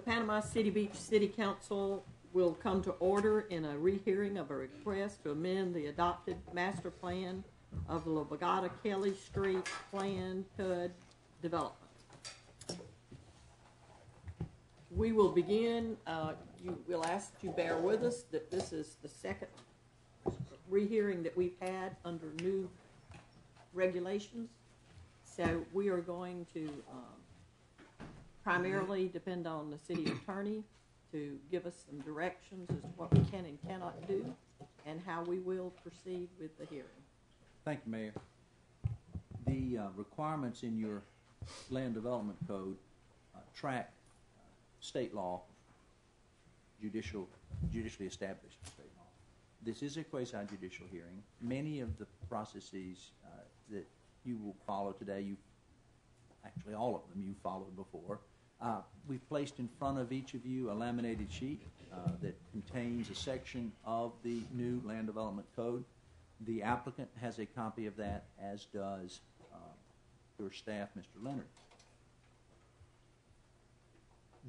Panama City Beach City Council will come to order in a rehearing of a request to amend the adopted master plan of the La Bogota Kelly Street Planned PUD development. We will begin, we'll ask that you bear with us that this is the second rehearing that we've had under new regulations. So we are going to primarily depend on the city attorney to give us some directions as to what we can and cannot do and how we will proceed with the hearing. Thank you, Mayor. The requirements in your land development code track state law, judicially established state law. This is a quasi-judicial hearing. Many of the processes that you will follow today, actually all of them you've followed before. We've placed in front of each of you a laminated sheet that contains a section of the new land development code. The applicant has a copy of that, as does your staff, Mr. Leonard.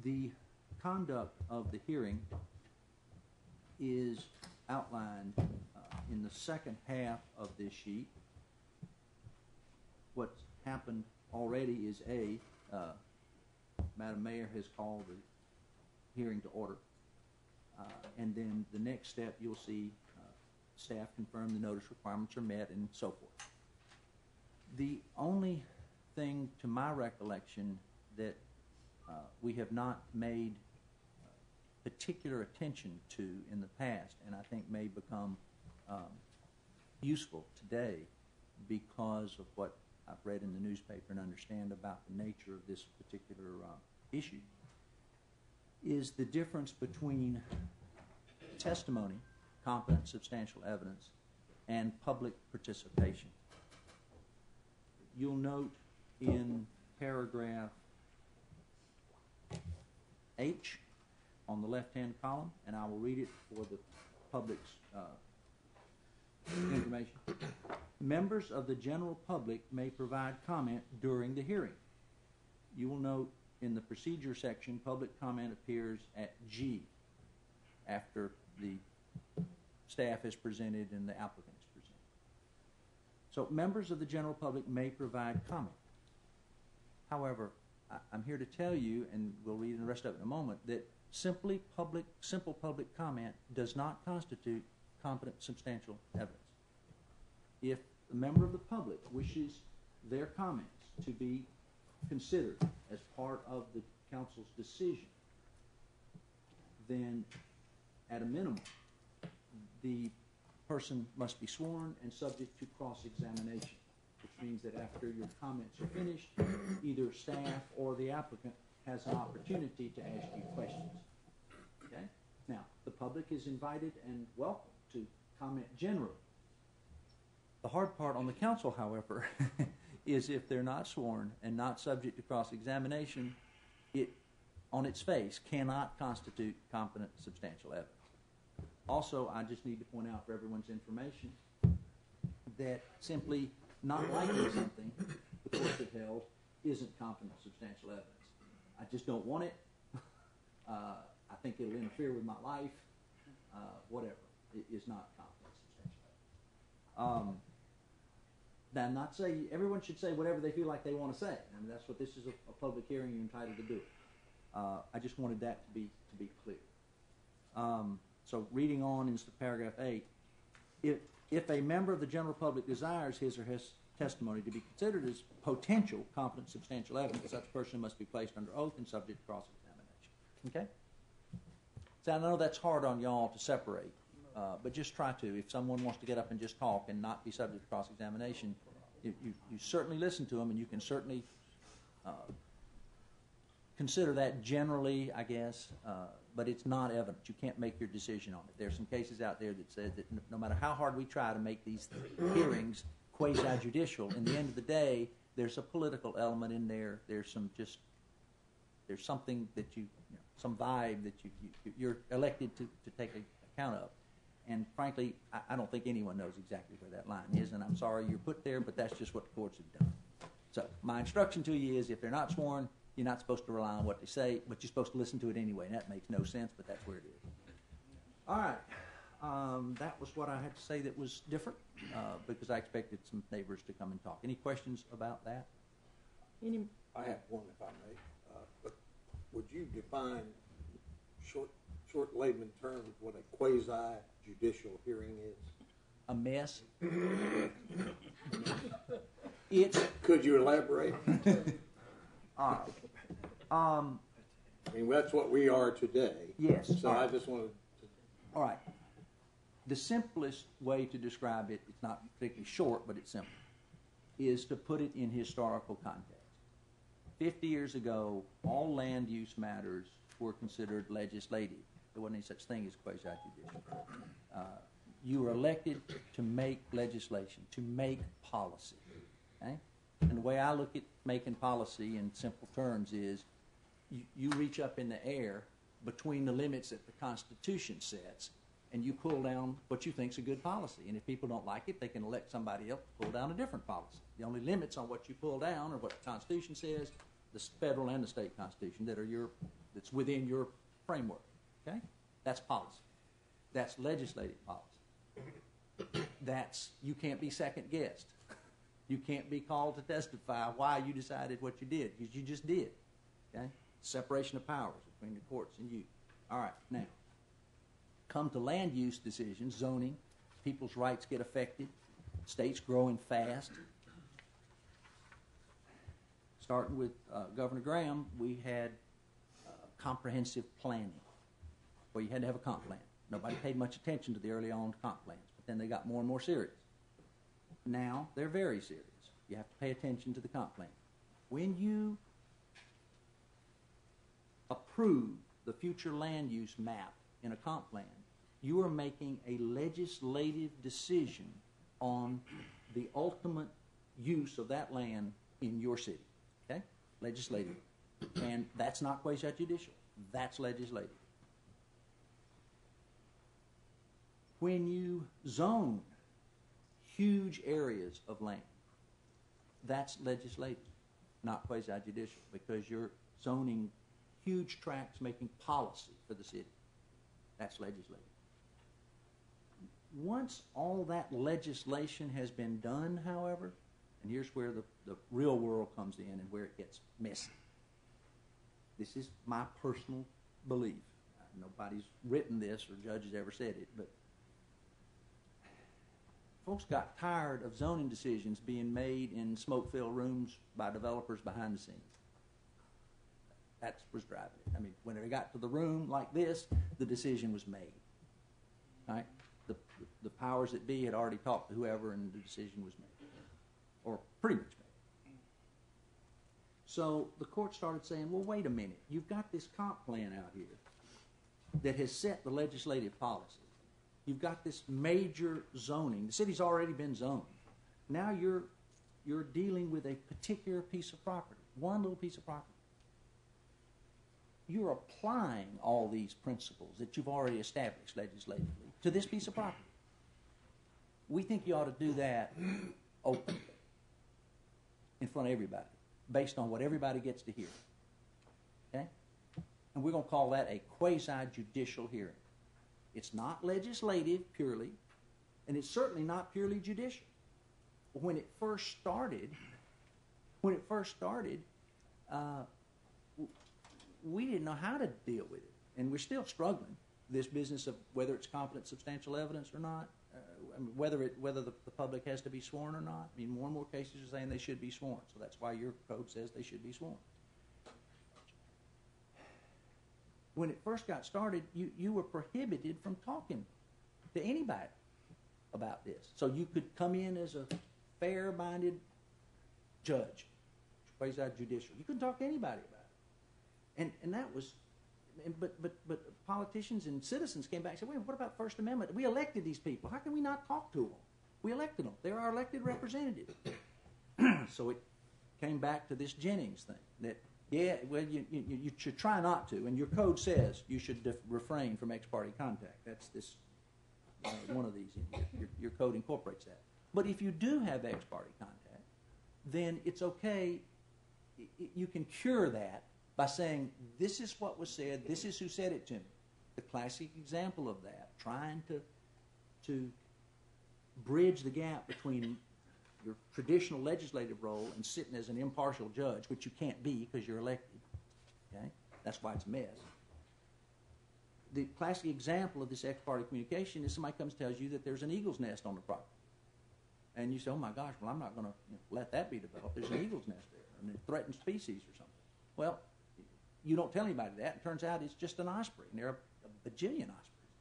The conduct of the hearing is outlined in the second half of this sheet. What's happened already is Madam Mayor has called the hearing to order. And then the next step, you'll see staff confirm the notice requirements are met and so forth. The only thing to my recollection that we have not made particular attention to in the past, and I think may become useful today because of what I've read in the newspaper and understand about the nature of this particular issue, is the difference between testimony, competent, substantial evidence, and public participation. You'll note in paragraph H on the left-hand column, and I will read it for the public's information. Members of the general public may provide comment during the hearing. You will note in the procedure section, public comment appears at G after the staff is presented and the applicant is presented. So members of the general public may provide comment. However, I'm here to tell you, and we'll read the rest of it in a moment, that simple public comment does not constitute competent, substantial evidence. If a member of the public wishes their comments to be considered as part of the council's decision, then at a minimum, the person must be sworn and subject to cross-examination, which means that after your comments are finished, either staff or the applicant has an opportunity to ask you questions. Okay? Now, the public is invited and welcome to comment generally. The hard part on the council, however, is if they're not sworn and not subject to cross-examination, it, on its face, cannot constitute competent, substantial evidence. Also, I just need to point out for everyone's information that simply not liking something the courts have held isn't competent, substantial evidence. I just don't want it. I think it'll interfere with my life. Whatever. It is not competent, substantial evidence. Now, I'm not saying everyone should say whatever they feel like they want to say. I mean, that's what this is a public hearing. You're entitled to do it. I just wanted that to be clear. So reading on into paragraph 8, if a member of the general public desires his or his testimony to be considered as potential competent, substantial evidence, such person must be placed under oath and subject to cross-examination. Okay? So I know that's hard on y'all to separate, but just try to. If someone wants to get up and just talk and not be subject to cross-examination, you certainly listen to them, and you can certainly consider that generally, I guess, but it's not evidence. You can't make your decision on it. There's some cases out there that say that no matter how hard we try to make these hearings quasi-judicial, in the end of the day, there's a political element in there. There's something that some vibe that you're elected to take account of. And frankly, I don't think anyone knows exactly where that line is, and I'm sorry you're put there, but that's just what the courts have done. So my instruction to you is if they're not sworn, You're not supposed to rely on what they say, but you're supposed to listen to it anyway, and that makes no sense, but that's where it is. All right. That was what I had to say that was different, because I expected some neighbors to come and talk. Any questions about that? Any, I have one, if I may. But would you define short layman terms what a quasi-judicial hearing is? A mess? It's... Could you elaborate? All right. I mean, that's what we are today. Yes. So I just wanted to... All right. The simplest way to describe it, it's not particularly short, but it's simple, is to put it in historical context. 50 years ago, all land use matters were considered legislative. There wasn't any such thing as quasi-judicial. You were elected to make legislation, to make policy. Okay? And the way I look at making policy in simple terms is you reach up in the air between the limits that the Constitution sets, and you pull down what you think is a good policy. And if people don't like it, they can elect somebody else to pull down a different policy. The only limits on what you pull down are what the Constitution says, the federal and the state Constitution that's within your framework. Okay? That's policy. That's legislative policy. You can't be second guessed. You can't be called to testify why you decided what you did, because you just did. Okay? Separation of powers between the courts and you. All right, now, come to land use decisions, zoning, people's rights get affected, states growing fast. Starting with Governor Graham, we had comprehensive planning, where you had to have a comp plan. Nobody paid much attention to the early on comp plans, but then they got more and more serious. Now they're very serious. You have to pay attention to the comp plan. When you approve the future land use map in a comp plan, you are making a legislative decision on the ultimate use of that land in your city. Okay? Legislative. And that's not quasi-judicial. That's legislative. When you zone huge areas of land, that's legislative, not quasi-judicial, because you're zoning huge tracts, making policy for the city. That's legislative. Once all that legislation has been done, however, and here's where the real world comes in and where it gets messy. This is my personal belief. Nobody's written this or judges ever said it, but folks got tired of zoning decisions being made in smoke-filled rooms by developers behind the scenes. That was driving it. I mean, when they got to the room like this, the decision was made. Right? The powers that be had already talked to whoever, and the decision was made, or pretty much made. So the court started saying, well, wait a minute. You've got this comp plan out here that has set the legislative policy. You've got this major zoning. The city's already been zoned. Now you're dealing with a particular piece of property, one little piece of property. You're applying all these principles that you've already established legislatively to this piece of property. We think you ought to do that openly in front of everybody, based on what everybody gets to hear. Okay? And we're going to call that a quasi-judicial hearing. It's not legislative purely, and it's certainly not purely judicial. When it first started, we didn't know how to deal with it, and we're still struggling. This business of whether it's competent substantial evidence or not, whether the public has to be sworn or not. I mean, more and more cases are saying they should be sworn, so that's why your code says they should be sworn. When it first got started, you were prohibited from talking to anybody about this. So you could come in as a fair-minded judge, quasi-judicial. You couldn't talk to anybody about it. And that was, but politicians and citizens came back and said, wait, what about First Amendment? We elected these people. How can we not talk to them? We elected them. They're our elected representatives. So it came back to this Jennings thing that, yeah, well, you should try not to, and your code says you should refrain from ex parte contact. That's this one of these. Your code incorporates that. But if you do have ex parte contact, then it's okay. You can cure that by saying, this is what was said, this is who said it to me. The classic example of that, trying to bridge the gap between your traditional legislative role and sitting as an impartial judge, which you can't be because you're elected. Okay? That's why it's a mess. The classic example of this ex parte communication is somebody comes and tells you that there's an eagle's nest on the property. And you say, oh my gosh, well, I'm not going to let that be developed. There's an eagle's nest there, and a threatened species or something. Well, you don't tell anybody that. It turns out it's just an osprey, and there are a bajillion ospreys.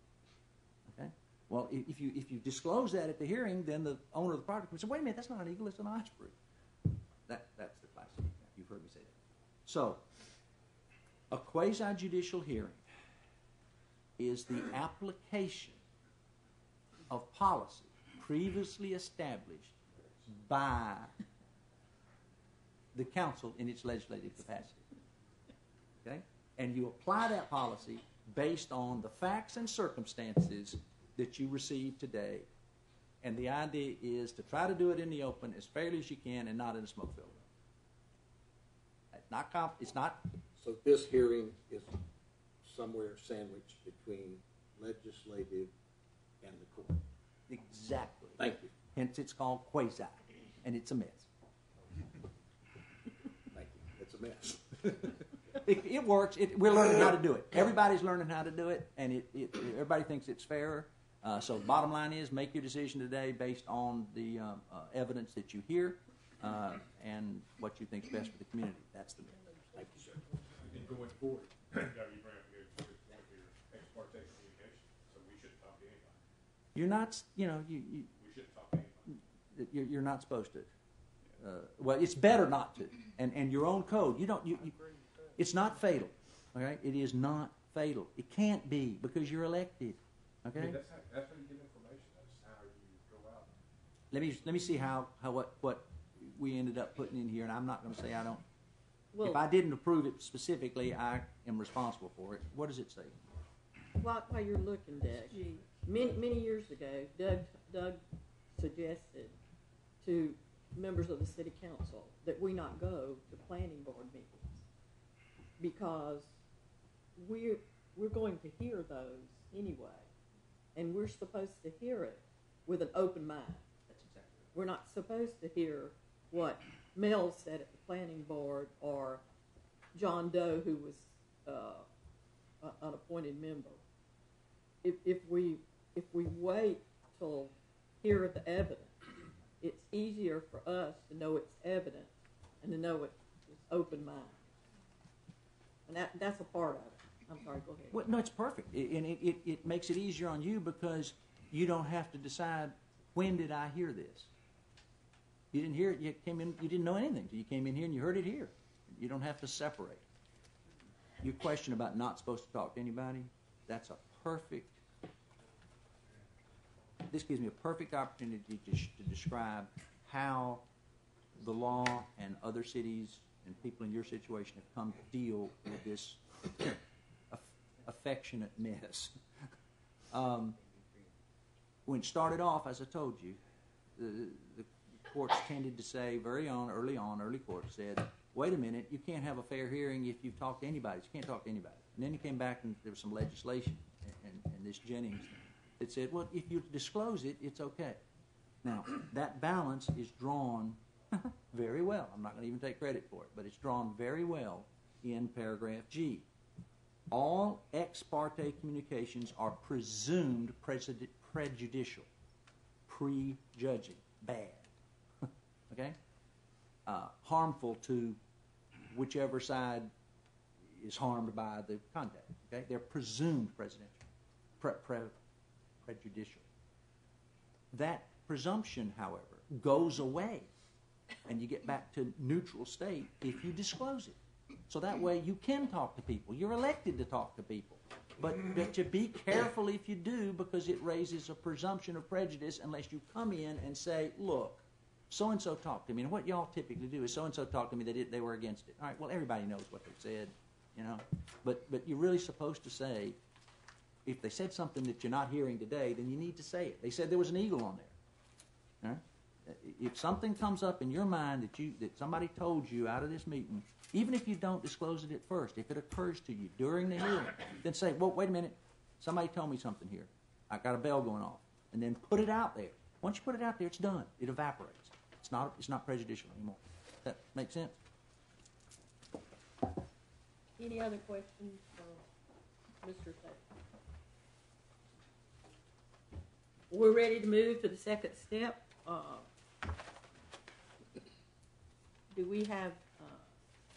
Okay? Well, if you disclose that at the hearing, then the owner of the property can say, wait a minute, that's not an eagle, it's an osprey. That's the classic example. You've heard me say that. So, a quasi-judicial hearing is the application of policy previously established by the council in its legislative capacity. Okay? And you apply that policy based on the facts and circumstances that you receive today. And the idea is to try to do it in the open as fairly as you can and not in a smoke-filled room. It's not. So this hearing is somewhere sandwiched between legislative and the court. Exactly. Thank you. Hence it's called quasi, and it's a mess. Thank you. It's a mess. It works. We're learning how to do it. Everybody's learning how to do it, and everybody thinks it's fairer. So the bottom line is make your decision today based on the evidence that you hear and what you think is best for the community. That's the message. Thank you, sir. And going forward, you bring up a good point here, ex parte communication, so we shouldn't talk to anybody. You're not, We shouldn't talk to anybody. you're not supposed to. Well, it's better not to. And your own code, it's not fatal. Okay, it is not fatal. It can't be because you're elected. Okay. I mean, that's how you get information. That's how you go out. Let me see how what we ended up putting in here, and I'm not going to say I don't. Well, If I didn't approve it specifically, I am responsible for it. What does it say? while you're looking, Doug, many years ago, Doug suggested to members of the city council that we not go to planning board meetings because we're going to hear those anyway, and we're supposed to hear it with an open mind. That's exactly right. We're not supposed to hear what Mel said at the planning board or John Doe, who was an appointed member. If we wait till hear the evidence, it's easier for us to know it's evident and to know it's open mind. And that's a part of it. I'm sorry, go ahead. Well, no, it's perfect, and it makes it easier on you because you don't have to decide when did I hear this. You didn't hear it. You came in. You didn't know anything. You came in here and you heard it here. You don't have to separate. Your question about not supposed to talk to anybody, that's a perfect. This gives me a perfect opportunity to describe how the law and other cities and people in your situation have come to deal with this affectionate mess. When it started off, as I told you, the courts tended to say early courts said, wait a minute, you can't have a fair hearing if you've talked to anybody. You can't talk to anybody. And then he came back and there was some legislation, and this Jennings, that said, well, if you disclose it, it's okay. Now, that balance is drawn very well. I'm not going to even take credit for it, but it's drawn very well in paragraph G. All ex parte communications are presumed prejudicial, prejudging, bad, okay? Harmful to whichever side is harmed by the contact, okay? They're presumed prejudicial. That presumption, however, goes away, and you get back to neutral state if you disclose it. So that way you can talk to people. You're elected to talk to people. But you be careful if you do, because it raises a presumption of prejudice unless you come in and say, look, so-and-so talked to me. And what y'all typically do is so-and-so talked to me, they were against it. All right, well, everybody knows what they said, you know. But you're really supposed to say, if they said something that you're not hearing today, then you need to say it. They said there was an eagle on there. All right? if something comes up in your mind that somebody told you out of this meeting, even if you don't disclose it at first, if it occurs to you during the hearing, then say, well, wait a minute, somebody told me something here. I got a bell going off. And then put it out there. Once you put it out there, it's done. It evaporates. It's not prejudicial anymore. That make sense? Any other questions for Mr. Tate? We're ready to move to the second step. Do we have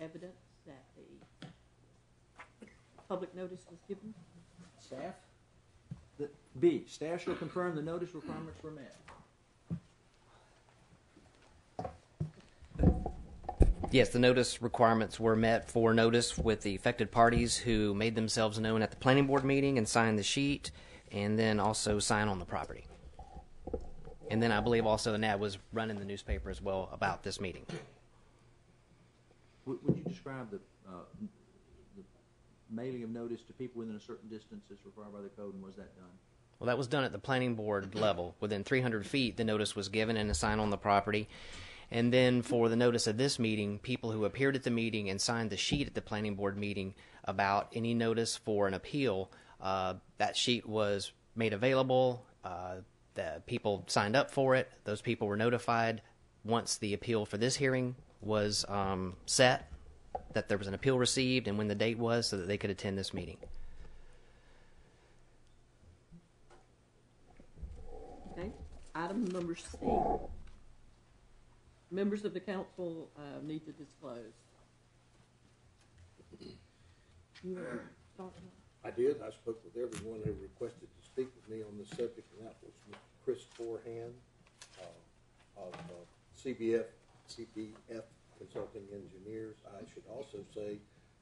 evidence that the public notice was given? Staff? B, staff shall confirm the notice requirements were met. Yes, the notice requirements were met for notice with the affected parties who made themselves known at the planning board meeting and signed the sheet, and then also sign on the property. And then I believe also an ad was run in the newspaper as well about this meeting. Would you describe the mailing of notice to people within a certain distance as required by the code, and was that done? Well, that was done at the planning board level. Within 300 feet, the notice was given and a sign on the property. And then for the notice of this meeting, people who appeared at the meeting and signed the sheet at the planning board meeting about any notice for an appeal, that sheet was made available. The people signed up for it. Those people were notified once the appeal for this hearing was set, that there was an appeal received and when the date was, so that they could attend this meeting. Okay. Item number C. Members of the council need to disclose. You want to start? I did. I spoke with everyone who requested to speak with me on this subject, and that was Mr. Chris Forehand of CBF Consulting Engineers. I should also say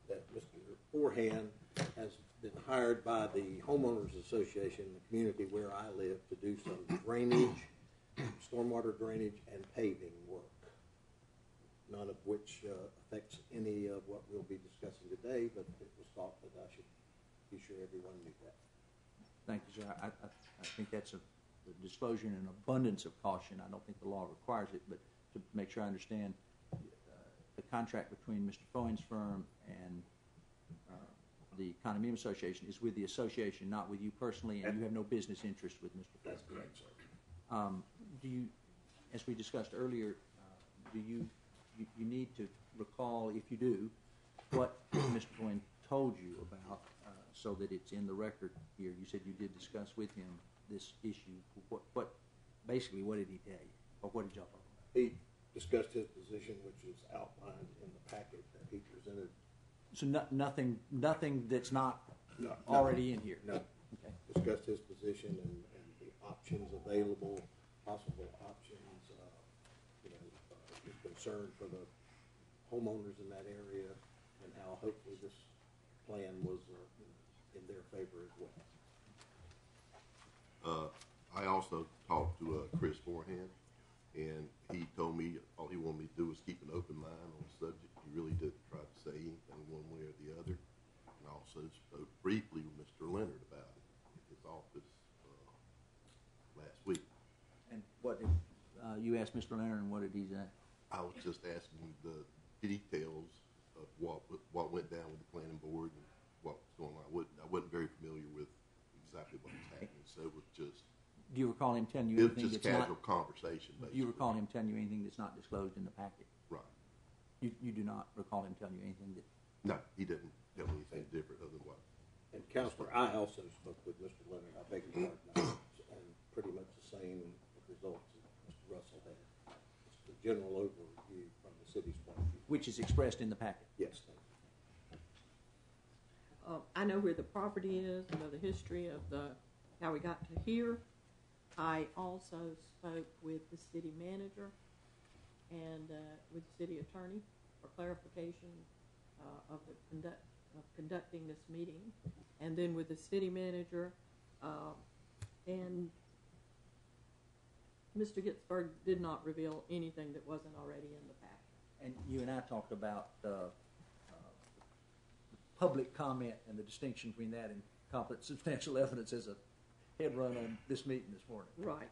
that Mr. Forehand has been hired by the Homeowners Association in the community where I live to do some drainage, stormwater drainage, and paving work, none of which affects any of what we'll be discussing today, but it was thought that I should be sure everyone knew that. Thank you, sir. I think that's a disclosure in an abundance of caution. I don't think the law requires it, but to make sure I understand, the contract between Mr. Fohan's firm and the Condominium Association is with the association, not with you personally, and you have no business interest with Mr. Fohan. That's correct, sir. Do you, as we discussed earlier, do you need to recall, if you do, what Mr. Fohan told you about, so that it's in the record here? You said you did discuss with him this issue. What basically, what did he tell you, or what did y'all talk about? He discussed his position, which is outlined in the packet that he presented. So nothing that's not No, already in here? No. Okay. Discussed his position and the options available, possible options, his concern for the homeowners in that area, and how hopefully this plan was in their favor as well. I also talked to Chris Forehand, and he told me all he wanted me to do was keep an open mind on the subject. He really didn't try to say anything one way or the other. And I also spoke briefly with Mr. Leonard about it at his office last week. And what did you asked Mr. Leonard, and what did he say? I was just asking the details of what went down with the planning board and what was going on. I wasn't very familiar with exactly what was happening, so it was just. Do you recall him telling you It was anything just that's casual not? conversation, Do basically. you recall him telling you anything that's not disclosed in the packet? Right. You do not recall him telling you anything that? No, he didn't tell me anything different other than what. And Counselor, I also spoke with Mr. Leonard, I beg your pardon, and pretty much the same results that Mr. Russell had. It's the general overview from the city's point of view. Which is expressed in the packet. Yes, thank you. I know where the property is. I know the history of how we got to here. I also spoke with the city manager and with the city attorney for clarification of conducting this meeting, and then with the city manager, and Mr. Gitzberg did not reveal anything that wasn't already in the packet. And you and I talked about public comment and the distinction between that and competent substantial evidence as a head run on this meeting this morning. Right.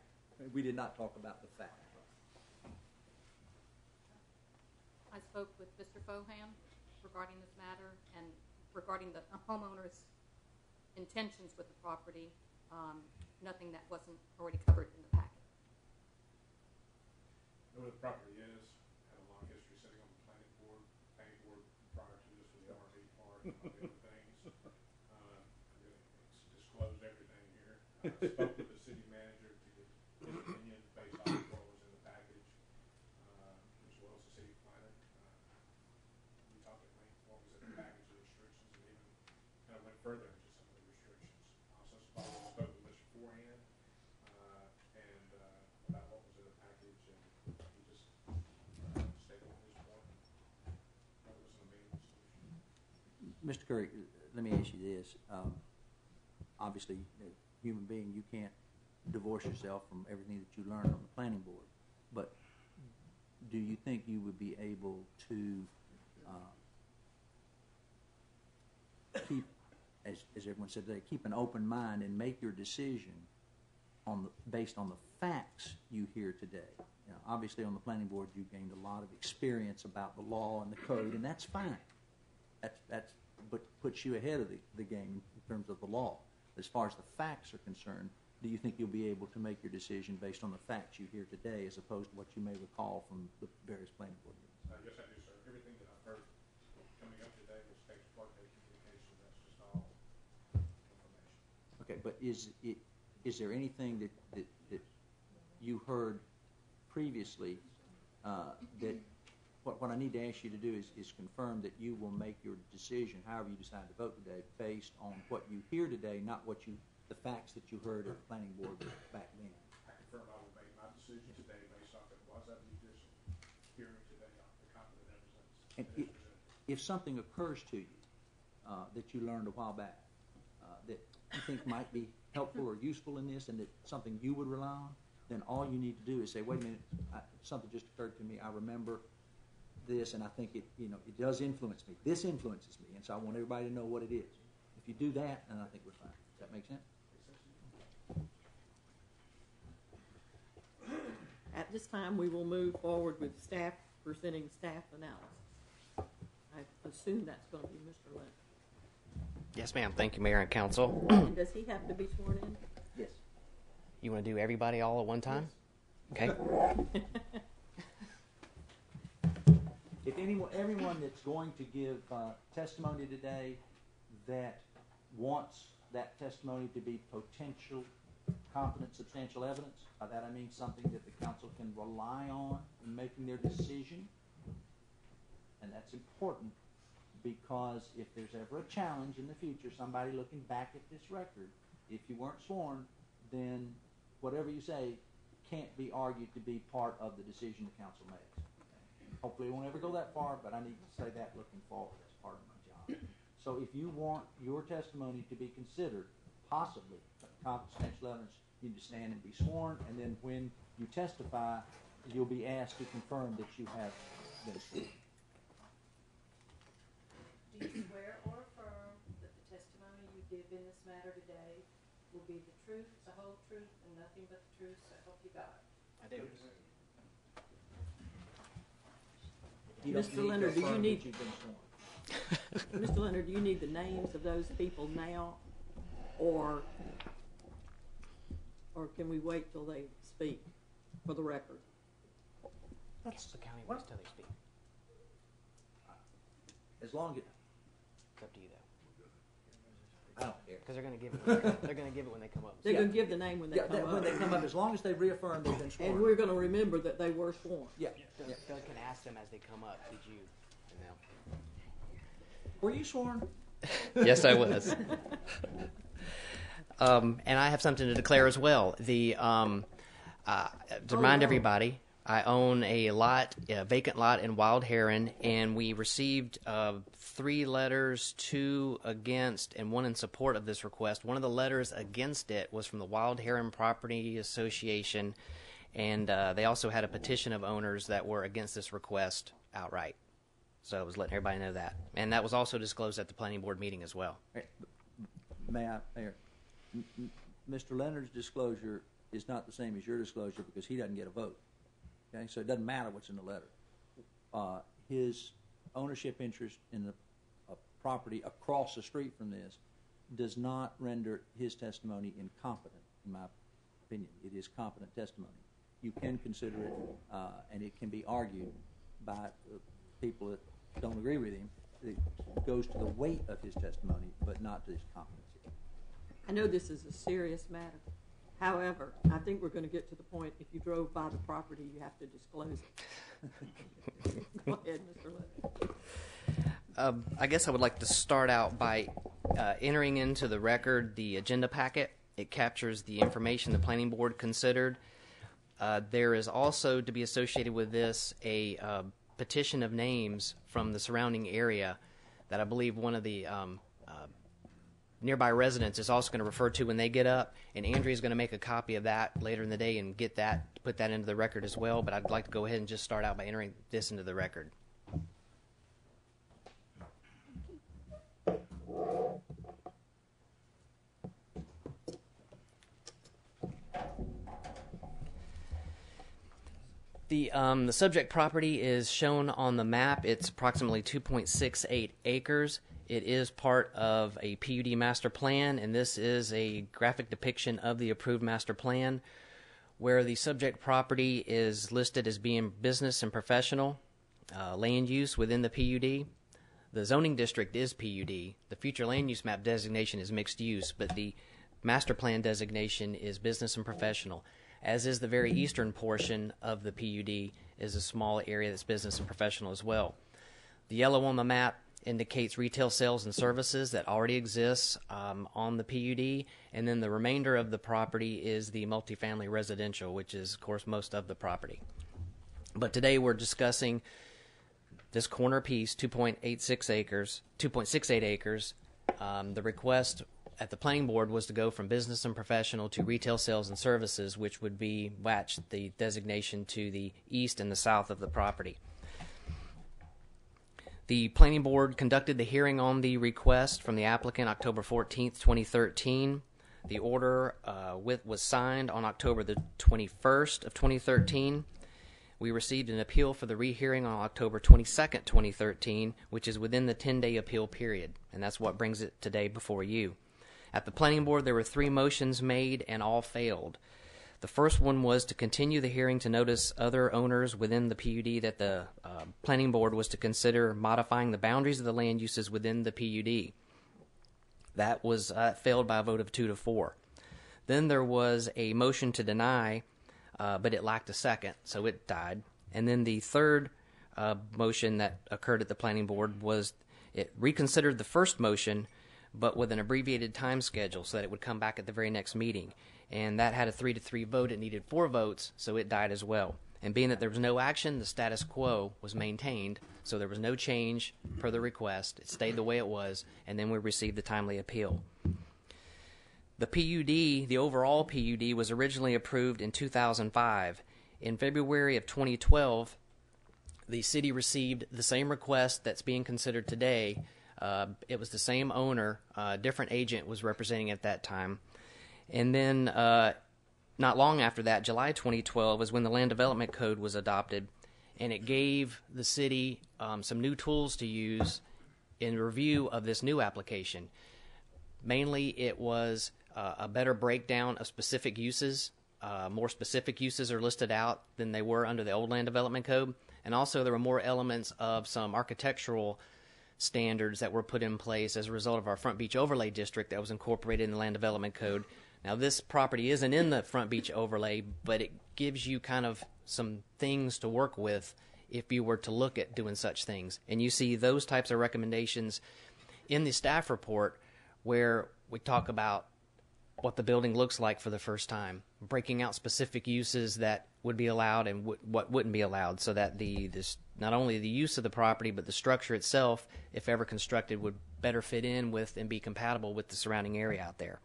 We did not talk about the fact. I spoke with Mr. Fohan regarding this matter and regarding the homeowner's intentions with the property, nothing that wasn't already covered in the packet. Know where the property is, had a long history sitting on the planning board prior to this was the RV park and all the other things. I'm gonna disclose everything here. I spoke with the city manager to get his opinion based on what was in the package, as well as the city planner. We talked at length what was in the package, the restrictions, and even kind of went further into some of the restrictions. Also spoke with Mr. Forehand, and about what was in the package, and he just stated his point. That was an amenable solution. Mr. Curry, let me ask you this. Obviously, a human being, you can't divorce yourself from everything that you learned on the planning board. But do you think you would be able to keep, as everyone said today, keep an open mind and make your decision based on the facts you hear today? You know, obviously, on the planning board, you gained a lot of experience about the law and the code, and that's fine. That's but puts you ahead of the game in terms of the law. As far as the facts are concerned, do you think you'll be able to make your decision based on the facts you hear today, as opposed to what you may recall from the various planning board meetings? Yes, I do, sir. Everything that I've heard coming up today was ex parte communication. That's just all information. Okay, but is there anything that you heard previously that what I need to ask you to do is confirm that you will make your decision, however you decide to vote today, based on what you hear today, not the facts that you heard at the planning board back then. I confirm I will make my decision today based off of what I was hearing today off the competent evidence. And if something occurs to you that you learned a while back that you think might be helpful or useful in this, and that something you would rely on, then all you need to do is say, wait a minute, something just occurred to me. I remember this, and I think it does influence me. This influences me, and so I want everybody to know what it is. If you do that, then I think we're fine. Does that make sense? At this time, we will move forward with staff presenting staff analysis. I assume that's going to be Mr. Leonard. Yes, ma'am. Thank you, Mayor and Council. And does he have to be sworn in? Yes. You want to do everybody all at one time? Okay. If everyone that's going to give testimony today that wants that testimony to be potential, competent, substantial evidence, by that I mean something that the council can rely on in making their decision, and that's important because if there's ever a challenge in the future, somebody looking back at this record, if you weren't sworn, then whatever you say can't be argued to be part of the decision the council makes. Hopefully it won't ever go that far, but I need to say that looking forward. That's part of my job. So if you want your testimony to be considered, possibly confidential evidence, you need to stand and be sworn, and then when you testify, you'll be asked to confirm that you have been sworn. Do you swear or affirm that the testimony you give in this matter today will be the truth, the whole truth, and nothing but the truth, so help you God? I do. Mr. Leonard, do you need- that you've been sworn? Mr. Leonard, do you need the names of those people now, or can we wait till they speak for the record? That's the county waits till they speak. As long as It's up to you, though, I don't care. because they're going to give it. They're going to give it when they come up. They're Yeah. going to give the name when they come up. When they come up, as long as they reaffirm they've been sworn. And we're going to remember that they were sworn. Yeah. Doug can ask them as they come up. Did you? And Were you sworn? yes, I was. And I have something to declare as well. To remind everybody, I own a vacant lot in Wild Heron, and we received 3 letters, 2 against and 1 in support of this request. One of the letters against it was from the Wild Heron Property Association, and they also had a petition of owners that were against this request outright. So I was letting everybody know that. And that was also disclosed at the planning board meeting as well. Mayor, Mr. Leonard's disclosure is not the same as your disclosure because he doesn't get a vote. Okay, so it doesn't matter what's in the letter. his ownership interest in a property across the street from this does not render his testimony incompetent, in my opinion. It is competent testimony. You can consider it, and it can be argued by people that don't agree with him. It goes to the weight of his testimony, but not to his competency. I know this is a serious matter. However, I think we're going to get to the point, if you drove by the property, you have to disclose it. Go ahead, Mr. Levitt. I guess I would like to start out by entering into the record the agenda packet. It captures the information the planning board considered. There is also, to be associated with this, a petition of names from the surrounding area that I believe one of the nearby residents is also going to refer to when they get up, and Andrea is going to make a copy of that later in the day and put that into the record as well. But I'd like to go ahead and just start out by entering this into the record. The subject property is shown on the map. It's approximately 2.68 acres. It is part of a PUD master plan, and this is a graphic depiction of the approved master plan, where the subject property is listed as being business and professional land use within the PUD. The zoning district is PUD. The future land use map designation is mixed use, but the master plan designation is business and professional, as is the very eastern portion of the PUD is a small area that's business and professional as well. The yellow on the map indicates retail sales and services that already exists on the PUD, and then the remainder of the property is the multifamily residential, which is, of course, most of the property. But today we're discussing this corner piece, 2.68 acres. The request at the planning board was to go from business and professional to retail sales and services, which would be match the designation to the east and the south of the property. The planning board conducted the hearing on the request from the applicant October 14th, 2013. The order was signed on October the 21st of 2013. We received an appeal for the rehearing on October 22nd, 2013, which is within the 10-day appeal period, and that's what brings it today before you. At the planning board, there were 3 motions made, and all failed. The first one was to continue the hearing to notice other owners within the PUD that the planning board was to consider modifying the boundaries of the land uses within the PUD. That was failed by a vote of 2-4. Then there was a motion to deny, but it lacked a second, so it died. And then the third motion that occurred at the planning board was it reconsidered the first motion, but with an abbreviated time schedule so that it would come back at the very next meeting. And that had a 3-3 vote. It needed 4 votes, so it died as well. And being that there was no action, the status quo was maintained, so there was no change per the request. It stayed the way it was, and then we received the timely appeal. The PUD, the overall PUD, was originally approved in 2005. In February of 2012, the city received the same request that's being considered today. It was the same owner, different agent was representing at that time. And then not long after that, July 2012, is when the Land Development Code was adopted, and it gave the city some new tools to use in review of this new application. Mainly, it was a better breakdown of specific uses. More specific uses are listed out than they were under the old Land Development Code. And also, there were more elements of some architectural standards that were put in place as a result of our Front Beach Overlay District that was incorporated in the Land Development Code. Now, this property isn't in the Front Beach Overlay, but it gives you kind of some things to work with if you were to look at doing such things. And you see those types of recommendations in the staff report where we talk about what the building looks like for the first time, breaking out specific uses that would be allowed and what wouldn't be allowed, so that this not only the use of the property, but the structure itself, if ever constructed, would better fit in with and be compatible with the surrounding area out there.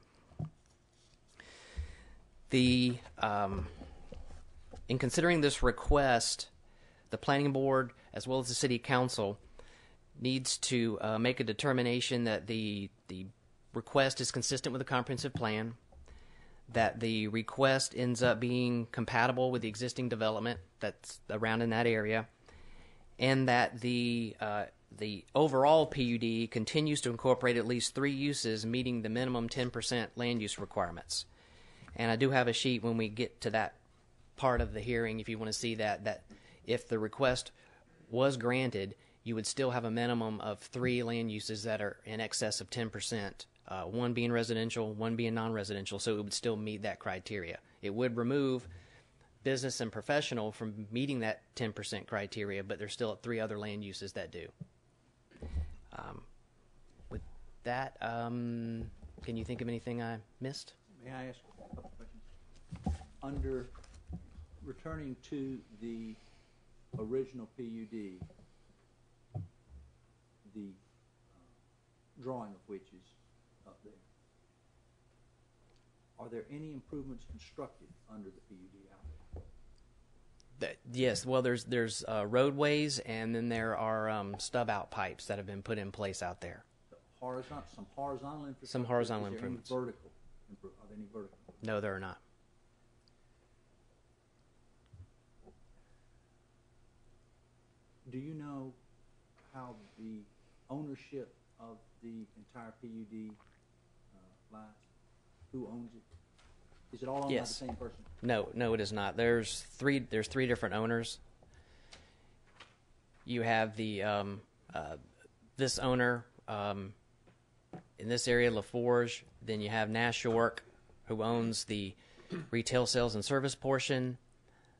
In considering this request, the planning board, as well as the city council, needs to make a determination that the request is consistent with the comprehensive plan, that the request ends up being compatible with the existing development that's around in that area, and that the overall PUD continues to incorporate at least 3 uses meeting the minimum 10% land use requirements. And I do have a sheet when we get to that part of the hearing, if you want to see that if the request was granted, you would still have a minimum of 3 land uses that are in excess of 10%, 1 being residential, 1 being non-residential, so it would still meet that criteria. It would remove business and professional from meeting that 10% criteria, but there's still 3 other land uses that do. With that, can you think of anything I missed? May I ask a couple questions? Under returning to the original PUD, the drawing of which is up there, are there any improvements constructed under the PUD out there? Yes, well, there's roadways, and then there are stub out pipes that have been put in place out there. Some horizontal infrastructure. Some horizontal Is there improvements. Any vertical? Are there any vertical? No, there are not. Do you know how the ownership of the entire PUD lies? Who owns it? Is it all owned by the Yes. same person? No, it is not. There's three different owners. You have the this owner in this area, LaForge. Then you have Nash York, who owns the retail sales and service portion,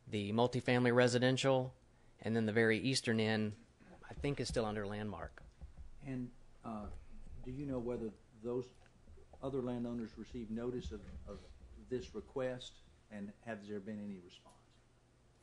the multifamily residential, and then the very eastern end, I think, is still under Landmark. And do you know whether those other landowners received notice of this request, and has there been any response?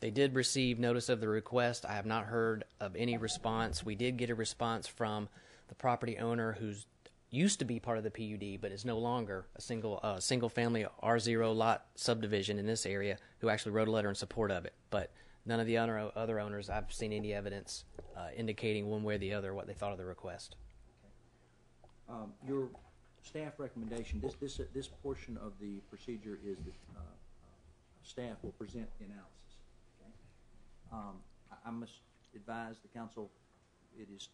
They did receive notice of the request. I have not heard of any response. We did get a response from the property owner who's used to be part of the PUD, but is no longer a single family R0 lot subdivision in this area, who actually wrote a letter in support of it. But none of the other owners I've seen any evidence indicating one way or the other what they thought of the request. Your staff recommendation, this portion of the procedure is that staff will present the analysis. Okay? I must advise the council it is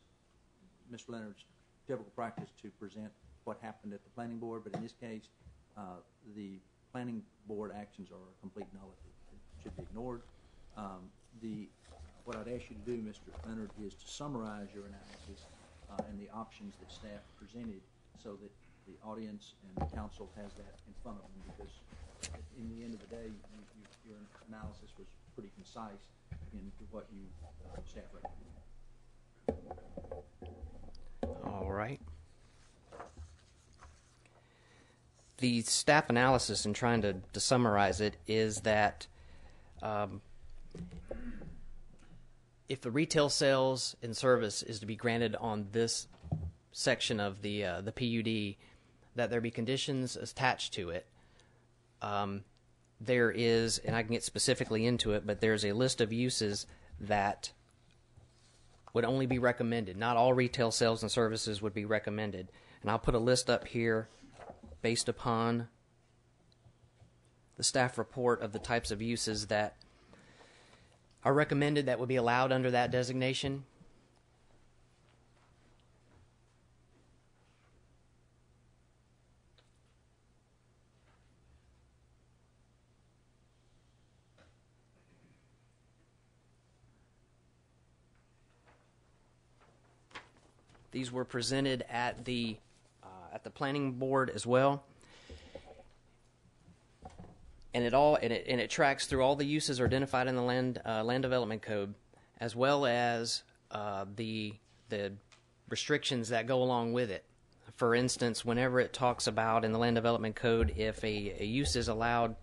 Mr. Leonard's typical practice to present what happened at the planning board, but in this case, the planning board actions are a complete nullity. It should be ignored. What I'd ask you to do, Mr. Leonard, is to summarize your analysis and the options that staff presented so that the audience and the council has that in front of them, because in the end of the day, your analysis was pretty concise in what you staff recommended. All right. The staff analysis, in trying to summarize it, is that if the retail sales and service is to be granted on this section of the PUD, that there be conditions attached to it. There is, and I can get specifically into it, but there's a list of uses that would only be recommended. Not all retail sales and services would be recommended. And I'll put a list up here based upon the staff report of the types of uses that are recommended that would be allowed under that designation. These were presented at the planning board as well, and it tracks through all the uses are identified in the land development code, as well as the restrictions that go along with it. For instance, whenever it talks about in the land development code, if a use is allowed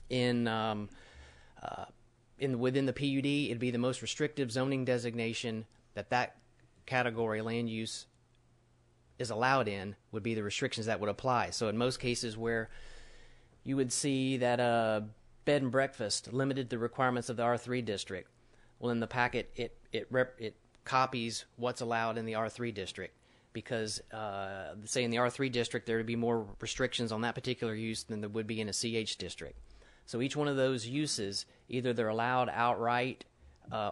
within the PUD, it'd be the most restrictive zoning designation that category land use is allowed in would be the restrictions that would apply. So in most cases where you would see that a bed and breakfast limited the requirements of the R3 district, well, in the packet it copies what's allowed in the R3 district, because say in the R3 district there would be more restrictions on that particular use than there would be in a CH district. So each one of those uses, either they're allowed outright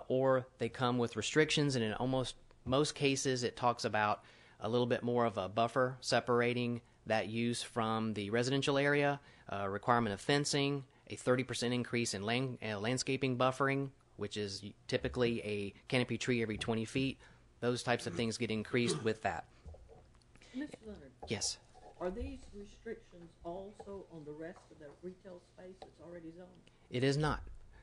or they come with restrictions, and in almost most cases it talks about a little bit more of a buffer separating that use from the residential area, requirement of fencing, a 30% increase in landscaping buffering, which is typically a canopy tree every 20 feet. Those types of things get increased with that. Mr. Leonard, Yes. are these restrictions also on the rest of the retail space that's already zoned? It is not.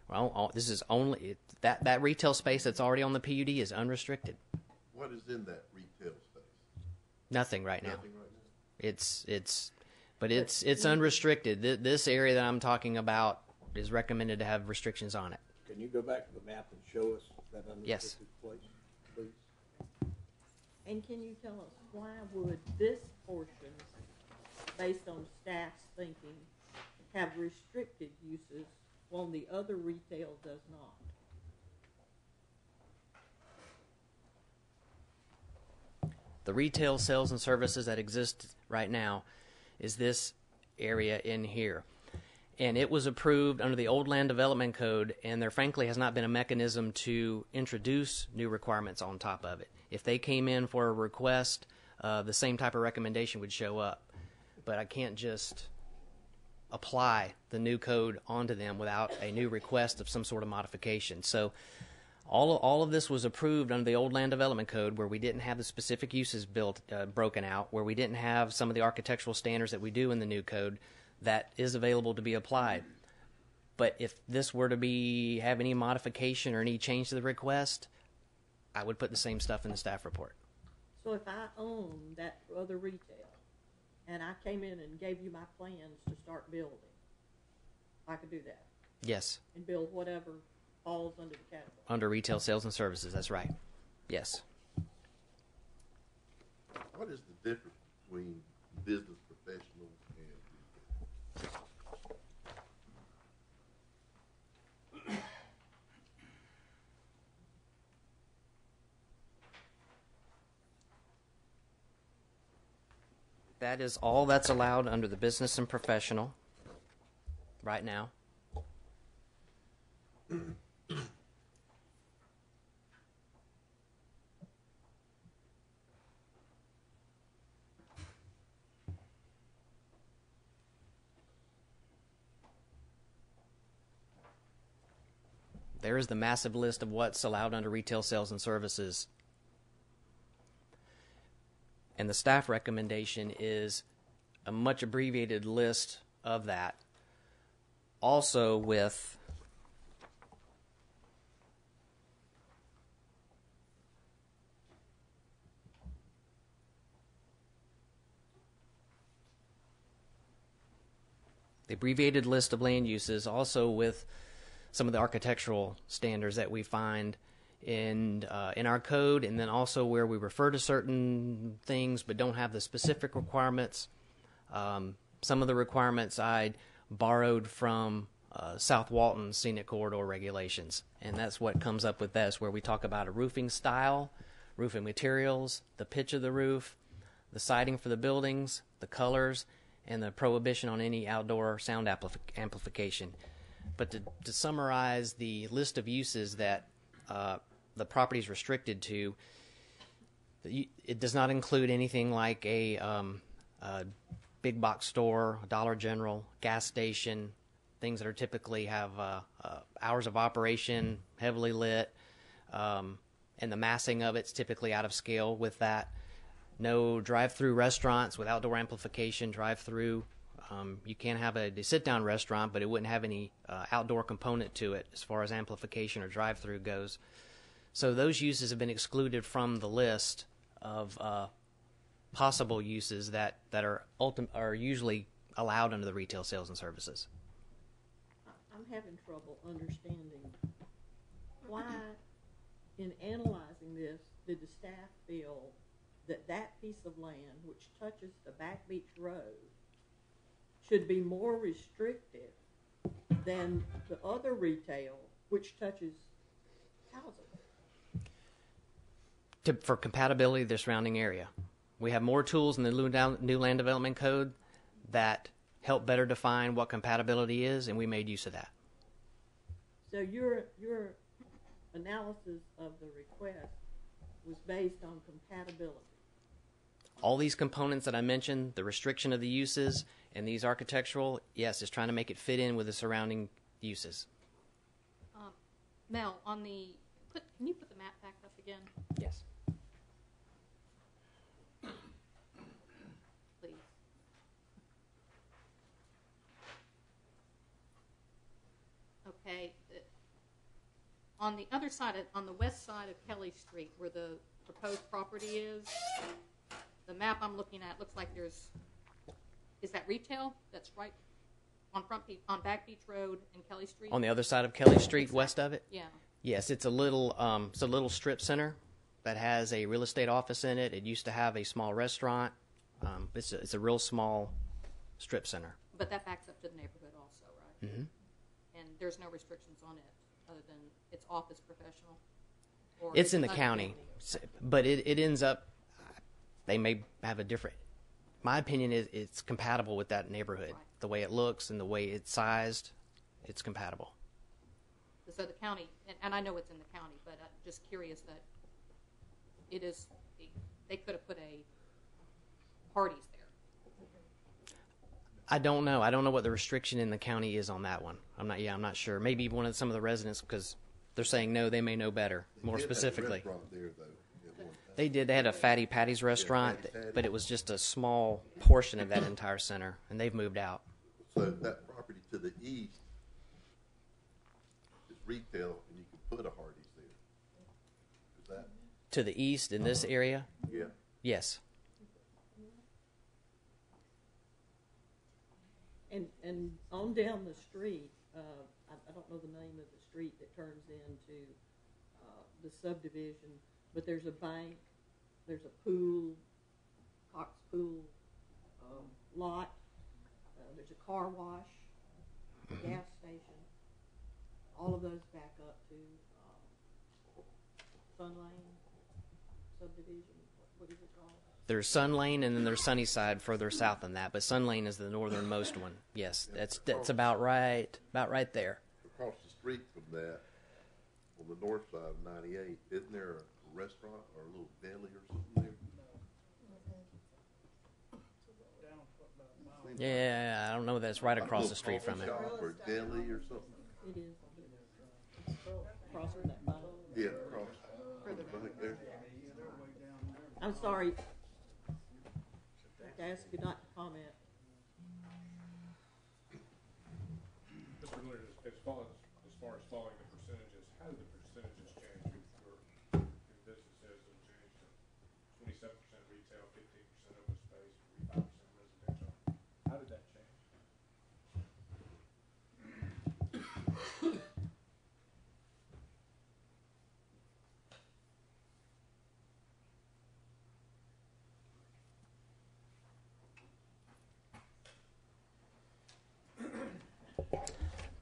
Well, this is only that retail space that's already on the PUD is unrestricted. What is in that retail space? Nothing right now. Nothing right now? It's unrestricted. This area that I'm talking about is recommended to have restrictions on it. Can you go back to the map and show us that Yes. unrestricted place, please? And can you tell us why would this portion, based on staff's thinking, have restricted uses while the other retail does not? The retail sales and services that exist right now is this area in here. And it was approved under the old land development code, and there frankly has not been a mechanism to introduce new requirements on top of it. If they came in for a request, the same type of recommendation would show up. But I can't just apply the new code onto them without a new request of some sort of modification. So all of this was approved under the old land development code, where we didn't have the specific uses broken out, where we didn't have some of the architectural standards that we do in the new code that is available to be applied. But if this were to have any modification or any change to the request, I would put the same stuff in the staff report. So if I own that other retail, and I came in and gave you my plans to start building, I could do that Yes, and build whatever falls under the category. under retail sales and services, that's right. Yes. What is the difference between business professionals and retail? That is all that's allowed under the business and professional right now. There is the massive list of what's allowed under retail sales and services. And the staff recommendation is a much abbreviated list of that. Also with the abbreviated list of land uses, also with some of the architectural standards that we find in our code, and then also where we refer to certain things but don't have the specific requirements. Some of the requirements I borrowed from South Walton Scenic Corridor regulations, and that's what comes up with this, where we talk about a roofing style, roofing materials, the pitch of the roof, the siding for the buildings, the colors, and the prohibition on any outdoor sound amplification. But to summarize the list of uses that the property is restricted to, it does not include anything like a big box store, a Dollar General, gas station, things that are typically have hours of operation, heavily lit, and the massing of it's typically out of scale with that. No drive-through restaurants with outdoor amplification, drive-through. You can have a sit-down restaurant, but it wouldn't have any outdoor component to it as far as amplification or drive-through goes. So those uses have been excluded from the list of possible uses that are usually allowed under the retail sales and services. I'm having trouble understanding why, in analyzing this, did the staff feel that piece of land, which touches the Back Beach Road, should be more restrictive than the other retail, which touches housing? For compatibility of the surrounding area. We have more tools in the new land development code that help better define what compatibility is, and we made use of that. So you're analysis of the request was based on compatibility. All these components that I mentioned, the restriction of the uses, and these architectural, yes, is trying to make it fit in with the surrounding uses. Mel, can you put the map back up again, Yes. please? Okay. On the other side, on the west side of Kelly Street, where the proposed property is, the map I'm looking at looks like is that retail? That's right on Back Beach Road and Kelly Street? On the other side of Kelly Street, west of it? Yeah. Yes, it's a little strip center that has a real estate office in it. It used to have a small restaurant. It's a real small strip center. But that backs up to the neighborhood also, right? Mm-hmm. And there's no restrictions on it other than it's office professional? Or It's is in it the under county, but it ends up, they may have a different, my opinion is it's compatible with that neighborhood. Right. The way it looks and the way it's sized, it's compatible. So the county, and I know it's in the county, but I'm just curious that it is, they could have put a Hardee's there. I don't know. I don't know what the restriction in the county is on that one. I'm not sure. Maybe some of the residents, because they're saying no, they may know better, more specifically. There, though, at one time. They did. They had a Fatty Patty's restaurant, Fatty Patty. but it was just a small portion of that entire center, and they've moved out. So that property to the east is retail, and you can put a Hardee's there. Is that? To the east in this area, Yeah. yes. And on down the street, I don't know the name of the street that turns into the subdivision, but there's a bank, there's a pool, Cox Pool lot, there's a car wash, a gas station. All of those back up to Sun Lane subdivision. What is it called? There's Sun Lane, and then there's Sunnyside further south than that. But Sun Lane is the northernmost one. Yes, that's about right there. Across the street from that, on the north side of 98, isn't there a restaurant or a little deli or something there? Yeah, I don't know that it's right across the street from it. Shop or deli or something? It is. Across from that bank. Yeah, across back there. I'm sorry. I asked you not to comment. Mr. Leonard, as far as following the percentages, how do the percentages change? Your business has them changed to 27% retail, 15% open space, 45% residential. How did that change?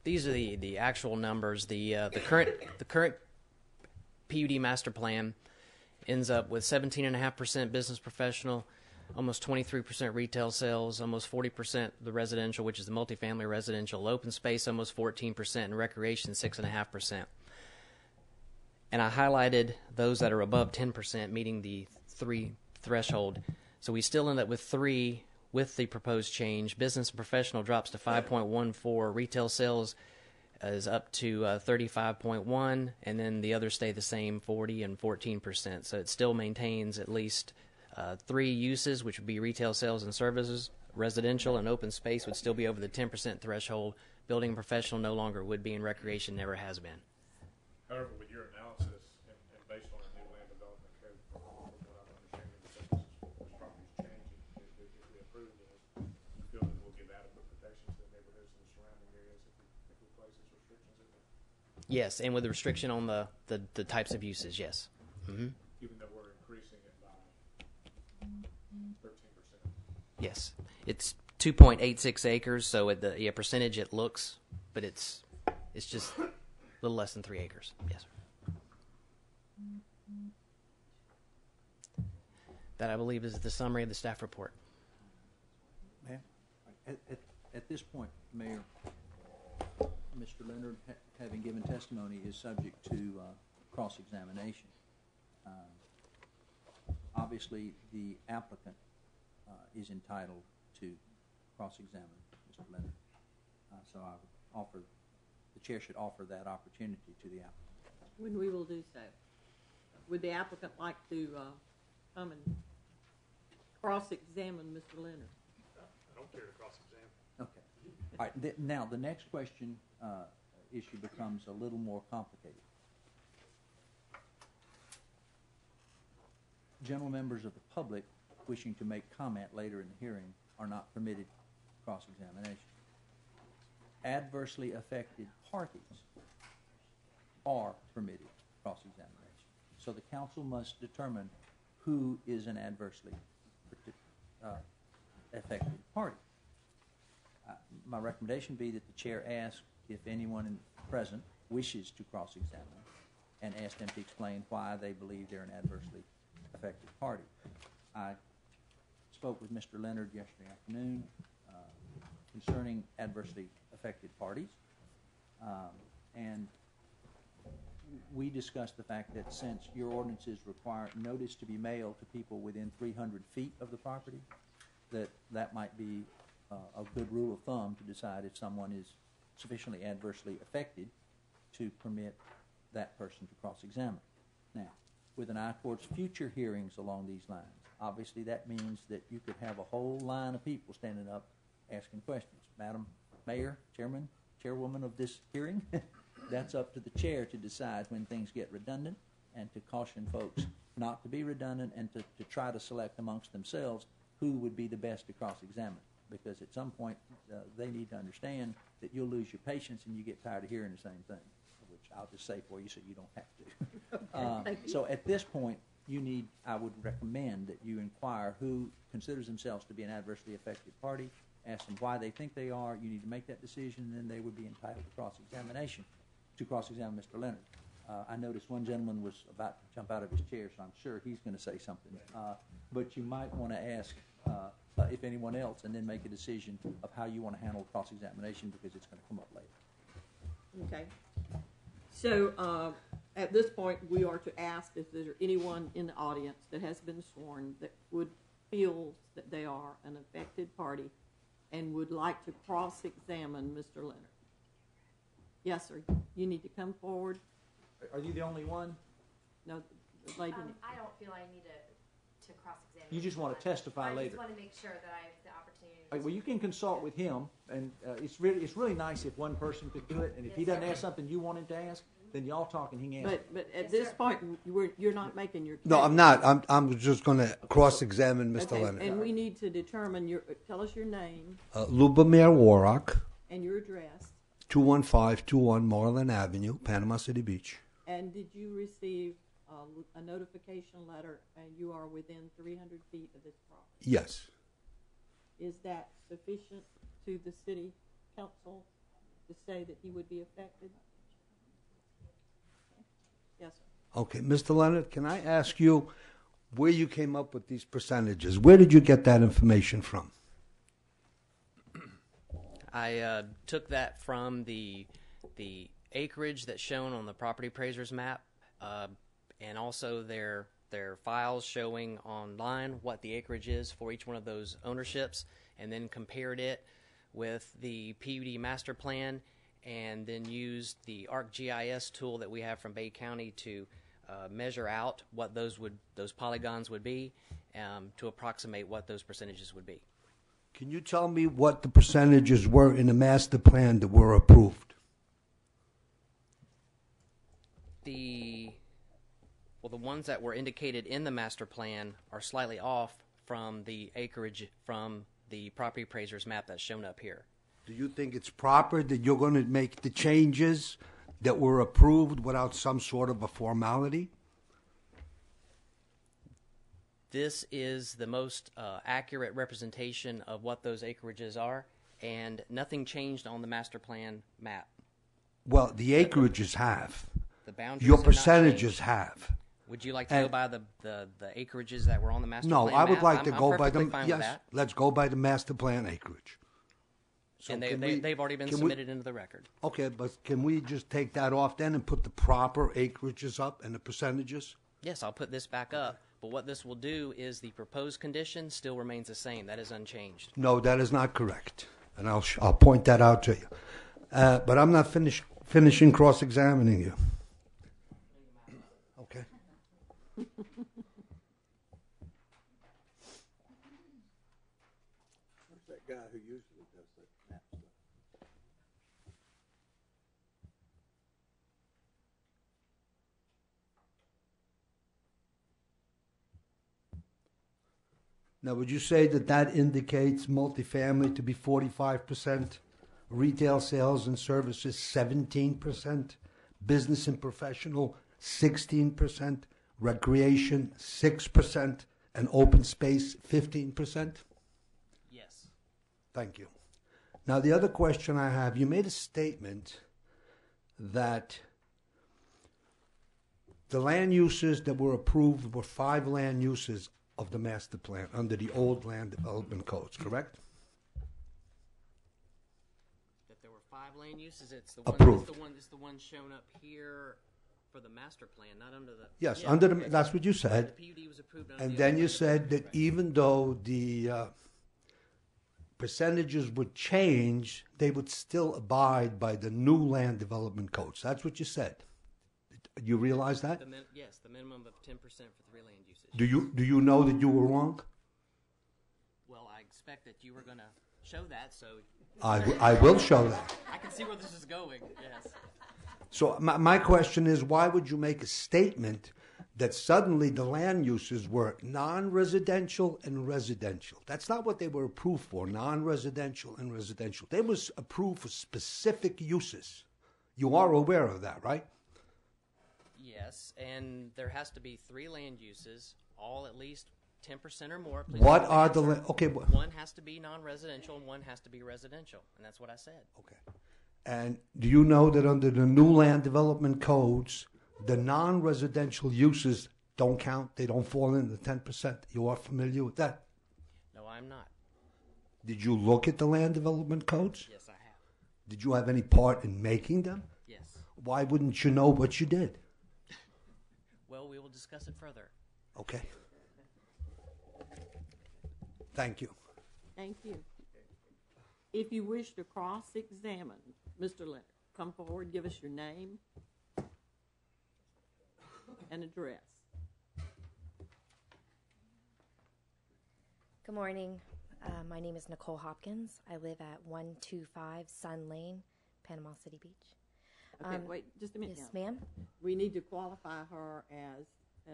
These are the actual numbers. The current PUD master plan ends up with 17.5% business professional, almost 23% retail sales, almost 40% the residential, which is the multifamily residential, open space almost 14%, and recreation 6.5%. And I highlighted those that are above 10%, meeting the 3 threshold. So we still end up with 3 with the proposed change. Business and professional drops to 5.14. Retail sales is up to 35.1, and then the others stay the same, 40 and 14%. So it still maintains at least 3 uses, which would be retail sales and services. Residential and open space would still be over the 10% threshold. Building and professional no longer would be, and recreation never has been. However, with your analysis and based on a new land development code, from what I'm understanding, because this property's changing, if we approve this, you feel that we'll give adequate protection to the neighborhoods and the surrounding areas if we place these restrictions in there? Yes, and with the restriction on the types of uses, yes. Mm-hmm. Even though we're increasing it by 13%. Yes. It's 2.86 acres, so at the percentage it looks, but it's just a little less than 3 acres. Yes, sir. That, I believe, is the summary of the staff report. At this point, Mayor, Mr. Leonard, having given testimony, is subject to cross-examination. Obviously, the applicant is entitled to cross-examine Mr. Leonard. So I would offer, the chair should offer that opportunity to the applicant. When we will do so. Would the applicant like to come and cross-examine Mr. Leonard? I don't care to cross-examine. Okay. All right. Now, the next question issue becomes a little more complicated. General members of the public wishing to make comment later in the hearing are not permitted cross-examination. Adversely affected parties are permitted cross-examination. So the council must determine who is an adversely affected party. My recommendation be that the chair ask if anyone present wishes to cross-examine and ask them to explain why they believe they're an adversely affected party. I spoke with Mr. Leonard yesterday afternoon concerning adversely affected parties, and we discussed the fact that since your ordinances require notice to be mailed to people within 300 feet of the property, that might be a good rule of thumb to decide if someone is sufficiently adversely affected to permit that person to cross-examine. Now, with an eye towards future hearings along these lines, obviously that means that you could have a whole line of people standing up asking questions. Madam Mayor, Chairman, Chairwoman of this hearing, that's up to the chair to decide when things get redundant and to caution folks not to be redundant and to try to select amongst themselves who would be the best to cross-examine. Because at some point, they need to understand that you'll lose your patience and you get tired of hearing the same thing, which I'll just say for you so you don't have to. Thank you. So at this point, I would recommend that you inquire who considers themselves to be an adversely affected party, ask them why they think they are. You need to make that decision, and then they would be entitled to cross-examination to cross-examine Mr. Leonard. I noticed one gentleman was about to jump out of his chair, so I'm sure he's going to say something. But you might want to ask if anyone else, and then make a decision of how you want to handle cross-examination, because it's going to come up later. Okay. So at this point, we are to ask if there's anyone in the audience that has been sworn that would feel that they are an affected party and would like to cross-examine Mr. Leonard. Yes, sir. You need to come forward. Are you the only one? No, the lady. I don't feel I need to cross-examine. You just want to testify later. I just want to make sure that I have the opportunity. Well, you can consult with him, and it's really nice if one person could do it. And if he doesn't ask something you want him to ask, then y'all talk and he can answer. But at this point, you're not making your case. No, I'm not. I'm just going to cross-examine Mr. Okay, Leonard. and we need to determine tell us your name Lubomir Warrock, and your address. 21521 Moreland Avenue, Panama City Beach. And did you receive a notification letter and you are within 300 feet of this property? Yes. Is that sufficient to the city council to say that he would be affected? Yes, sir. Okay, Mr. Leonard, can I ask you where you came up with these percentages? Where did you get that information from? I took that from the acreage that's shown on the property appraiser's map, and also their files showing online what the acreage is for each one of those ownerships, and then compared it with the PUD master plan, and then used the ArcGIS tool that we have from Bay County to measure out what those polygons would be, to approximate what those percentages would be. Can you tell me what the percentages were in the master plan that were approved? The ones that were indicated in the master plan are slightly off from the acreage from the property appraiser's map that's shown up here. Do you think it's proper that you're going to make the changes that were approved without some sort of a formality? This is the most accurate representation of what those acreages are, and nothing changed on the master plan map. Well, the acreages have. The boundaries Your have not percentages changed. have. Would you like to go by the acreages that were on the master No, plan I would map? like to I'm go by perfectly the fine with yes. that. Let's go by the master plan acreage. So And can they've already been can submitted into the record. Okay, but can we just take that off then and put the proper acreages up and the percentages? Yes, I'll put this back up, but what this will do is the proposed condition still remains the same. That is unchanged. No, that is not correct, and I'll point that out to you. But I'm not finishing cross-examining you. Okay. Where's that guy who usually does that map stuff? Now, would you say that that indicates multifamily to be 45%, retail sales and services 17%, business and professional 16%, recreation 6%, and open space 15%? Yes. Thank you. Now, the other question I have, you made a statement that the land uses that were approved were 5 land uses of the master plan under the old land development codes, correct? That there were 5 land uses. It's the Approved. It's the one shown up here for the master plan, not under the. Yes, Yeah, under the, okay. that's what you said. The PUD was approved under And the then old you land said development, that even though the percentages would change, they would still abide by the new land development codes. That's what you said. You realize that? Yes, the minimum of 10% for 3 land uses. Do you know that you were wrong? Well, I expect that you were going to show that, so I will show that. I can see where this is going. Yes. So my question is, why would you make a statement that suddenly the land uses were non-residential and residential? That's not what they were approved for, non-residential and residential. They was approved for specific uses. You are aware of that, right? Yes, and there has to be 3 land uses, all at least 10% or more. Please What let me are the answer. okay? One has to be non-residential and one has to be residential, and that's what I said. Okay. And do you know that under the new land development codes, the non-residential uses don't count? They don't fall into the 10%. You are familiar with that? No, I'm not. Did you look at the land development codes? Yes, I have. Did you have any part in making them? Yes. Why wouldn't you know what you did? Well, we will discuss it further. Okay. Thank you. Thank you. If you wish to cross-examine Mr. Leonard, come forward, give us your name and address. Good morning. My name is Nicole Hopkins. I live at 125 Sun Lane, Panama City Beach. Okay, wait just a minute Yes, now. ma'am. We need to qualify her as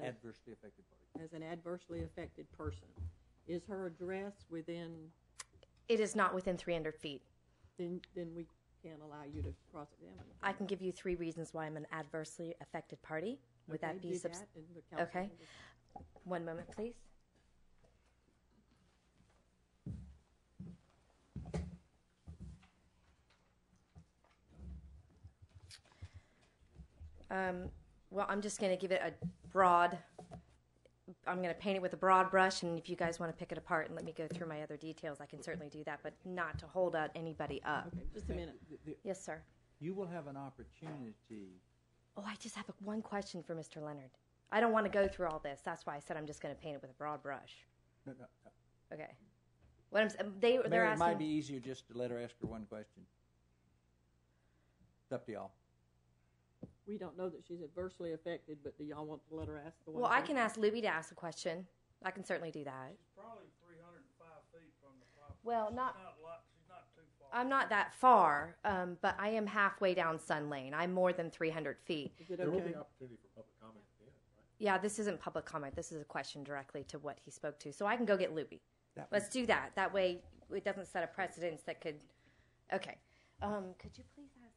Adversely affected party. as an adversely affected person. Is her address within? It is not within 300 feet. Then we can't allow you to cross-examine. I can give you 3 reasons why I'm an adversely affected party. Would Okay, that be do that, and the council okay? will- One moment, please. Well, I'm just going to give it a broad, I'm going to paint it with a broad brush, and if you guys want to pick it apart and let me go through my other details, I can certainly do that, but not to hold anybody up. Okay, just a minute. Yes, sir. You will have an opportunity. Oh, I just have one question for Mr. Leonard. I don't want to go through all this. That's why I said I'm just going to paint it with a broad brush. No. Okay. What they're Mary, it asking. might be easier just to let her ask her one question. It's up to y'all. We don't know that she's adversely affected, but do y'all want to let her ask the one? Well, I can question? ask Luby to ask a question. I can certainly do that. She's probably 305 feet from the property. Well, not. She's not too far. I'm not that far, but I am halfway down Sun Lane. I'm more than 300 feet. Is it There will okay? be opportunity for public comment at the end, right? Yeah, this isn't public comment. This is a question directly to what he spoke to. So I can go get Luby. That Let's do that. That way it doesn't set a precedence that could. Okay. Could you please ask?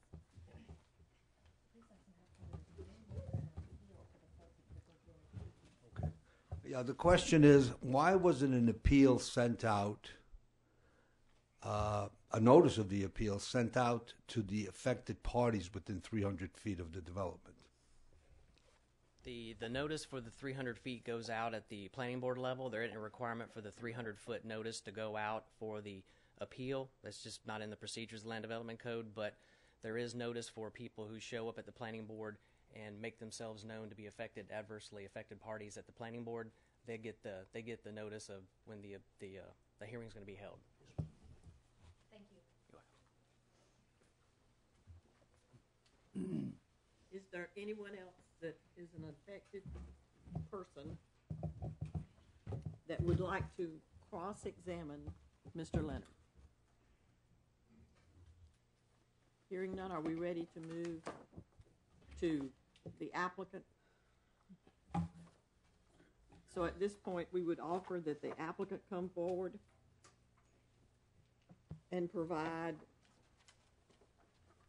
Yeah, the question is, why wasn't an appeal sent out, a notice of the appeal sent out to the affected parties within 300 feet of the development? The notice for the 300 feet goes out at the planning board level. There isn't a requirement for the 300-foot notice to go out for the appeal. That's just not in the procedures of the Land Development Code, but there is notice for people who show up at the planning board and make themselves known to be adversely affected parties at the planning board. They get the notice of when the hearing is going to be held. Thank you. You're welcome. Is there anyone else that is an affected person that would like to cross-examine Mr. Leonard? Hearing none, are we ready to move to the applicant? So at this point, we would offer that the applicant come forward and provide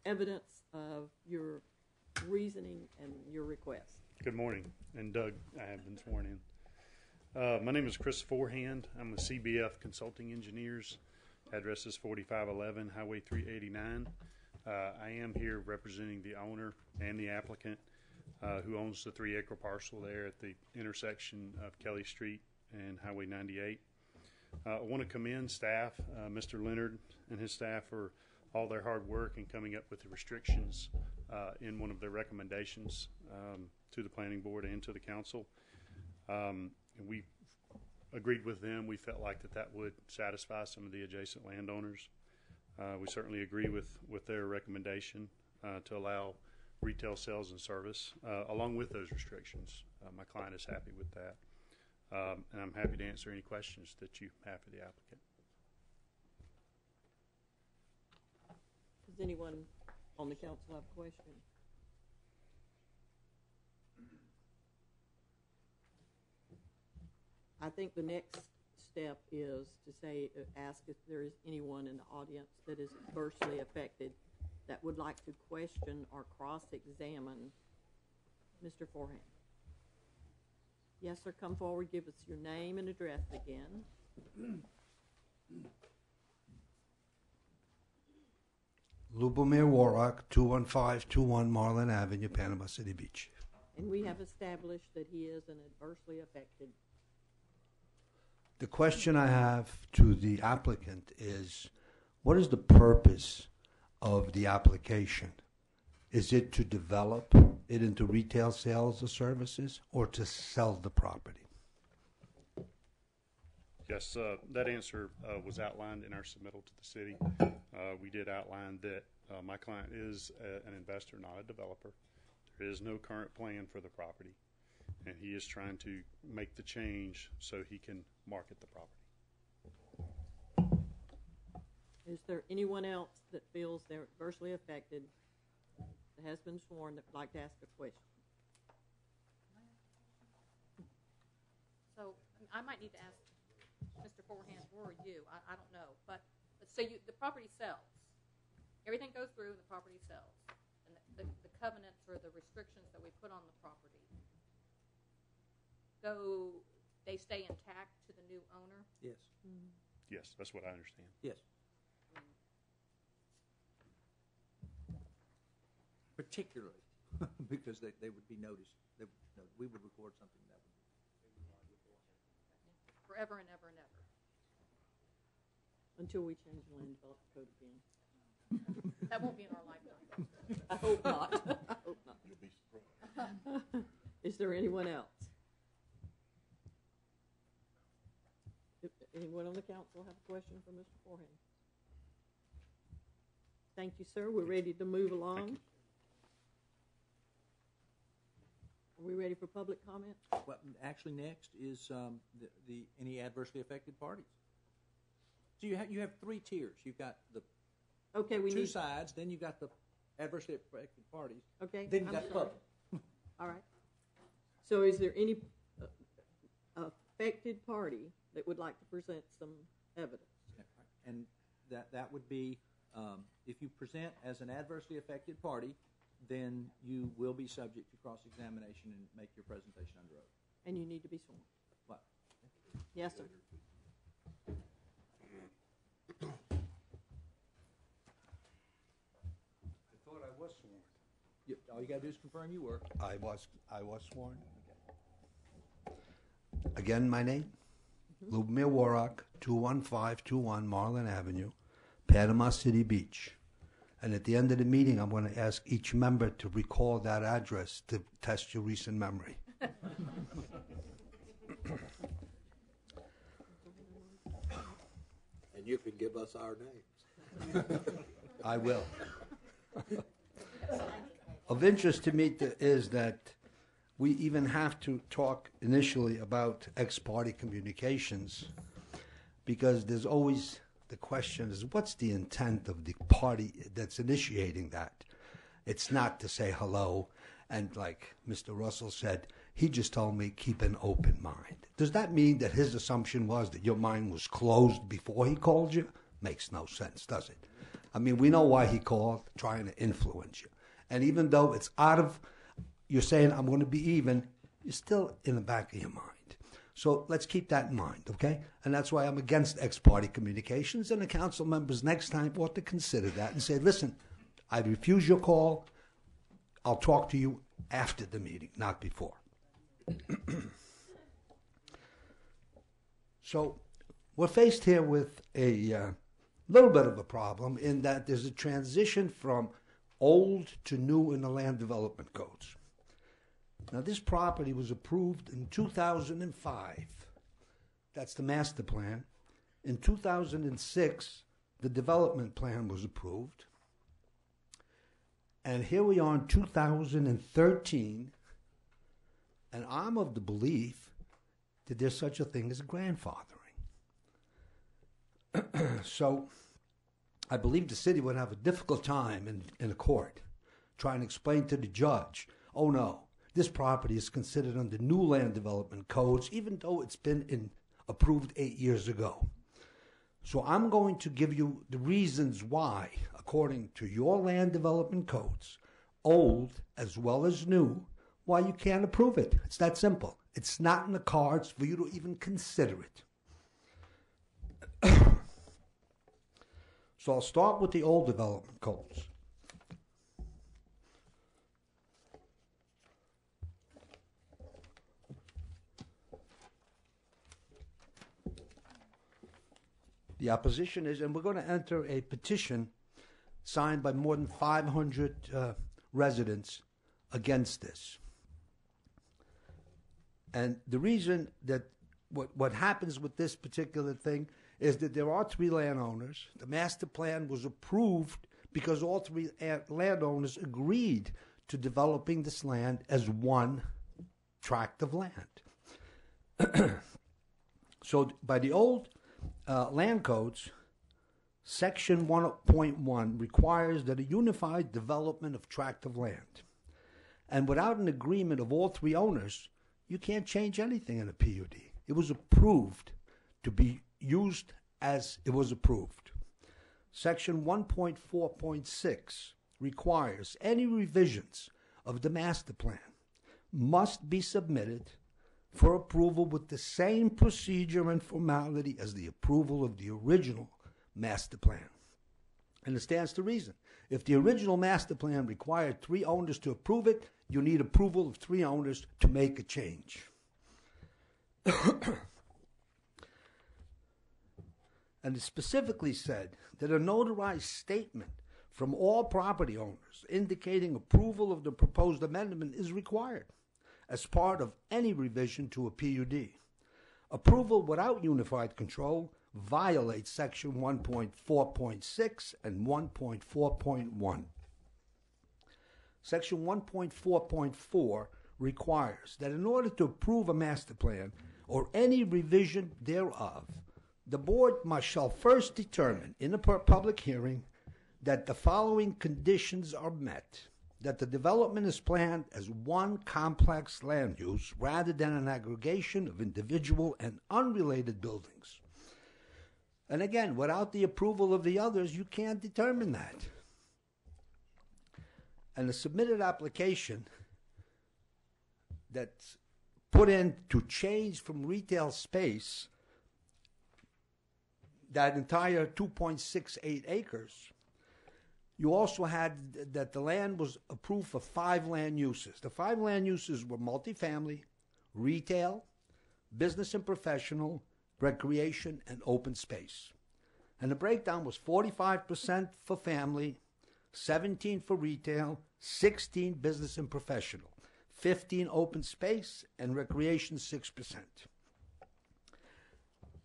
evidence of your reasoning and your request. Good morning, and Doug, I have been sworn in. My name is Chris Forehand. I'm with CBF Consulting Engineers. Address is 4511 Highway 389. I am here representing the owner and the applicant who owns the 3-acre parcel there at the intersection of Kelly Street and Highway 98. I want to commend staff, Mr. Leonard and his staff, for all their hard work in coming up with the restrictions in one of their recommendations to the planning board and to the council. And we agreed with them. We felt like that would satisfy some of the adjacent landowners. We certainly agree with their recommendation to allow retail sales and service along with those restrictions. My client is happy with that. And I'm happy to answer any questions that you have for the applicant. Does anyone on the council have a question? I think the next step is to ask if there is anyone in the audience that is adversely affected that would like to question or cross-examine Mr. Forehand. Yes, sir, come forward, give us your name and address again. Lubomir Warrock, 21521 Marlin Avenue, Panama City Beach. And we have established that he is an adversely affected. The question I have to the applicant is, what is the purpose of the application? Is it to develop it into retail sales or services, or to sell the property? Yes, that answer was outlined in our submittal to the city. We did outline that my client is an investor, not a developer. There is no current plan for the property, and he is trying to make the change so he can market the property. Is there anyone else that feels they're adversely affected that has been sworn that would like to ask a question? So I might need to ask Mr. Forehand or you, I don't know, but so the property sells. Everything goes through and the property sells. And the covenants or the restrictions that we put on the property, they stay intact to the new owner? Yes. Mm-hmm. Yes, that's what I understand. Yes. Particularly because they would be noticed. We would record something that would. Forever and ever and ever. Until we change the land development code again. That won't be in our lifetime. I hope not. I hope not. You'll be surprised. Is there anyone else? Anyone on the council have a question for Mr. Forehand? Thank you, sir. We're ready to move along. Are we ready for public comment? Well, actually, next is the any adversely affected parties. So you have 3 tiers. You've got the two sides, then you've got the adversely affected parties. Okay. Then you've got the public. All right. So is there any affected party that would like to present some evidence? And that would be if you present as an adversely affected party, then you will be subject to cross-examination and make your presentation under oath. And you need to be sworn. What? Yes, sir. I thought I was sworn. All you got to do is confirm you were. I was sworn. Again, my name, Lubomir Warrock, 21521 Marlin Avenue, Panama City Beach. And at the end of the meeting, I'm going to ask each member to recall that address to test your recent memory. And you can give us our names. I will. Of interest to me is that we even have to talk initially about ex-party communications, because there's always the question is, what's the intent of the party that's initiating that? It's not to say hello, and like Mr. Russell said, he just told me keep an open mind. Does that mean that his assumption was that your mind was closed before he called you? Makes no sense, does it? I mean, we know why he called, trying to influence you. And even though it's out of, you're saying, I'm going to be even, you're still in the back of your mind. So let's keep that in mind, okay? And that's why I'm against ex-party communications, and the council members next time ought to consider that and say, listen, I refuse your call. I'll talk to you after the meeting, not before. So we're faced here with a little bit of a problem in that there's a transition from old to new in the land development codes. Now, this property was approved in 2005. That's the master plan. In 2006, the development plan was approved. And here we are in 2013, and I'm of the belief that there's such a thing as grandfathering. So I believe the city would have a difficult time in a court trying to explain to the judge, oh no, this property is considered under new land development codes, even though it's been approved 8 years ago. So I'm going to give you the reasons why, according to your land development codes, old as well as new, why you can't approve it. It's that simple. It's not in the cards for you to even consider it. So I'll start with the old development codes. The opposition is, and we're going to enter a petition signed by more than 500 residents against this. And the reason that what happens with this particular thing is that there are 3 landowners. The master plan was approved because all 3 landowners agreed to developing this land as one tract of land. So by the old land codes, Section 1.1 requires that a unified development of tract of land. And without an agreement of all 3 owners, you can't change anything in a PUD. It was approved to be used as it was approved. Section 1.4.6 requires any revisions of the master plan must be submitted for approval with the same procedure and formality as the approval of the original master plan. And it stands to reason. If the original master plan required 3 owners to approve it, you need approval of 3 owners to make a change. And it specifically said that a notarized statement from all property owners indicating approval of the proposed amendment is required as part of any revision to a PUD. Approval without unified control violates Section 1.4.6 and 1.4.1. Section 1.4.4 requires that in order to approve a master plan or any revision thereof, the board shall first determine in a public hearing that the following conditions are met: that the development is planned as one complex land use rather than an aggregation of individual and unrelated buildings. And again, without the approval of the others, you can't determine that. And the submitted application that's put in to change from retail space that entire 2.68 acres, you also had that the land was approved for 5 land uses. The 5 land uses were multifamily, retail, business and professional, recreation, and open space. And the breakdown was 45% for family, 17 for retail, 16 business and professional, 15 open space, and recreation 6%.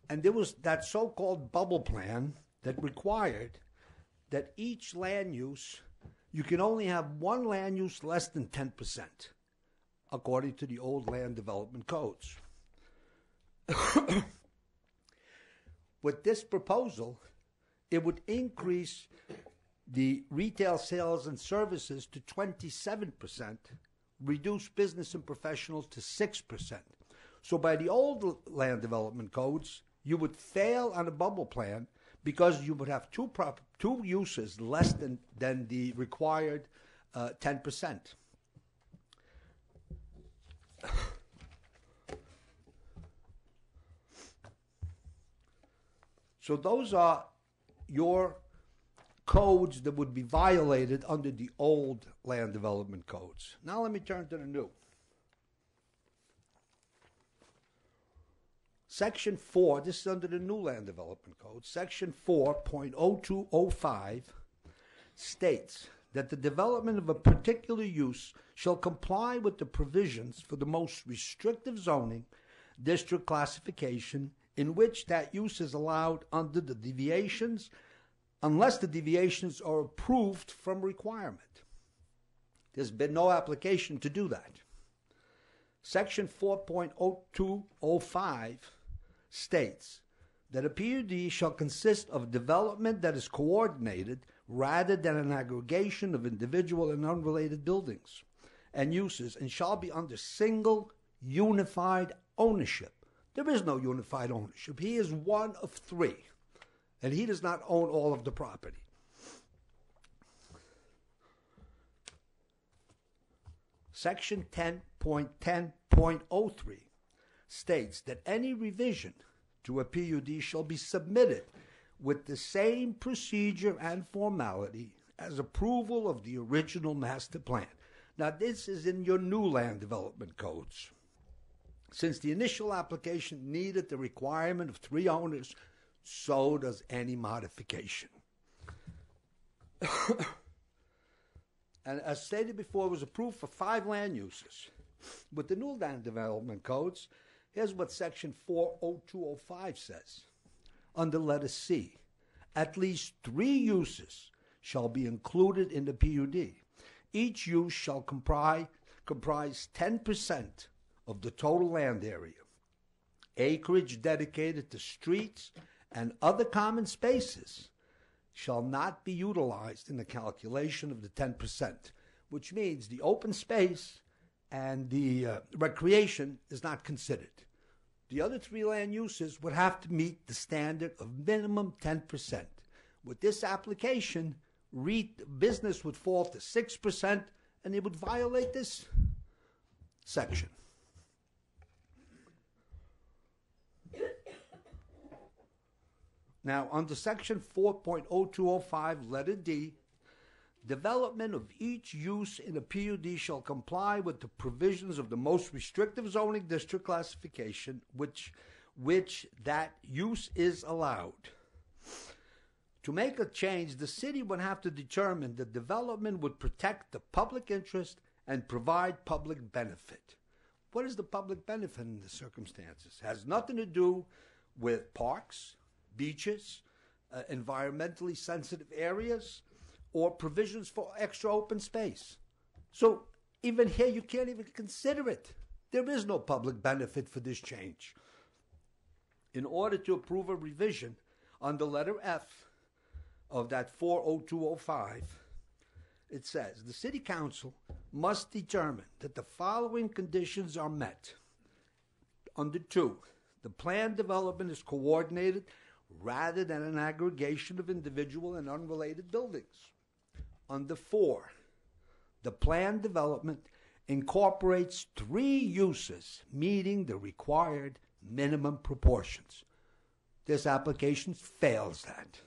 And there was that so-called bubble plan that required that each land use, you can only have one land use less than 10%, according to the old land development codes. With this proposal, it would increase the retail sales and services to 27%, reduce business and professionals to 6%. So by the old land development codes, you would fail on a bubble plan because you would have two uses less than the required 10%. So those are your codes that would be violated under the old land development codes. Now let me turn to the new. Section 4, this is under the new land development code, Section 4.0205 states that the development of a particular use shall comply with the provisions for the most restrictive zoning district classification in which that use is allowed under the deviations, unless the deviations are approved from requirement. There's been no application to do that. Section 4.0205 states that a PUD shall consist of development that is coordinated rather than an aggregation of individual and unrelated buildings and uses, and shall be under single unified ownership. There is no unified ownership. He is one of three, and he does not own all of the property. Section 10.10.03 states that any revision to a PUD shall be submitted with the same procedure and formality as approval of the original master plan. Now, this is in your new land development codes. Since the initial application needed the requirement of 3 owners, so does any modification. And as stated before, it was approved for 5 land uses. With the new land development codes, here's what Section 4.0205 says. Under letter C, at least 3 uses shall be included in the PUD. Each use shall comprise 10% of the total land area. Acreage dedicated to streets and other common spaces shall not be utilized in the calculation of the 10%, which means the open space and the recreation is not considered. The other 3 land uses would have to meet the standard of minimum 10%. With this application, business would fall to 6%, and it would violate this section. Now, under Section 4.0205, letter D, development of each use in a PUD shall comply with the provisions of the most restrictive zoning district classification, which that use is allowed. To make a change, the city would have to determine that development would protect the public interest and provide public benefit. What is the public benefit in the circumstances? It has nothing to do with parks, beaches, environmentally sensitive areas, or provisions for extra open space. So even here, you can't even consider it. There is no public benefit for this change. In order to approve a revision under letter F of that 4.0205, it says, the City Council must determine that the following conditions are met. Under 2, the plan development is coordinated rather than an aggregation of individual and unrelated buildings. Under 4, the plan development incorporates 3 uses meeting the required minimum proportions. This application fails that.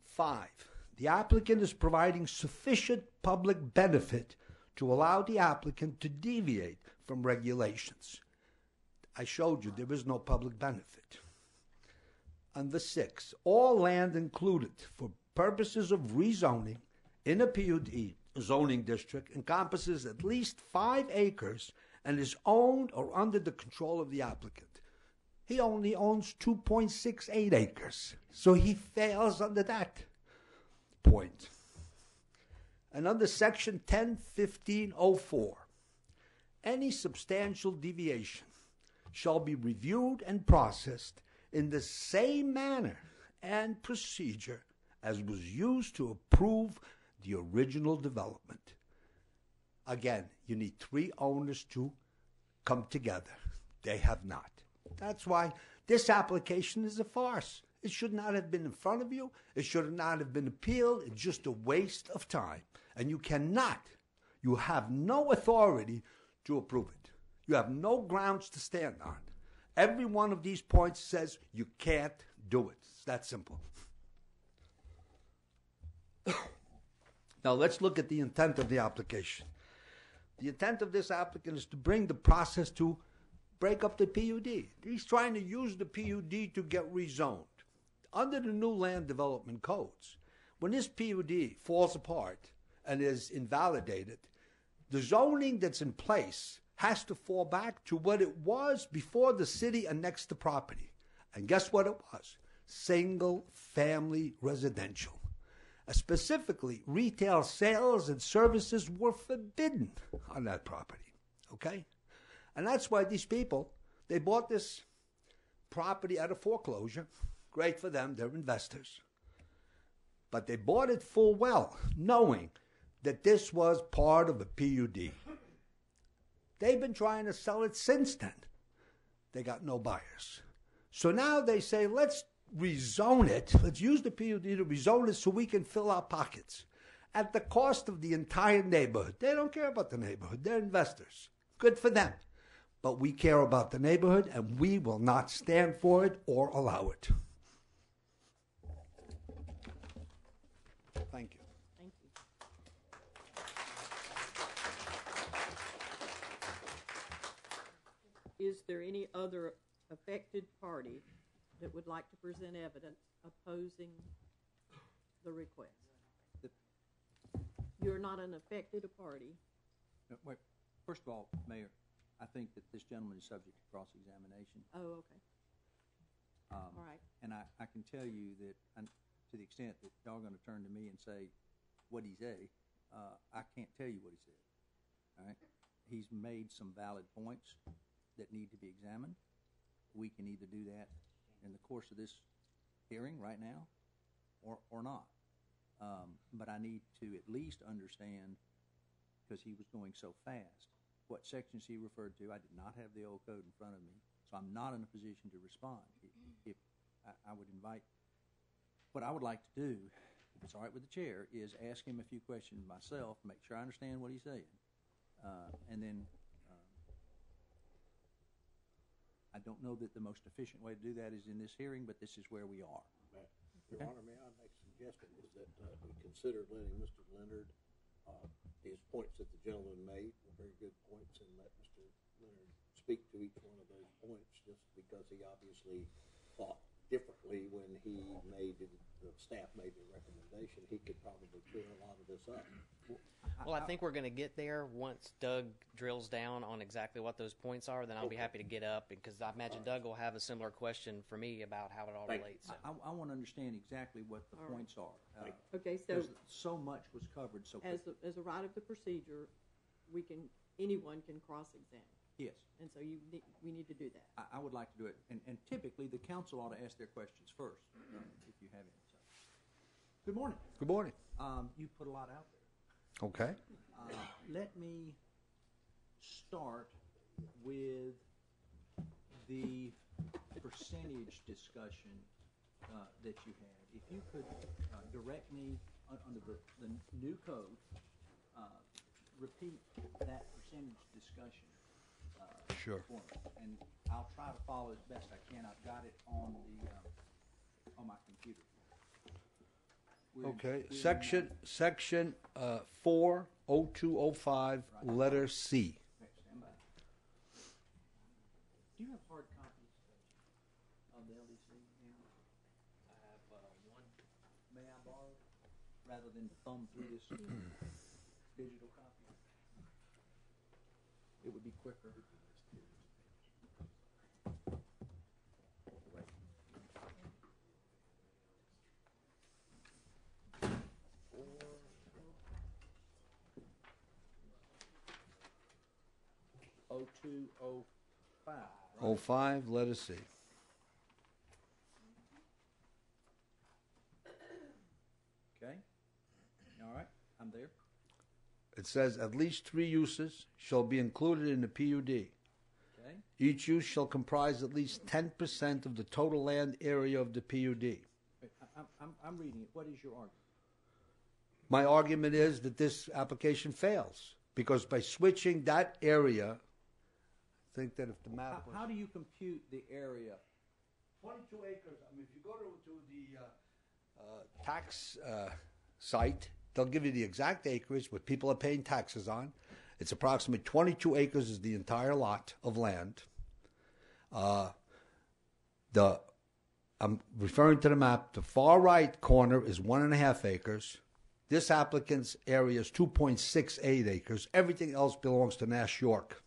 5, the applicant is providing sufficient public benefit to allow the applicant to deviate from regulations. I showed you there is no public benefit. Under 6, all land included for purposes of rezoning in a PUD zoning district encompasses at least 5 acres and is owned or under the control of the applicant. He only owns 2.68 acres, so he fails under that point. And under section 101504, any substantial deviation shall be reviewed and processed in the same manner and procedure as was used to approve the original development. Again, you need 3 owners to come together. They have not. That's why this application is a farce. It should not have been in front of you. It should not have been appealed. It's just a waste of time. And you have no authority to approve it. You have no grounds to stand on. Every one of these points says you can't do it. It's that simple. Now let's look at the intent of the application. The intent of this applicant is to bring the process to break up the PUD. He's trying to use the PUD to get rezoned. Under the new land development codes, when this PUD falls apart and is invalidated, the zoning that's in place has to fall back to what it was before the city annexed the property. And guess what it was? Single-family residential. Specifically, retail sales and services were forbidden on that property, okay? And that's why these people, they bought this property at a foreclosure. Great for them, they're investors. But they bought it full well, knowing that this was part of a PUD. They've been trying to sell it since then. They got no buyers. So now they say, let's rezone it. Let's use the PUD to rezone it so we can fill our pockets at the cost of the entire neighborhood. They don't care about the neighborhood. They're investors. Good for them. But we care about the neighborhood, and we will not stand for it or allow it. Thank you. Thank you. Is there any other affected party that would like to present evidence opposing the request? You're not an affected party. No, wait. First of all, Mayor, I think that this gentleman is subject to cross-examination. Oh, okay. All right. And I can tell you that, to the extent that y'all are going to turn to me and say, what'd he say? I can't tell you what he said. All right? He's made some valid points that need to be examined. We can either do that in the course of this hearing right now or not. But I need to at least understand, because he was going so fast, what sections he referred to. I did not have the old code in front of me, so I'm not in a position to respond. If I would invite, what I would like to do, if it's all right with the chair, is ask him a few questions myself, make sure I understand what he's saying, and then I don't know that the most efficient way to do that is in this hearing, but this is where we are. Your Honor, may I make a suggestion, is that we consider letting Mr. Leonard, his points that the gentleman made were very good points, and let Mr. Leonard speak to each one of those points, just because he obviously thought differently when the staff made the recommendation. He could probably clear a lot of this up. Well, I think we're going to get there once Doug drills down on exactly what those points are. Then I'll be happy to get up, because I imagine Doug will have a similar question for me about how it all relates. So. I want to understand exactly what the points are. Okay, so because so much was covered so quickly. as a right of the procedure, anyone can cross-examine. Yes. And so we need to do that. I would like to do it, and typically the council ought to ask their questions first, if you have any. So. Good morning. Good morning. You put a lot out there. Okay. Let me start with the percentage discussion that you had. If you could direct me under the new code, repeat that percentage discussion. Sure. For me. And I'll try to follow as best I can. I've got it on my computer. Okay. Section 40205, letter C. Okay, stand by. Do you have hard copies of the LDC? may I borrow, rather than thumb through this digital copy? It would be quicker. Oh, 0205, right? 05, let us see. Okay, all right, I'm there. It says at least 3 uses shall be included in the PUD. Okay, Each use shall comprise at least 10% of the total land area of the PUD. wait, I'm reading it. What is your argument? My argument is that this application fails because by switching that area, I think that if the map was How do you compute the area? 22 acres. I mean, if you go to the tax site, they'll give you the exact acreage what people are paying taxes on. It's approximately 22 acres is the entire lot of land. I'm referring to the map. The far right corner is 1.5 acres. This applicant's area is 2.68 acres. Everything else belongs to Nash York.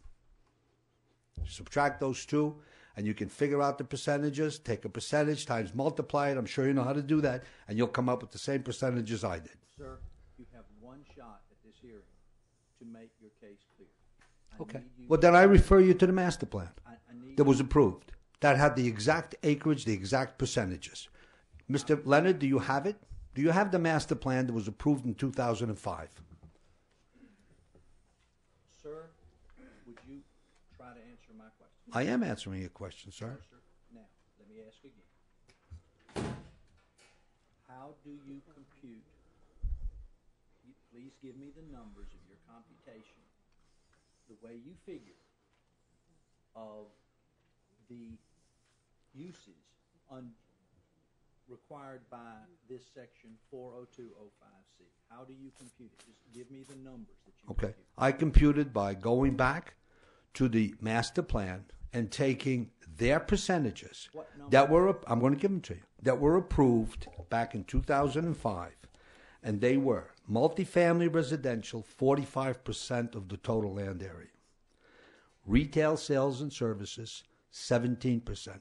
Subtract those two, and you can figure out the percentages. Take a percentage times multiply it. I'm sure you know how to do that, and you'll come up with the same percentages I did. Sir, you have one shot at this hearing to make your case clear. I Okay. need you- Well, then I refer you to the master plan I need that was approved. That had the exact acreage, the exact percentages. Mr. Leonard, do you have it? Do you have the master plan that was approved in 2005? Sir, would you try to answer my question? I am answering your question, sir. Sir, now, let me ask again. How do you compute? Please give me the numbers of your computation, the way you figure of the uses required by this section 40205C. How do you compute it? Just give me the numbers that you Okay. compute. I computed by going back to the master plan and taking their percentages What number? that were, I'm going to give them to you, that were approved back in 2005, and they were multifamily residential, 45% of the total land area. Retail sales and services, 17%.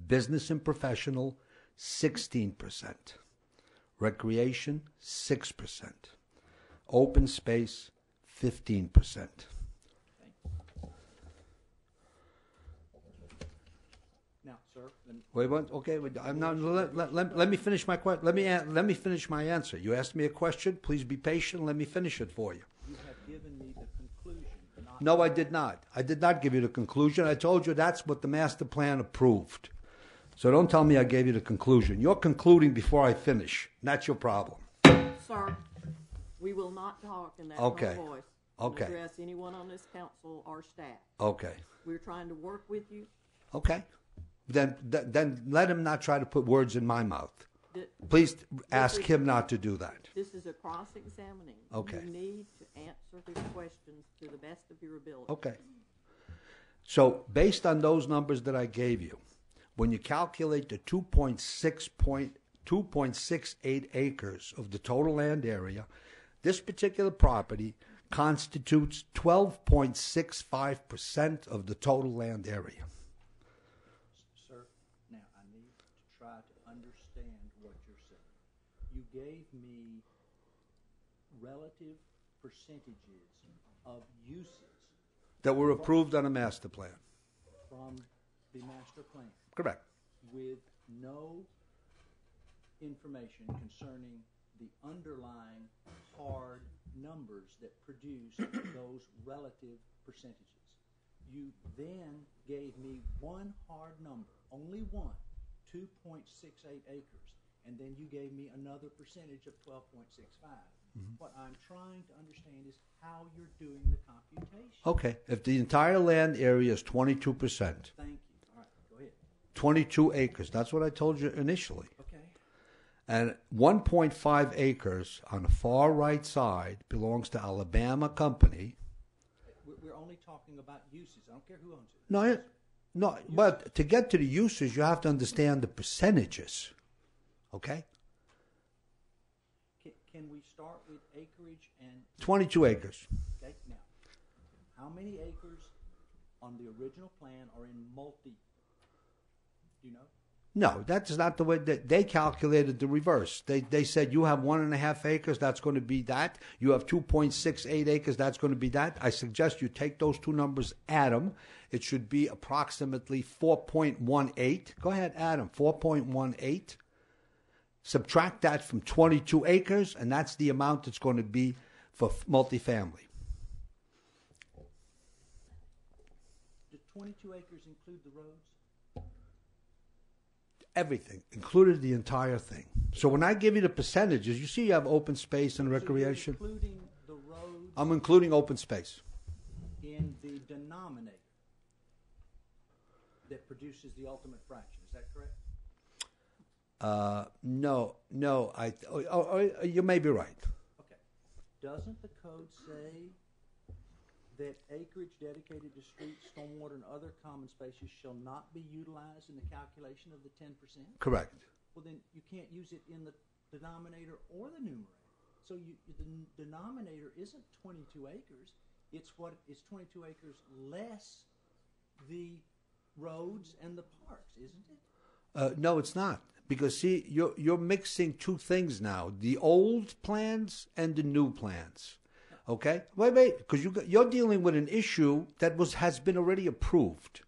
Business and professional, 16%. Recreation, 6%. Open space, 15%. Now, sir, then Wait, what? Okay, I'm not. Let me finish my question. Let me finish my answer. You asked me a question. Please be patient. Let me finish it for you. you have given me the conclusion. Not No, I did not. I did not give you the conclusion. I told you that's what the master plan approved. So don't tell me I gave you the conclusion. You're concluding before I finish. That's your problem. Sir, we will not talk in that Okay. tone of voice. Okay. To address anyone on this council or staff. Okay. We're trying to work with you. Okay. Then let him not try to put words in my mouth. Th- Please ask him not to do that. This is a cross-examining. Okay. You need to answer his questions to the best of your ability. Okay. So based on those numbers that I gave you, when you calculate the 2.68 acres of the total land area, this particular property constitutes 12.65% of the total land area. Sir, now I need to try to understand what you're saying. You gave me relative percentages of uses That were approved on a master plan. from the master plan Correct. with no information concerning the underlying hard numbers that produce those relative percentages. You then gave me one hard number, only one, 2.68 acres, and then you gave me another percentage of 12.65. What I'm trying to understand is how you're doing the computation. Okay. If the entire land area is 22%, Thank you. All right, go ahead. 22 acres, that's what I told you initially. Okay. And 1.5 acres on the far right side belongs to Alabama Company. We're only talking about uses. I don't care who owns it. No, but to get to the uses, you have to understand the percentages. Okay? can we start with acreage and, 22 acres. okay, now, how many acres on the original plan are in multi? Do you know? No, that's not the way that they calculated the reverse. They said you have 1.5 acres, that's going to be that. You have 2.68 acres, that's going to be that. I suggest you take those two numbers, add them. It should be approximately 4.18. Go ahead, add them, 4.18. Subtract that from 22 acres, and that's the amount it's going to be for multifamily. Do 22 acres include the roads? Everything, included the entire thing. So when I give you the percentages, you see you have open space and recreation. So you're including the roads I'm including open space. in the denominator that produces the ultimate fraction. Is that correct? No, you may be right. Okay. Doesn't the code say that acreage dedicated to streets, stormwater, and other common spaces shall not be utilized in the calculation of the 10%? Correct. Well, then you can't use it in the denominator or the numerator. So the denominator isn't 22 acres. It's 22 acres less the roads and the parks, isn't it? No, it's not. Because see, you're mixing two things now: the old plans and the new plans. Okay, wait, because you're dealing with an issue that has been already approved.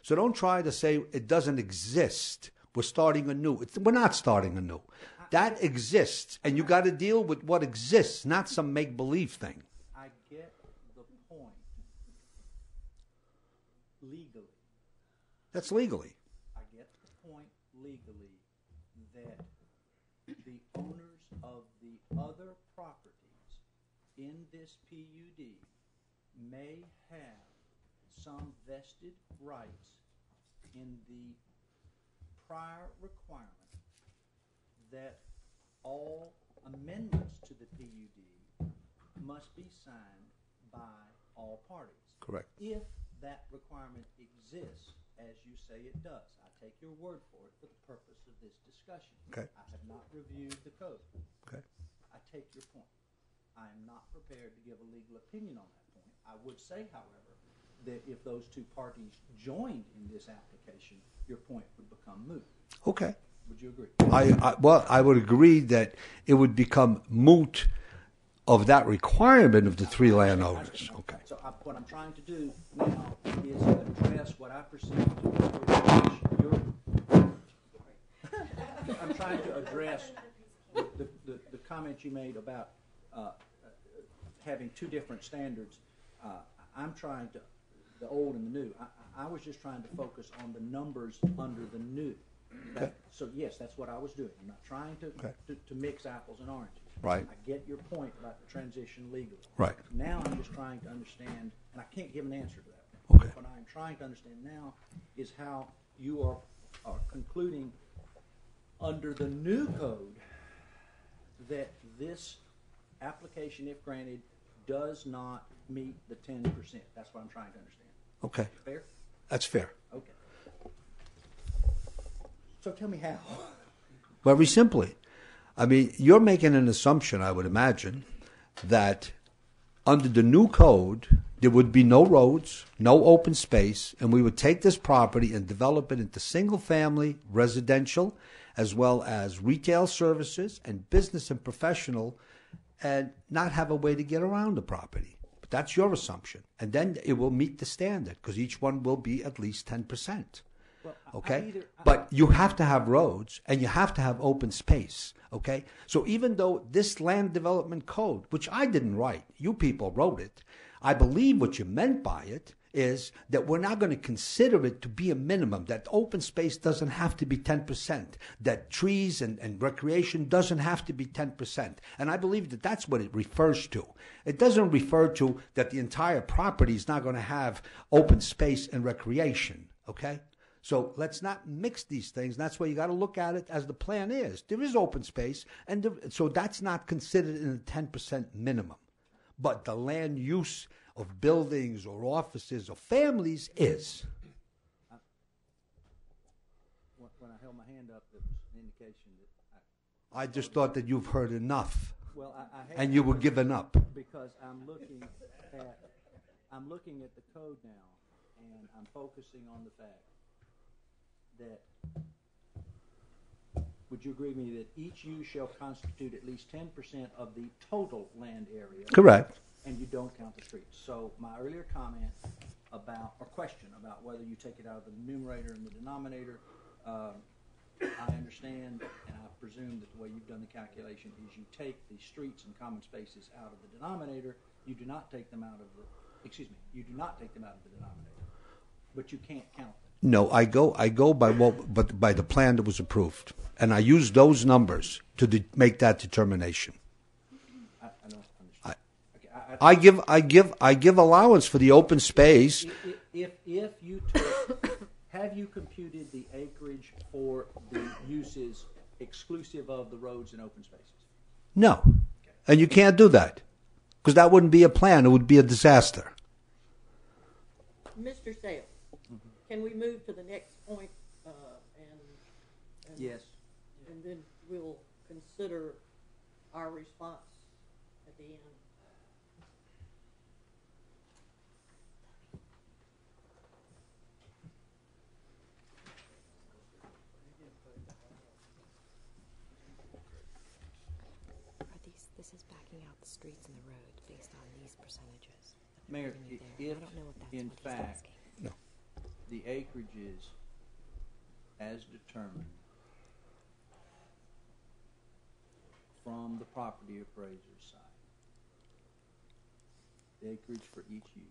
So don't try to say it doesn't exist. We're starting anew. We're not starting anew. That exists, and you got to deal with what exists, not some make-believe thing. I get the point legally. That's legally. I get the point legally that the owners of the other properties in this PUD may have some vested rights in the prior requirement that all amendments to the PUD must be signed by all parties. Correct. If that requirement exists, as you say it does, I take your word for it for the purpose of this discussion. Okay. I have not reviewed the code. Okay. I take your point. I am not prepared to give a legal opinion on that point. I would say, however, that if those two parties joined in this application, your point would become moot. Okay. Would you agree? I would agree that it would become moot of that requirement of the three landowners. Okay. So what I'm trying to do now is address what I perceive to be I'm trying to address the comment you made about having two different standards. I'm trying to, the old and the new. I was just trying to focus on the numbers under the new. Okay. So yes, that's what I was doing. I'm not trying to mix apples and oranges. Right. I get your point about the transition legally. Right. Now I'm just trying to understand, and I can't give an answer to that. Okay. What I'm trying to understand now is how you are concluding under the new code that this application, if granted, does not meet the 10%. That's what I'm trying to understand. Okay. Fair? That's fair. Okay. So tell me how. Very simply. I mean, you're making an assumption, I would imagine, that under the new code, there would be no roads, no open space, and we would take this property and develop it into single-family, residential, as well as retail services and business and professional, and not have a way to get around the property. But that's your assumption. And then it will meet the standard, because each one will be at least 10%. Well, Okay? But you have to have roads and you have to have open space. Okay? So even though this land development code, which I didn't write, you people wrote it, I believe what you meant by it is that we're not going to consider it to be a minimum, that open space doesn't have to be 10%, that trees and recreation doesn't have to be 10%. And I believe that that's what it refers to. It doesn't refer to that the entire property is not going to have open space and recreation. Okay? So let's not mix these things. That's why you got to look at it as the plan is. There is open space, and so that's not considered in the 10% minimum. But the land use of buildings or offices or families is. When I held my hand up, it was an indication that I just thought that you've heard enough. Well, I have and you were given up. because I'm looking at the code now, and I'm focusing on the fact that, would you agree with me that each use shall constitute at least 10% of the total land area? Correct. And you don't count the streets. So my earlier comment about, or question about whether you take it out of the numerator and the denominator, I understand, and I presume that the way you've done the calculation is you take the streets and common spaces out of the denominator. You do not take them out of the, you do not take them out of the denominator, but you can't count them. No, I go by by the plan that was approved, and I use those numbers to make that determination. I don't understand. I give allowance for the open space. If you took, have you computed the acreage for the uses exclusive of the roads and open spaces? No, and you can't do that because that wouldn't be a plan. It would be a disaster. Mr. Sales, can we move to the next point, and Yes. and then we'll consider our response at the end. This is backing out the streets and the roads based on these percentages. Mayor, if in fact No. the acreages as determined from the property appraiser's side, the acreage for each use,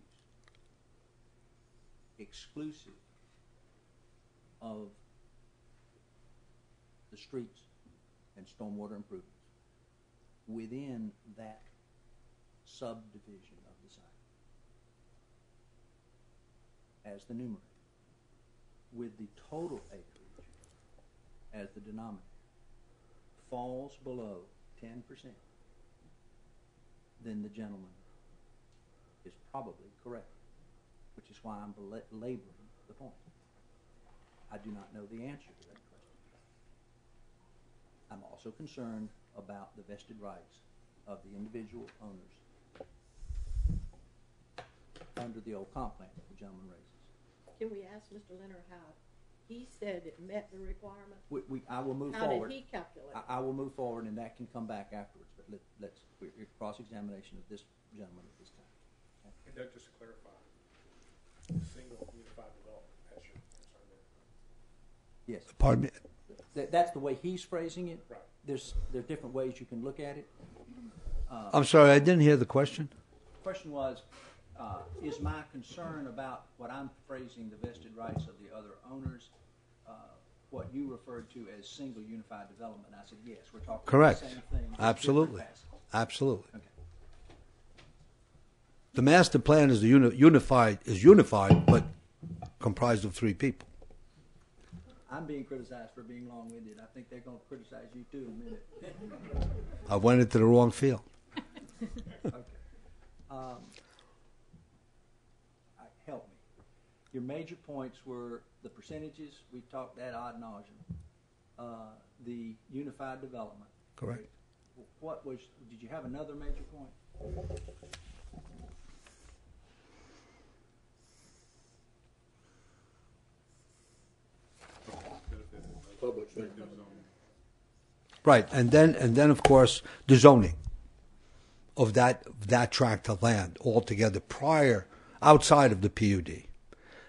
exclusive of the streets and stormwater improvements within that subdivision of the site as the numerator, with the total acreage as the denominator, falls below 10%, then the gentleman is probably correct, which is why I'm laboring the point. I do not know the answer to that question. I'm also concerned about the vested rights of the individual owners under the old comp plan that the gentleman raises. Can we ask Mr. Leonard how he said it met the requirement? I will move How forward. did he calculate? I will move forward, and that can come back afterwards. But we're cross-examination of this gentleman at this time. Okay? And Doug, just to clarify, single unified development, that's your concern there? Yes. Pardon me. That's the way he's phrasing it. Right. There are different ways you can look at it. I'm sorry, I didn't hear the question. The question was, is my concern about what I'm phrasing the vested rights of the other owners, what you referred to as single unified development? I said, yes, we're talking Correct. about the same thing. Absolutely. different facets. Absolutely. Okay. The master plan is unified, but comprised of three people. I'm being criticized for being long-winded. I think they're going to criticize you too in a minute. I went into the wrong field. Okay. Help me. Your major points were the percentages. We talked ad nauseum. The unified development. Correct. What was? Did you have another major point? Public Right, and then of course the zoning of that tract of land altogether prior, outside of the PUD,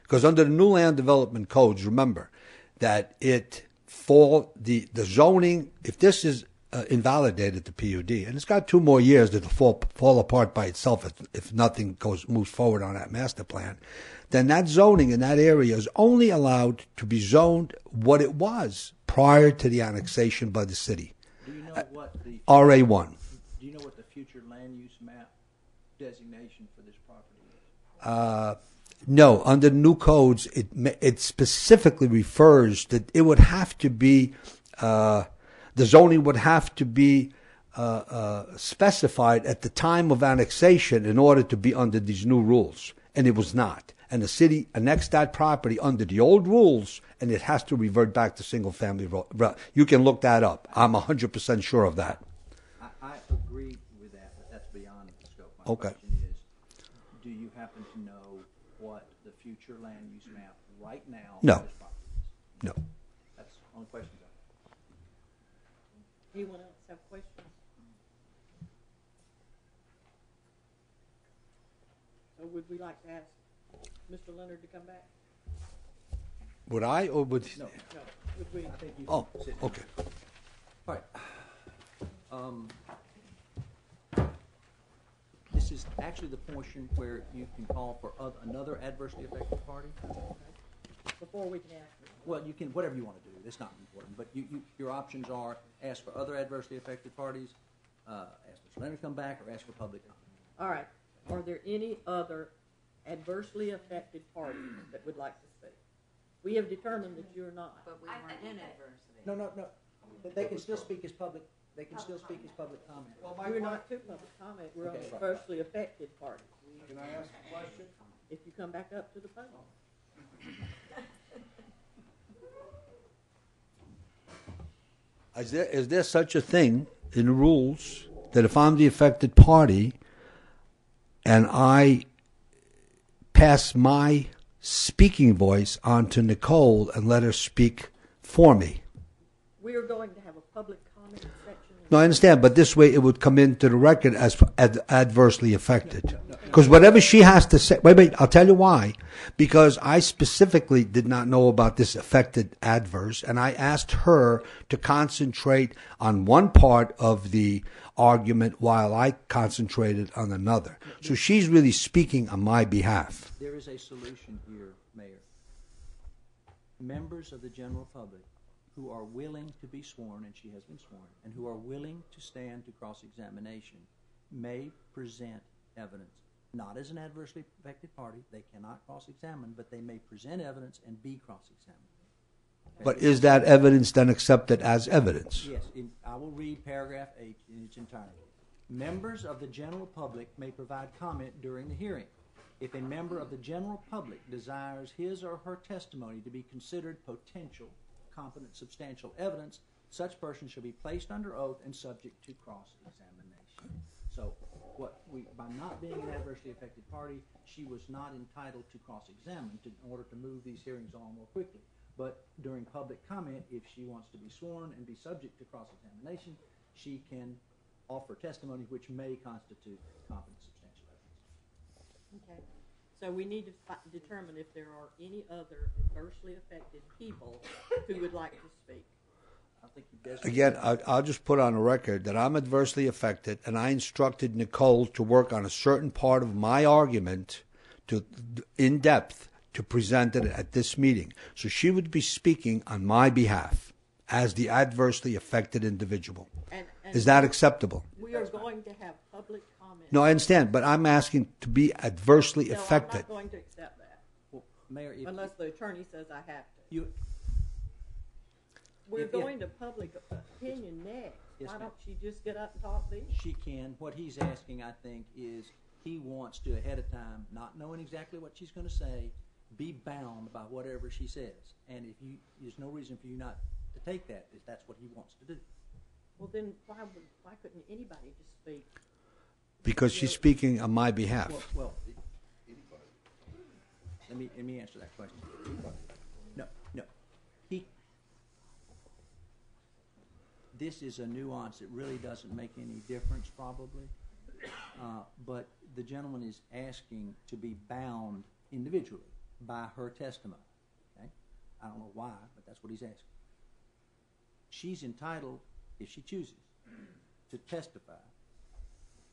because under the new land development codes, remember that the zoning, if this is invalidated, the PUD, and it's got 2 more years that it'll fall apart by itself if nothing moves forward on that master plan, then that zoning in that area is only allowed to be zoned what it was prior to the annexation by the city. Do you know what the RA1. Do you know what the future land use map designation for this property is? No, under the new codes, it specifically refers that it would have to be, the zoning would have to be specified at the time of annexation in order to be under these new rules, and it was not. And the city annexed that property under the old rules, and it has to revert back to single-family. You can look that up. I'm 100% sure of that. agree with that, but that's beyond the scope. My Okay. question is, do you happen to know what the future land use map right now No. for this property is? No. That's the only question. Anyone else have questions? So would we like to ask Mr. Leonard to come back? Would I or would? No. No, would we? I think you Oh, can sit down. okay. All right. This is actually the portion where you can call for another adversely affected party. Before we can ask her. Well, you can, whatever you want to do, it's not important, but your options are ask for other adversely affected parties, ask Mr. Leonard to come back, or ask for public comment. All right. Are there any other adversely affected parties that would like to speak? We have determined that you're not. But we weren't in adversity. No. They can still speak as public, they can still speak as public comment. We're not to public comment. We're on Okay. adversely affected parties. Can I ask a question? If you come back up to the podium. Is there such a thing in the rules that if I'm the affected party and I pass my speaking voice on to Nicole and let her speak for me? We are going to have a public comment section. No, I understand, but this way it would come into the record as adversely affected. Because whatever she has to say, wait, I'll tell you why. Because I specifically did not know about this affected adverse, and I asked her to concentrate on one part of the argument while I concentrated on another. So she's really speaking on my behalf. There is a solution here, Mayor. Members of the general public who are willing to be sworn, and she has been sworn, and who are willing to stand to cross-examination may present evidence. Not as an adversely affected party, they cannot cross-examine, but they may present evidence and be cross-examined. Okay? But is that evidence then accepted as evidence? Yes, I will read paragraph 8 in its entirety. Members of the general public may provide comment during the hearing. If a member of the general public desires his or her testimony to be considered potential, competent, substantial evidence, such person shall be placed under oath and subject to cross-examination. So, by not being an adversely affected party, she was not entitled to cross-examine in order to move these hearings on more quickly. But during public comment, if she wants to be sworn and be subject to cross-examination, she can offer testimony which may constitute competent, substantial evidence. Okay. So we need to determine if there are any other adversely affected people who would like to speak. Again, I'll just put on a record that I'm adversely affected, and I instructed Nicole to work on a certain part of my argument in depth to present it at this meeting. So she would be speaking on my behalf as the adversely affected individual. And Is that acceptable? We are going to have public comment. No, I understand, but I'm asking to be adversely affected. I'm not going to accept that. Well, Mayor, unless the attorney says I have to. We're If- going to public opinion next. Yes, Why ma'am. don't you just get up and talk then? She can. What he's asking, I think, is he wants to, ahead of time, not knowing exactly what she's going to say, be bound by whatever she says. And there's no reason for you not to take that if that's what he wants to do. Well, then why couldn't anybody just speak? Because she's speaking on my behalf. Well, let me answer that question. No. This is a nuance that really doesn't make any difference, probably. But the gentleman is asking to be bound individually by her testimony. Okay? I don't know why, but that's what he's asking. She's entitled, if she chooses, to testify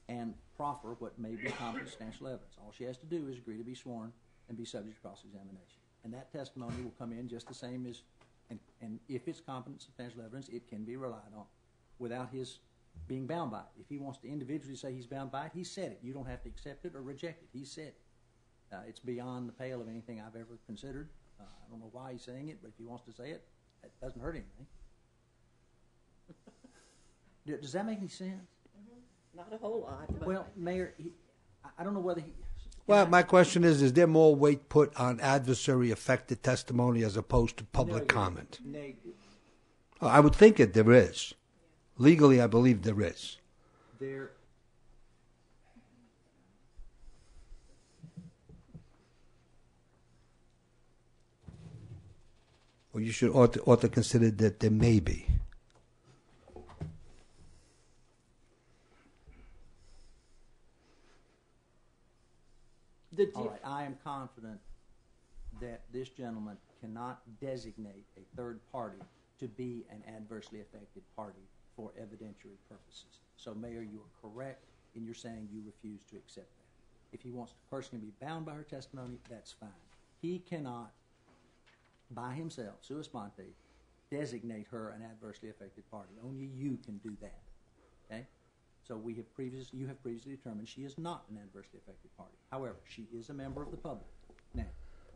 and proffer what may be competent substantial evidence. All she has to do is agree to be sworn and be subject to cross-examination. And that testimony will come in just the same as, and if it's competent substantial evidence, it can be relied on without his being bound by it. If he wants to individually say he's bound by it, he said it. You don't have to accept it or reject it. He said it. It's beyond the pale of anything I've ever considered. I don't know why he's saying it, but if he wants to say it, it doesn't hurt anything. Does that make any sense? Not a whole lot. But Well, Mayor, I don't know whether he... Well, my question is there more weight put on adversary affected testimony as opposed to public comment? I would think there is. Legally, I believe there is. there, Or you should ought to consider that there may be. all right, I am confident that this gentleman cannot designate a third party to be an adversely affected party for evidentiary purposes. So, Mayor, you are correct in your saying you refuse to accept that. If he wants to personally be bound by her testimony, that's fine. He cannot, by himself, sua sponte, designate her an adversely affected party. Only you can do that. Okay? So you have previously determined she is not an adversely affected party. However, she is a member of the public. Now,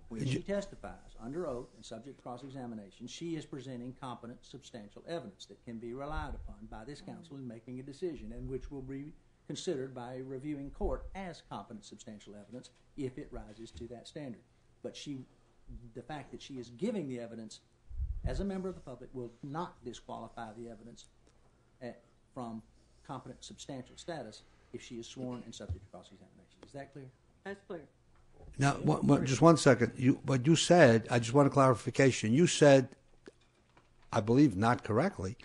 when she testifies under oath and subject to cross-examination, she is presenting competent, substantial evidence that can be relied upon by this council in making a decision, and which will be considered by a reviewing court as competent, substantial evidence if it rises to that standard. But the fact that she is giving the evidence as a member of the public will not disqualify the evidence from competent, substantial status if she is sworn and subject to cross-examination. Is that clear? That's clear. Now, just 1 second. What you said, I just want a clarification. You said, I believe not correctly,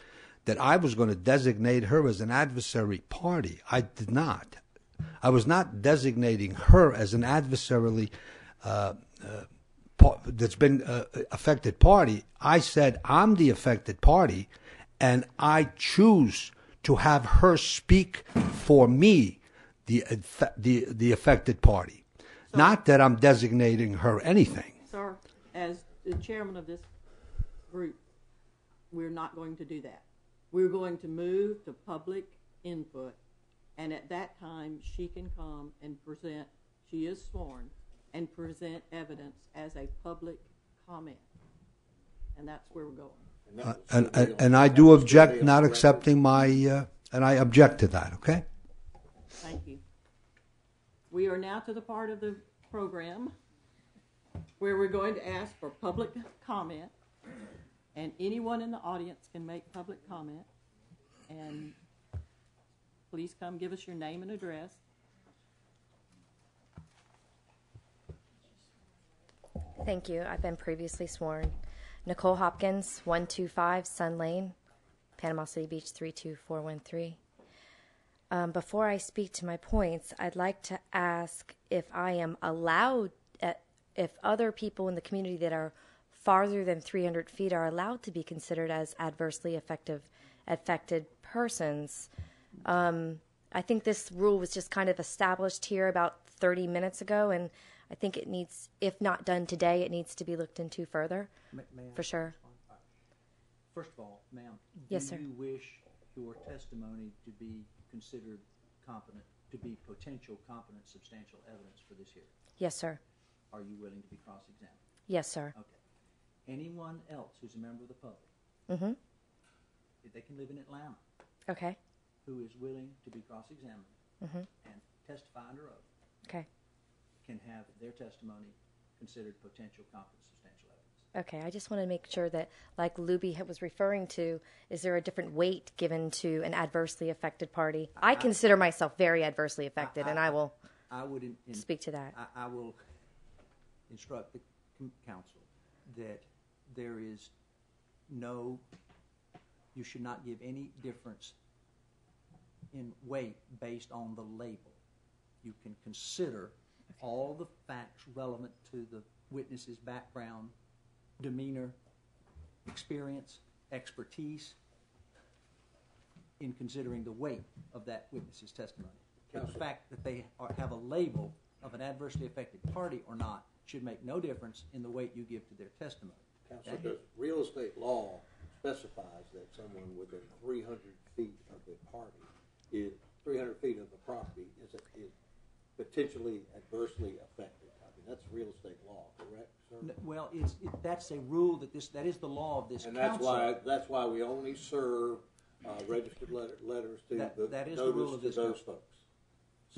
that I was going to designate her as an adversary party. I did not. I was not designating her as an adversarially that's been affected party. I said I'm the affected party, and I choose to have her speak for me, the affected party. So, not that I'm designating her anything. Sir, as the chairman of this group, we're not going to do that. We're going to move to public input, and at that time she can come and present, she is sworn, and present evidence as a public comment. And that's where we're going. And I do object not accepting my, and I object to that, okay? Thank you. We are now to the part of the program where we're going to ask for public comment, and anyone in the audience can make public comment. And please come give us your name and address. Thank you. I've been previously sworn. Nicole Hopkins, 125 Sun Lane, Panama City Beach 32413. Before I speak to my points, I'd like to ask if I am allowed, if other people in the community that are farther than 300 feet are allowed to be considered as adversely affected persons. I think this rule was just kind of established here about 30 minutes ago, and I think it needs, if not done today, it needs to be looked into further, for sure. First of all, ma'am, yes, sir. Do you wish your testimony to be considered competent, to be potential competent, substantial evidence for this hearing? Yes, sir. Are you willing to be cross-examined? Yes, sir. Okay. Anyone else who's a member of the public, mm-hmm. they can live in Atlanta, okay, who is willing to be cross-examined mm-hmm. and testify under oath, okay, can have their testimony considered potential competent, substantial evidence. Okay, I just want to make sure that, like Luby was referring to, is there a different weight given to an adversely affected party? I consider myself very adversely affected, and I will speak to that. I will instruct the council that there is you should not give any difference in weight based on the label. You can consider all the facts relevant to the witness's background, demeanor, experience, expertise in considering the weight of that witness's testimony. But the fact that they have a label of an adversely affected party or not should make no difference in the weight you give to their testimony. Counsel, the real estate law specifies that someone within 300 feet of the party, 300 feet of the property is potentially adversely affected. I mean, that's real estate law, correct, sir? Well, that's a rule that is the law of this council. And that's why we only serve registered letters to that is the rule of this those folks.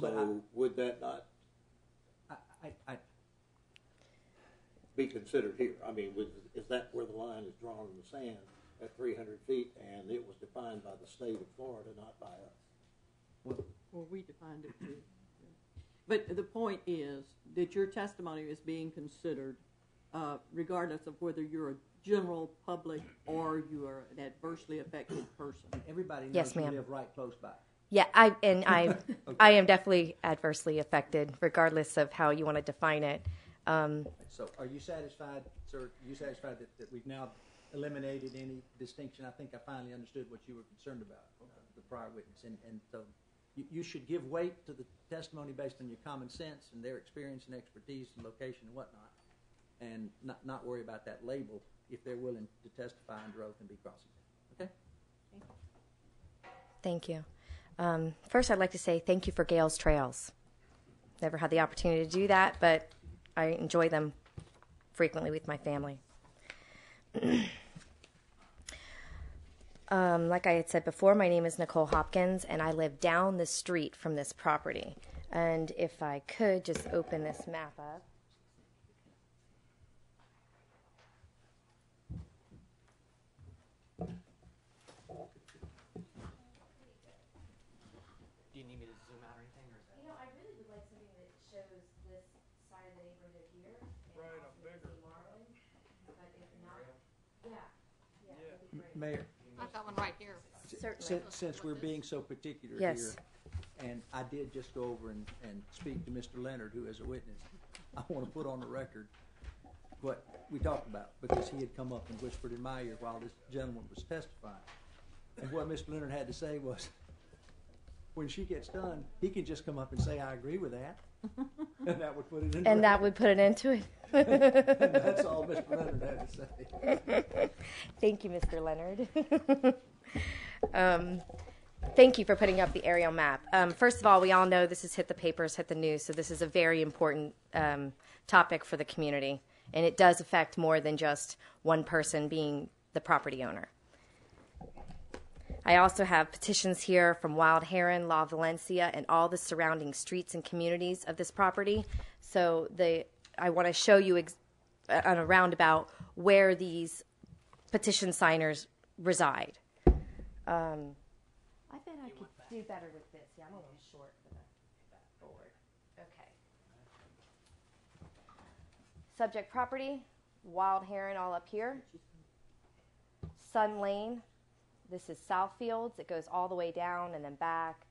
So would that not be considered here? I mean, is that where the line is drawn in the sand at 300 feet, and it was defined by the state of Florida, not by us? Well, we defined it too. But the point is that your testimony is being considered regardless of whether you're a general public or you are an adversely affected person. Everybody knows Yes, you ma'am. live right close by. Yeah, I am definitely adversely affected, regardless of how you want to define it. So are you satisfied, sir? Are you satisfied that we've now eliminated any distinction? I think I finally understood what you were concerned about, the prior witness. And so you should give weight to the testimony based on your common sense and their experience and expertise and location and whatnot, and not worry about that label if they're willing to testify under oath and be cross-examined. Okay? Thank you. First, I'd like to say thank you for Gales Trails. Never had the opportunity to do that, but I enjoy them frequently with my family. Like I had said before, my name is Nicole Hopkins, and I live down the street from this property. And if I could just open this map up. Do you need me to zoom out or anything? Or is that... You know, I really would like something that shows this side of the neighborhood here. Right, a bigger. But if not, yeah, that'd be great. Mayor, I've got one right here. Certainly. since we're being so particular Yes. here, and I did just go over and speak to Mr. Leonard, who is a witness, I want to put on the record what we talked about, because he had come up and whispered in my ear while this gentleman was testifying. And what Mr. Leonard had to say was, when she gets done, he can just come up and say, I agree with that. And that would put it in. And that would put it into it. And that's all Mr. Leonard had to say. Thank you, Mr. Leonard. Thank you for putting up the aerial map. First of all, we all know this has hit the papers, hit the news, so this is a very important topic for the community. And it does affect more than just one person being the property owner. I also have petitions here from Wild Heron, La Valencia, and all the surrounding streets and communities of this property. So I want to show you on a roundabout where these petition signers reside. I bet I could do better with this. Yeah, I'm a little short for the board. Okay. Subject property, Wild Heron all up here. Sun Lane. This is Southfields. It goes all the way down and then back.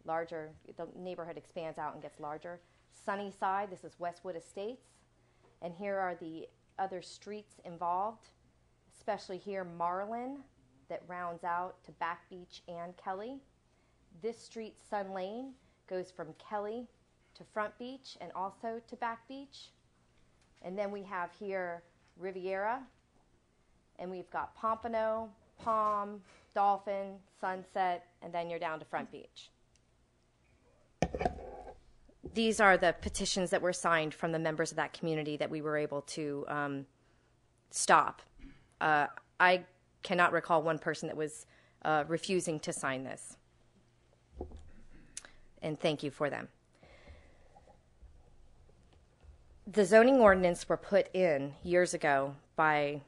Larger. The neighborhood expands out and gets larger. Sunnyside. This is Westwood Estates. And here are the other streets involved, especially here Marlin, that rounds out to Back Beach and Kelly. This street, Sun Lane, goes from Kelly to Front Beach and also to Back Beach. And then we have here Riviera, and we've got Pompano, Palm, Dolphin, Sunset, and then you're down to Front Beach. These are the petitions that were signed from the members of that community that we were able to stop. I cannot recall one person that was refusing to sign this. And thank you for them. The zoning ordinance were put in years ago by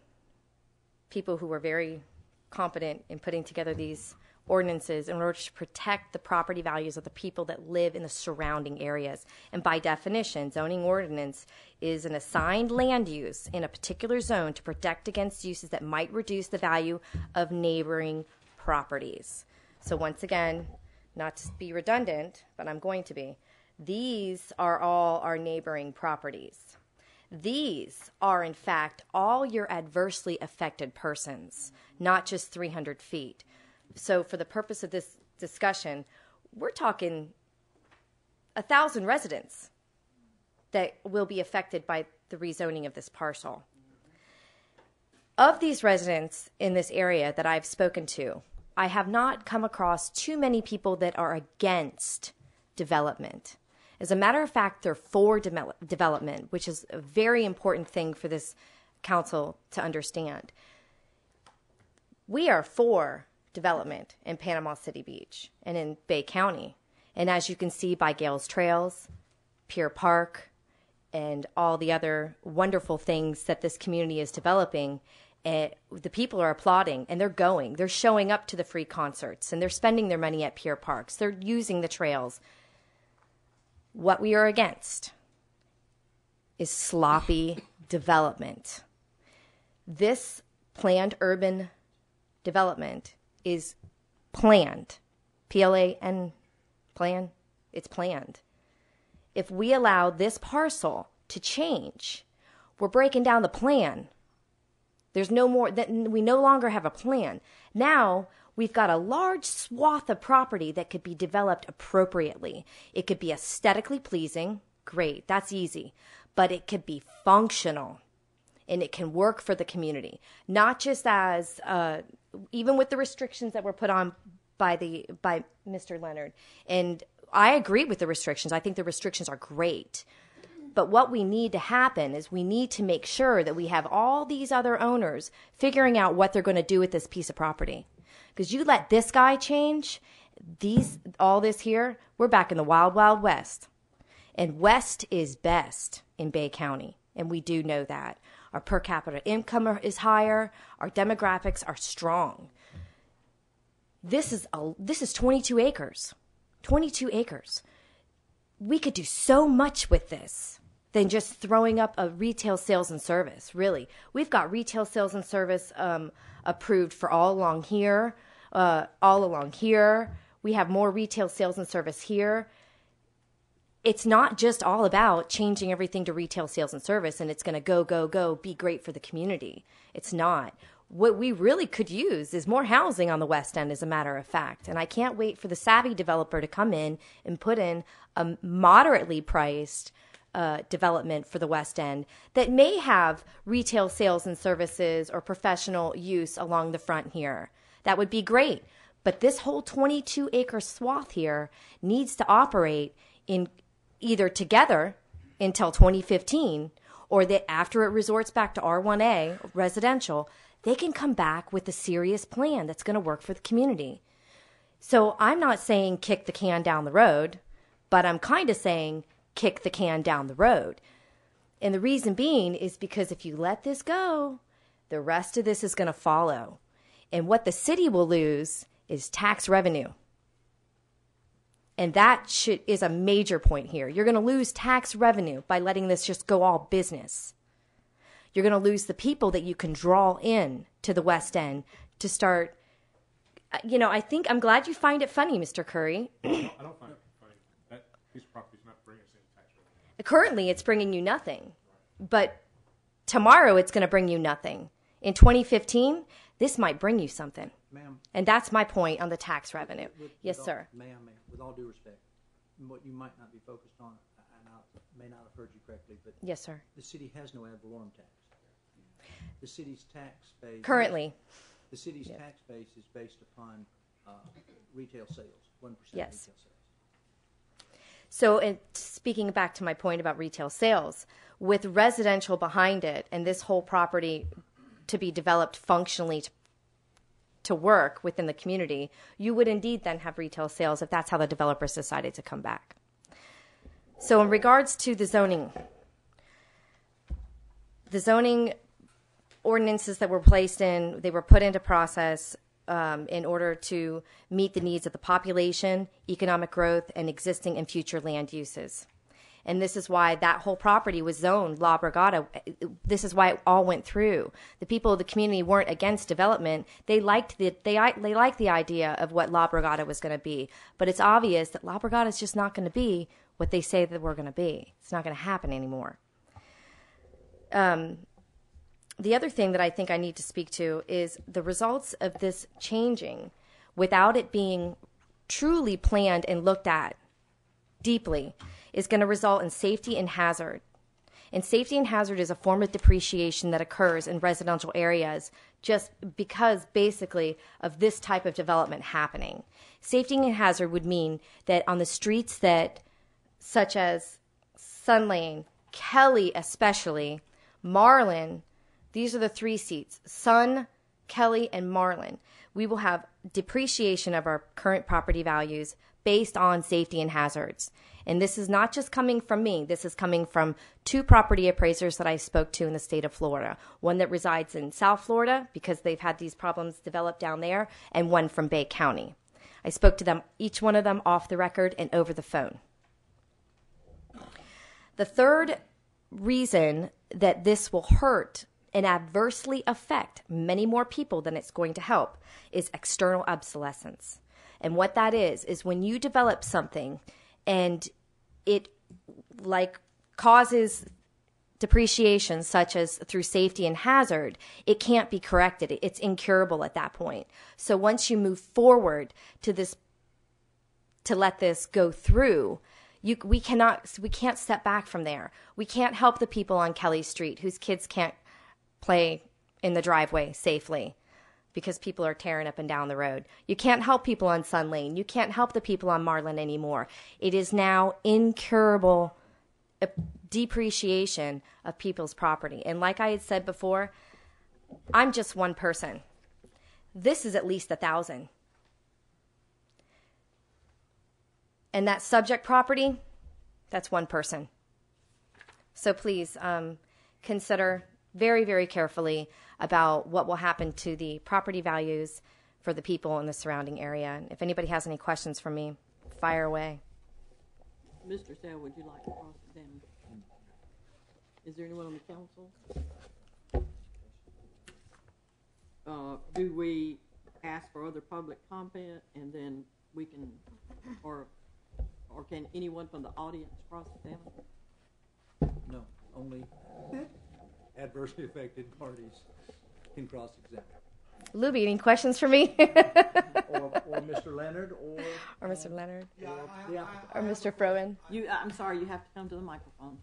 people who were very competent in putting together these ordinances in order to protect the property values of the people that live in the surrounding areas. And by definition, zoning ordinance is an assigned land use in a particular zone to protect against uses that might reduce the value of neighboring properties. So once again, not to be redundant, but I'm going to be, these are all our neighboring properties. These are, in fact, all your adversely affected persons, not just 300 feet. So for the purpose of this discussion, we're talking 1,000 residents that will be affected by the rezoning of this parcel. Of these residents in this area that I've spoken to, I have not come across too many people that are against development. As a matter of fact, they're for development, which is a very important thing for this council to understand. We are for development in Panama City Beach and in Bay County. And as you can see by Gales Trails, Pier Park, and all the other wonderful things that this community is developing, the people are applauding, and they're going. They're showing up to the free concerts, and they're spending their money at Pier Parks. They're using the trails. What we are against is sloppy development. This planned urban development is planned. P-L-A-N, plan. It's planned. If we allow this parcel to change, we're breaking down the plan. There's no more, we no longer have a plan. Now we've got a large swath of property that could be developed appropriately. It could be aesthetically pleasing. Great, that's easy. But it could be functional, and it can work for the community. Not just as, even with the restrictions that were put on by Mr. Leonard. And I agree with the restrictions. I think the restrictions are great. But what we need to happen is we need to make sure that we have all these other owners figuring out what they're going to do with this piece of property. Because you let this guy change, all this here, we're back in the wild, wild west. And west is best in Bay County, and we do know that. Our per capita income is higher. Our demographics are strong. This is 22 acres. 22 acres. We could do so much with this than just throwing up a retail sales and service, really. We've got retail sales and service approved for all along here. We have more retail sales and service here. It's not just all about changing everything to retail sales and service and it's going to go, be great for the community. It's not. What we really could use is more housing on the West End, as a matter of fact. And I can't wait for the savvy developer to come in and put in a moderately priced development for the West End that may have retail sales and services or professional use along the front here. That would be great. But this whole 22-acre swath here needs to operate in either together until 2015 or that after it resorts back to R1A, residential, they can come back with a serious plan that's going to work for the community. So I'm not saying kick the can down the road, but I'm kind of saying kick the can down the road. And the reason being is because if you let this go, the rest of this is going to follow. And what the city will lose is tax revenue. And that is a major point here. You're going to lose tax revenue by letting this just go all business. You're going to lose the people that you can draw in to the West End to start. I'm glad you find it funny, Mr. Curry. I don't find it funny. That piece of property is not bringing us any tax revenue. Currently, it's bringing you nothing. But tomorrow, it's going to bring you nothing. In 2015, this might bring you something. Ma'am. And that's my point on the tax revenue. Yes, sir. Ma'am, with all due respect, what you might not be focused on, and I may not have heard you correctly, but yes, sir. The city has no ad valorem tax. The city's tax base currently. The city's tax base is based upon retail sales, 1% yes. retail sales. So, speaking back to my point about retail sales, with residential behind it and this whole property to be developed functionally to work within the community, you would indeed then have retail sales if that's how the developers decided to come back. So in regards to the zoning ordinances that were placed in, they were put into process in order to meet the needs of the population, economic growth, and existing and future land uses. And this is why that whole property was zoned La Brigada. This is why it all went through. The people of the community weren't against development. They liked the idea of what La Brigada was going to be. But it's obvious that La Brigada is just not going to be what they say that we're going to be. It's not going to happen anymore. The other thing that I think I need to speak to is the results of this changing without it being truly planned and looked at deeply is going to result in safety and hazard. And safety and hazard is a form of depreciation that occurs in residential areas just because basically of this type of development happening. Safety and hazard would mean that on the streets that, such as Sun Lane, Kelly especially, Marlin, these are the three seats, Sun, Kelly, and Marlin. We will have depreciation of our current property values based on safety and hazards. And this is not just coming from me. This is coming from 2 property appraisers that I spoke to in the state of Florida. One that resides in South Florida because they've had these problems develop down there, and one from Bay County. I spoke to them, each one of them off the record and over the phone. The third reason that this will hurt and adversely affect many more people than it's going to help is external obsolescence. And what that is when you develop something and it causes depreciation, such as through safety and hazard, it can't be corrected. It's incurable at that point. So once you move forward to let this go through, we can't step back from there. We can't help the people on Kelly Street whose kids can't play in the driveway safely because people are tearing up and down the road. You can't help people on Sun Lane. You can't help the people on Marlin anymore. It is now incurable depreciation of people's property. And like I had said before, I'm just one person. This is at least 1,000. And that subject property, that's one person. So please consider very, very carefully about what will happen to the property values for the people in the surrounding area. If anybody has any questions for me, fire away. Mr. Sale, would you like to cross-examine? Is there anyone on the council? Do we ask for other public comment and then we can, or can anyone from the audience cross-examine? No, only adversely affected parties can cross-examine. Luby, any questions for me? or Mr. Leonard, or Mr. Leonard, yeah, or Mr. Froen. I'm sorry, you have to come to the microphone.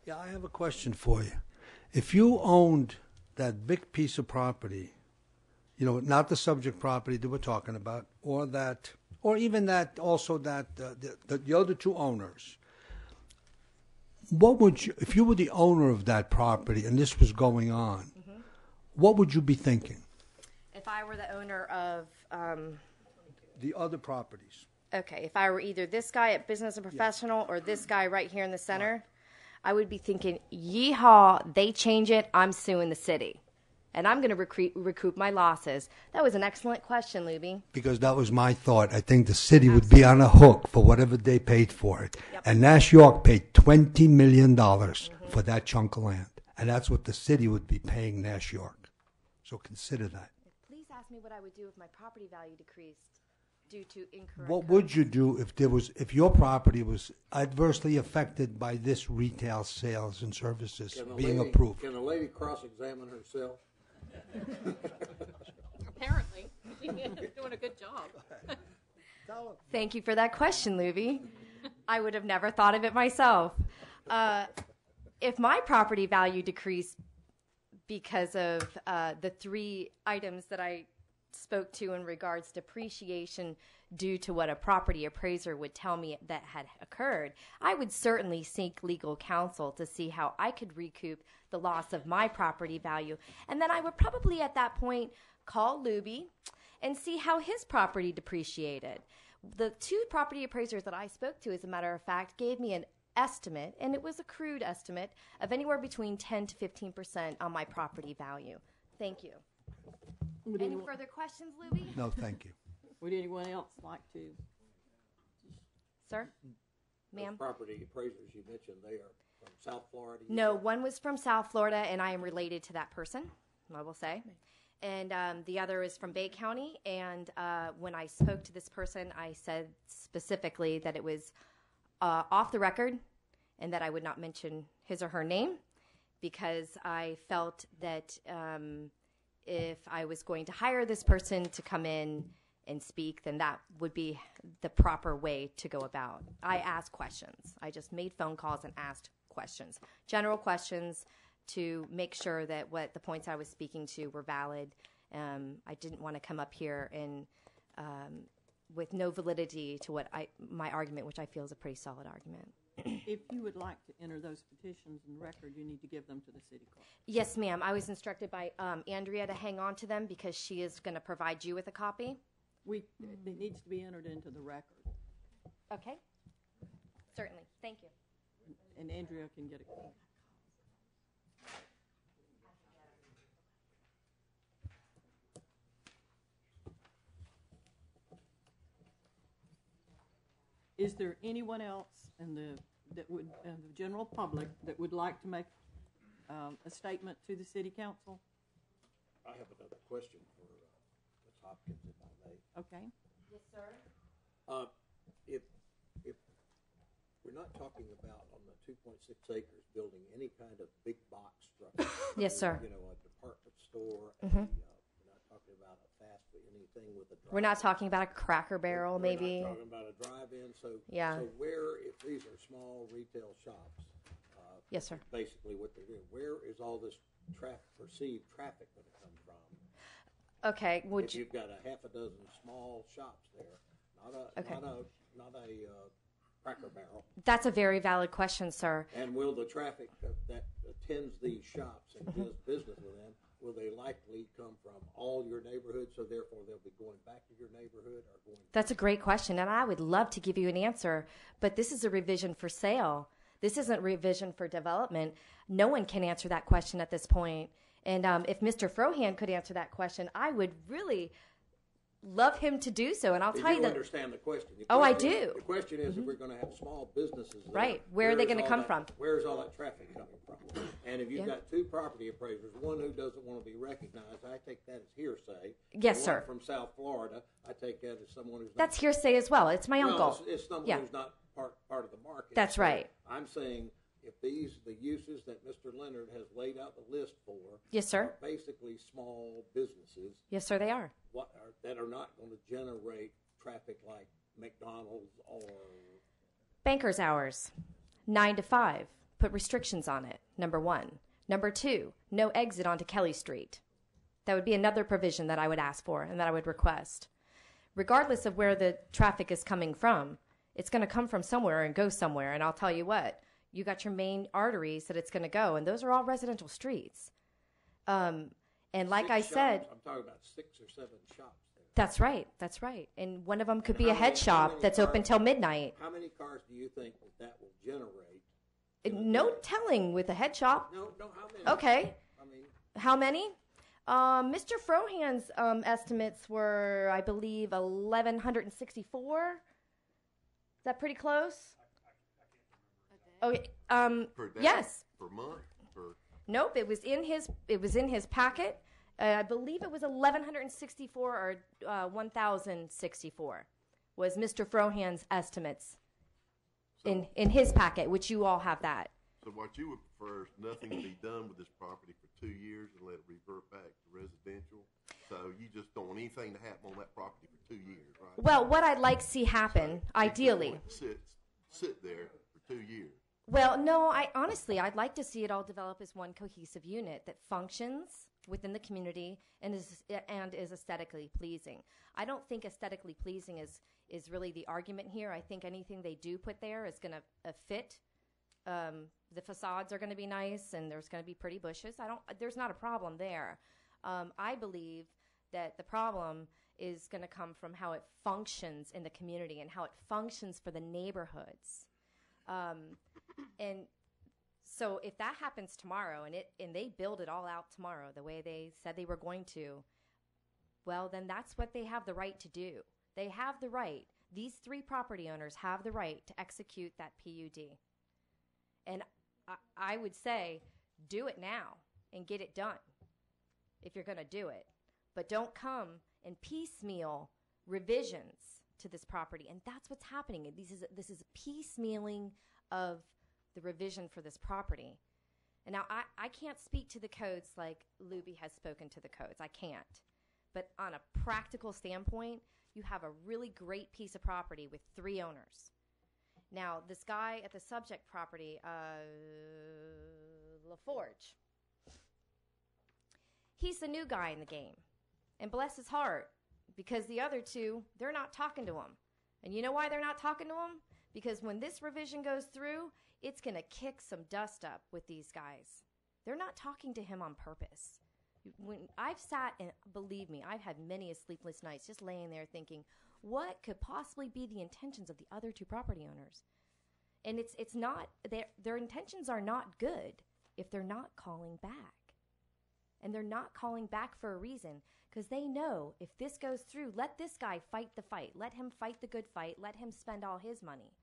Yeah, I have a question for you. If you owned that big piece of property, not the subject property that we're talking about, or even that, also that the other 2 owners, what would you, if you were the owner of that property and this was going on, what would you be thinking? If I were the owner of The other properties. Okay, if I were either this guy at Business and Professional or this guy right here in the center, I would be thinking, yeehaw, they change it, I'm suing the city. And I'm going to recoup my losses. That was an excellent question, Luby. Because that was my thought. I think the city would be on a hook for whatever they paid for it. Yep. And Nash York paid $20 million for that chunk of land. And that's what the city would be paying Nash York. So consider that. Please ask me what I would do if my property value decreased due to incorrect. What would you do if your property was adversely affected by this retail sales and services being approved? Can a lady cross-examine herself? Apparently. Doing a good job. Thank you for that question, Luby. I would have never thought of it myself. If my property value decreased because of the 3 items that I spoke to in regards to depreciation due to what a property appraiser would tell me that had occurred, I would certainly seek legal counsel to see how I could recoup the loss of my property value. And then I would probably at that point call Luby and see how his property depreciated. The 2 property appraisers that I spoke to, as a matter of fact, gave me an estimate, and it was a crude estimate, of anywhere between 10 to 15% on my property value. Thank you. Any further questions, Luby? No, thank you. Would anyone else like to? Sir? Ma'am? Those property appraisers you mentioned, they are from South Florida? No, one was from South Florida, and I am related to that person, I will say. And the other is from Bay County. And when I spoke to this person, I said specifically that it was off the record and that I would not mention his or her name because I felt that if I was going to hire this person to come in and speak, then that would be the proper way to go about. I asked questions. I just made phone calls and asked questions, general questions, to make sure that what the points I was speaking to were valid. I didn't want to come up here and with no validity to what my argument, which I feel is a pretty solid argument. If you would like to enter those petitions in the record, you need to give them to the city clerk. Yes, ma'am. I was instructed by Andrea to hang on to them because she is going to provide you with a copy. It needs to be entered into the record, Okay. Certainly. Thank you. and Andrea can get it. Is there anyone else in the general public that would like to make a statement to the city council? I have another question for Ms. Hopkins, if I may. Okay. Yes, sir. If we're not talking about on the 2.6 acres building any kind of big box structure. Yes, sir. You know, a department store. Mm-hmm. We're not talking about a fast food, anything with a drive-in. We're not talking about a Cracker Barrel, maybe. We're not talking about a drive-in. So, Yeah. So where, if these are small retail shops, Yes, sir. basically what they're doing, where is all this perceived traffic going to come from? Okay. Would If you? you've got a half a dozen small shops there, not a Cracker Barrel. That's a very valid question, sir. And will the traffic that attends these shops and does business with them, will they likely come from all your neighborhood, so therefore they'll be going back to your neighborhood or going? That's a great question, and I would love to give you an answer, but this is a revision for sale. This isn't revision for development. No one can answer that question at this point. And if Mr. Frohan could answer that question, I would really love him to do so. And I'll tell you that. Understand the question. I do. The question is, if we're going to have small businesses, there, Right. Where are they is going to all come that- from? Where's all that traffic coming from? And if you've Yeah. got two property appraisers, one who doesn't want to be recognized, I take that as hearsay. Yes, The sir. one from South Florida, I take that as someone who's That's not, hearsay as well. It's my no, uncle. It's someone Yeah. who's not part of the market. That's So right. I'm saying if the uses that Mr. Leonard has laid out the list for, Yes, sir. are basically small businesses, Yes, sir, they are. that are not going to generate traffic like McDonald's or Banker's hours, 9 to 5. Put restrictions on it, number one. Number two, no exit onto Kelly Street. That would be another provision that I would ask for and that I would request. Regardless of where the traffic is coming from, it's going to come from somewhere and go somewhere. And I'll tell you what, you got your main arteries that it's going to go, and those are all residential streets. And like six I shops. said, I'm talking about 6 or 7 shops there. that's right. That's right. And one of them could And be a how head many shop that's open cars- till midnight. How many cars do you think that will generate? No telling with a head shop. No, how many? Okay. I mean, How many? Mr. Frohan's estimates were, I believe, 1,164. Is that pretty close? Okay. Per day? Yes. Per month? Per Nope. It was in his packet. I believe it was 1,164 or 1,064 was Mr. Frohan's estimates in his packet, which you all have that. So what you would prefer is nothing to be done with this property for 2 years and let it revert back to residential? So you just don't want anything to happen on that property for 2 years, right? Well, what I'd like to see happen, You just ideally. want it to sit there for 2 years. Well, no, I'd like to see it all develop as one cohesive unit that functions within the community and is aesthetically pleasing. I don't think aesthetically pleasing is really the argument here. I think anything they do put there is going to fit. The facades are going to be nice, and there's going to be pretty bushes. There's not a problem there. I believe that the problem is going to come from how it functions in the community and how it functions for the neighborhoods. And so if that happens tomorrow and they build it all out tomorrow the way they said they were going to, well, then that's what they have the right to do. They have the right. These 3 property owners have the right to execute that PUD. And I would say do it now and get it done if you're going to do it. But don't come and piecemeal revisions to this property. And that's what's happening. This is a piecemealing of the revision for this property. And now I can't speak to the codes like Luby has spoken to the codes. I can't. But on a practical standpoint, you have a really great piece of property with 3 owners. Now, this guy at the subject property, LaForge, he's the new guy in the game. And bless his heart, because the other 2, they're not talking to him. And you know why they're not talking to him? Because when this revision goes through, it's going to kick some dust up with these guys. They're not talking to him on purpose. When I've sat and believe me, I've had many a sleepless nights just laying there thinking, what could possibly be the intentions of the other two property owners? And it's not, their intentions are not good if they're not calling back. And they're not calling back for a reason, because they know if this goes through, let this guy fight the fight. Let him fight the good fight. Let him spend all his money.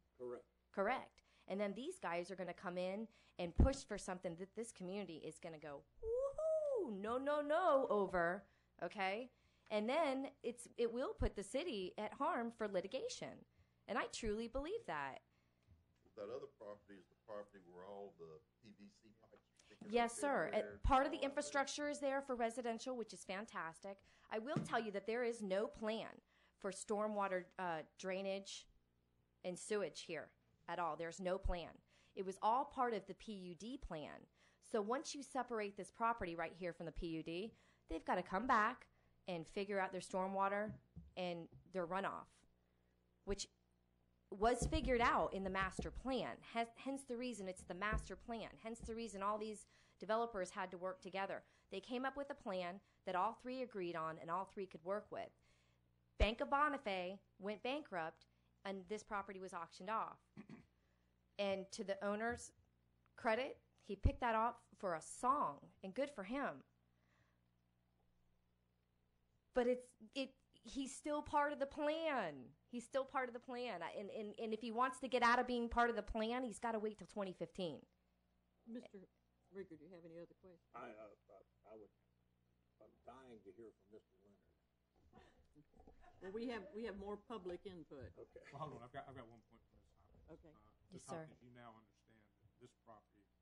Correct. And then these guys are going to come in and push for something that this community is going to go, woohoo, no, over, okay? And then it will put the city at harm for litigation. And I truly believe that. That other property is the property where all the PVC pipes are sticking Yes, up sir. everywhere. Part of the infrastructure is there for residential, which is fantastic. I will tell you that there is no plan for stormwater drainage and sewage here at all. There's no plan. It was all part of the PUD plan. So once you separate this property right here from the PUD, they've got to come back and figure out their stormwater and their runoff, which was figured out in the master plan. Hence the reason it's the master plan. Hence the reason all these developers had to work together. They came up with a plan that all three agreed on and all three could work with. Bank of Bonifay went bankrupt, and this property was auctioned off. And to the owner's credit, he picked that up for a song, and good for him. But he's still part of the plan. He's still part of the plan. And if he wants to get out of being part of the plan, he's got to wait till 2015. Mr. Rigger, do you have any other questions? I'm dying to hear from Mr. Leonard. Well, we have more public input. Okay. Well, hold on, I've got one point from this topic. Okay. Yes, sir. You now understand that this property is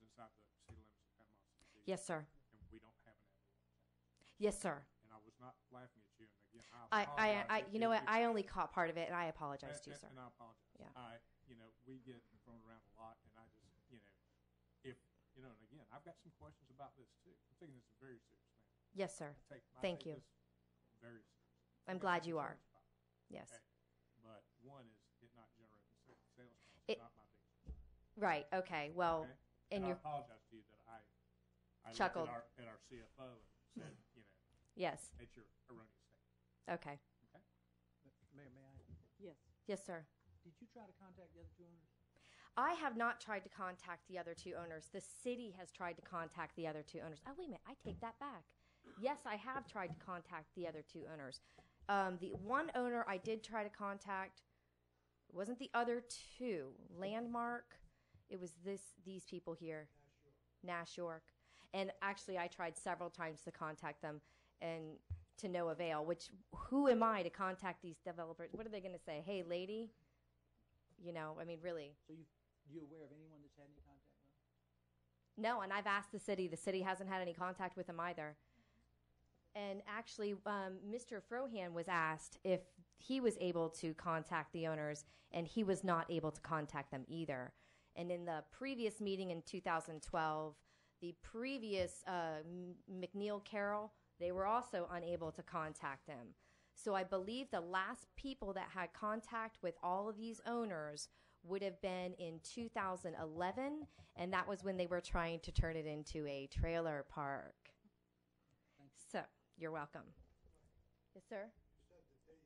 inside the city limits of Panama City. Yes, sir. And we don't have an ambulance. Yes, sir. And I was not laughing at you, and again, I apologize. I you know what? I only caught part of it, and I apologize to you, sir. And I apologize. Yeah. We get thrown around a lot, and I just, and again, I've got some questions about this too. I'm taking this very serious, man. Yes, sir. I Thank take you. this very serious. I'm I've got glad some you are. concerns about it. Yes. Okay. But one is it not generating sales. It- It's not my biggest concern. Right. Okay. Well, Okay? and I you're apologize to you that I Chuckled. looked at our CFO and said, yes. it's your erroneous statement. Okay. Okay? Mayor, may I? Yes. Yes, sir. Did you try to contact the other two owners? I have not tried to contact the other two owners. The city has tried to contact the other two owners. Oh, wait a minute. I take that back. Yes, I have tried to contact the other two owners. The one owner I did try to contact, it wasn't the other two. Landmark. It was these people here. Nash York. And actually, I tried several times to contact them and to no avail, who am I to contact these developers? What are they going to say? Hey, lady? Really. So you aware of anyone that's had any contact with them? No, and I've asked the city. The city hasn't had any contact with them either. And actually, Mr. Frohan was asked if he was able to contact the owners, and he was not able to contact them either. And in the previous meeting in 2012, the previous McNeil Carroll, they were also unable to contact them. So I believe the last people that had contact with all of these owners would have been in 2011, and that was when they were trying to turn it into a trailer park. So, you're welcome. Yes, sir? You said that they,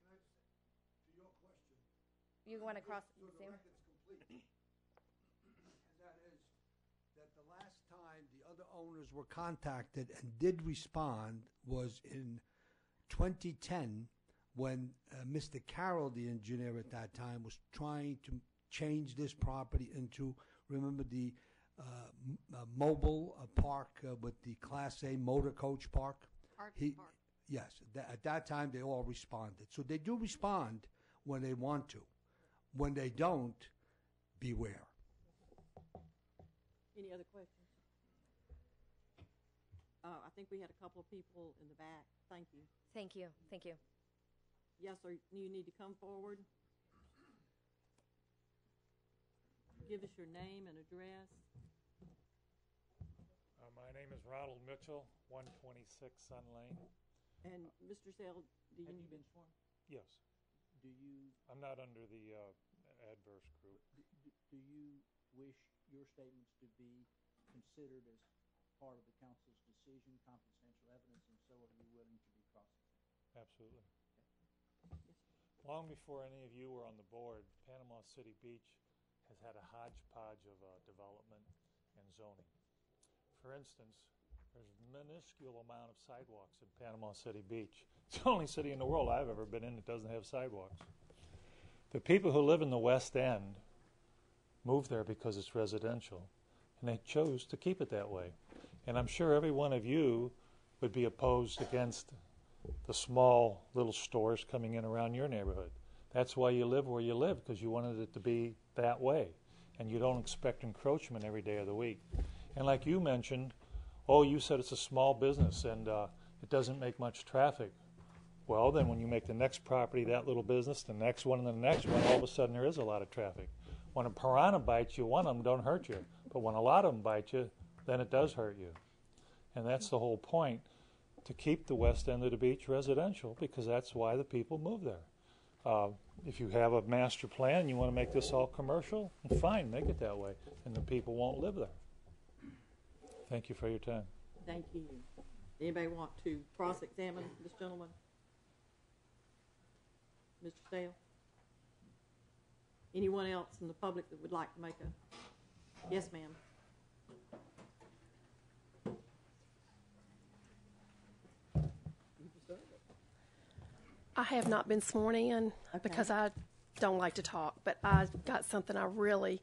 can I just, to your question. You want to cross So the the Zoom? record's complete. And that is that the last time the other owners were contacted and did respond was in 2010 when Mr. Carroll, the engineer at that time, was trying to change this property into, remember the mobile park with the Class A motor coach park? Park. Yes, at that time they all responded. So they do respond when they want to. When they don't, beware. Any other questions? I think we had a couple of people in the back. Thank you. Thank you. Thank you. Yes, sir. You need to come forward. Give us your name and address. My name is Ronald Mitchell, 126 Sun Lane. And Mr. Sale, do Have you you been sworn? Yes. Do you? I'm not under the adverse group. Do you wish your statements to be considered as part of the council's decision, confidential evidence, and so are you willing to be cross-examined? Absolutely. Long before any of you were on the board, Panama City Beach has had a hodgepodge of development and zoning. For instance, there's a minuscule amount of sidewalks in Panama City Beach. It's the only city in the world I've ever been in that doesn't have sidewalks. The people who live in the West End moved there because it's residential, and they chose to keep it that way. And I'm sure every one of you would be opposed against the small little stores coming in around your neighborhood. That's why you live where you live, because you wanted it to be that way. And you don't expect encroachment every day of the week. And like you mentioned, oh, you said it's a small business and it doesn't make much traffic. Well, then when you make the next property that little business, the next one and the next one, all of a sudden there is a lot of traffic. When a piranha bites you, one of them don't hurt you. But when a lot of them bite you, then it does hurt you. And that's the whole point, to keep the west end of the beach residential, because that's why the people move there. If you have a master plan and you want to make this all commercial, fine, make it that way, and the people won't live there. Thank you for your time. Thank you. Anybody want to cross-examine this gentleman? Mr. Stale? Anyone else in the public that would like to make a... Yes, ma'am. I have not been sworn in because I don't like to talk, but I got something I really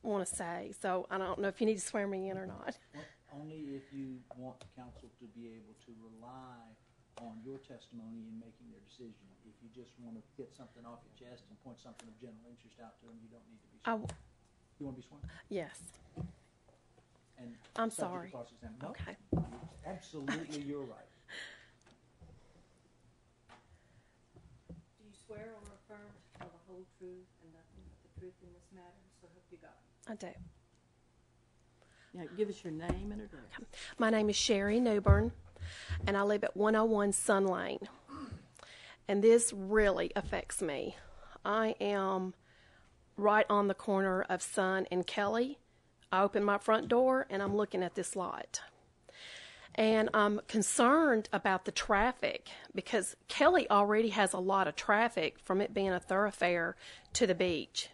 want to say. So I don't know if you need to swear me in or not. Well, only if you want the council to be able to rely on your testimony in making their decision. If you just want to get something off your chest and point something of general interest out to them, you don't need to be sworn. You want to be sworn? Yes. And I'm subject to sorry. cross-examination. No, Okay. Absolutely, you're right. Do you swear or affirm to tell the whole truth and nothing but the truth in this matter? So help you God. I do. Now, give us your name and address. Okay. My name is Sherry Newbern, and I live at 101 Sun Lane. And this really affects me. I am right on the corner of Sun and Kelly. I open my front door, and I'm looking at this lot. And I'm concerned about the traffic because Kelly already has a lot of traffic from it being a thoroughfare to the beach,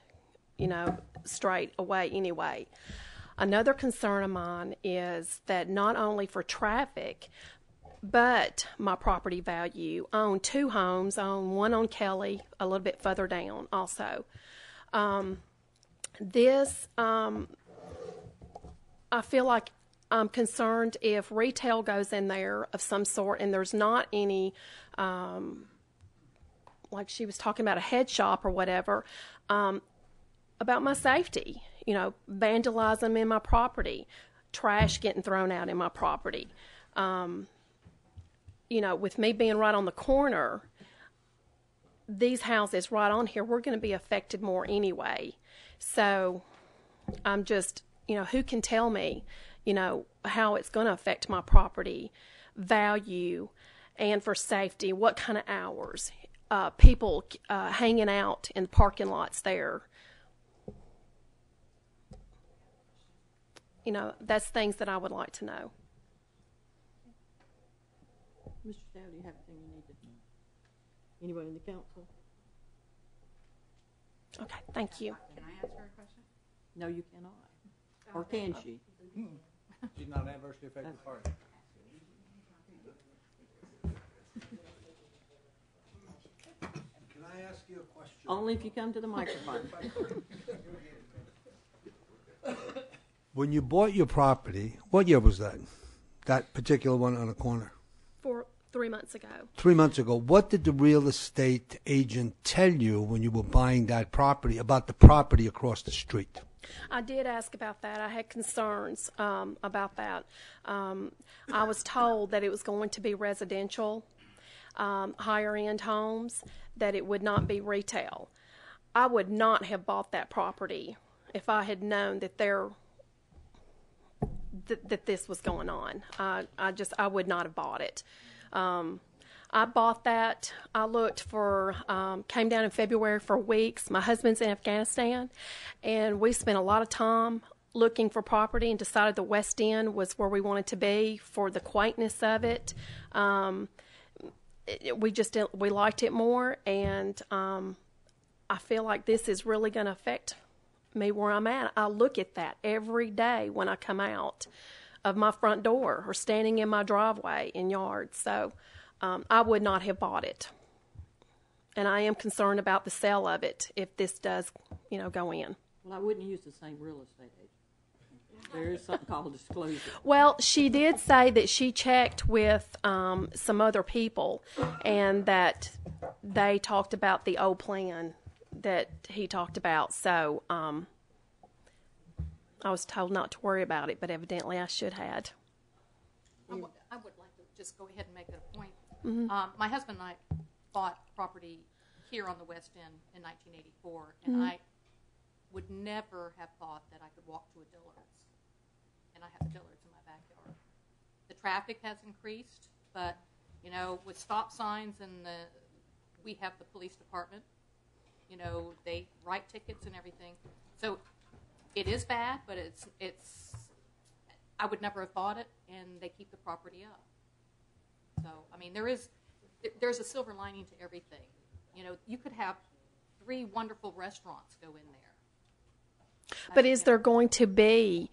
you know, straight away anyway. Another concern of mine is that not only for traffic, but my property value. I own 2 homes. I own one on Kelly, a little bit further down also. I feel like I'm concerned if retail goes in there of some sort and there's not any, like she was talking about a head shop or whatever, about my safety, you know, vandalism in my property, trash getting thrown out in my property. You know, with me being right on the corner, these houses right on here, we're going to be affected more anyway. So I'm just, you know, who can tell me, you know, how it's going to affect my property value and for safety, what kind of hours, people hanging out in parking lots there. You know, that's things that I would like to know. Mr. Stowe, do you have anything you need to know? Anyone in the council? Okay, thank you. Can I ask her a question? No, you cannot. Or can she? She's not an adversely affected party. Can I ask you a question? Only if you come to the microphone. When you bought your property, what year was that? That particular one on the corner? 3 months ago. 3 months ago. What did the real estate agent tell you when you were buying that property about the property across the street? I did ask about that. I had concerns about that. I was told that it was going to be residential, higher-end homes, that it would not be retail. I would not have bought that property if I had known that that this was going on. I would not have bought it. I bought that. I looked for, came down in February for weeks. My husband's in Afghanistan, and we spent a lot of time looking for property and decided the West End was where we wanted to be for the quaintness of it. We liked it more, and I feel like this is really going to affect me where I'm at. I look at that every day when I come out of my front door or standing in my driveway in yards. So I would not have bought it. And I am concerned about the sale of it if this does, go in. Well, I wouldn't use the same real estate agent. There is something called disclosure. Well, she did say that she checked with some other people and that they talked about the old plan that he talked about. So I was told not to worry about it, but evidently I should have. I would like to just go ahead and make it a point. Mm-hmm. My husband and I bought property here on the West End in 1984, and Mm-hmm. I would never have thought that I could walk to a Dillard's. And I have a Dillard's in my backyard. The traffic has increased, but, with stop signs and we have the police department, they write tickets and everything. So it is bad, but it's I would never have thought it, and they keep the property up. So, there's a silver lining to everything. You could have 3 wonderful restaurants go in there. But is there going to be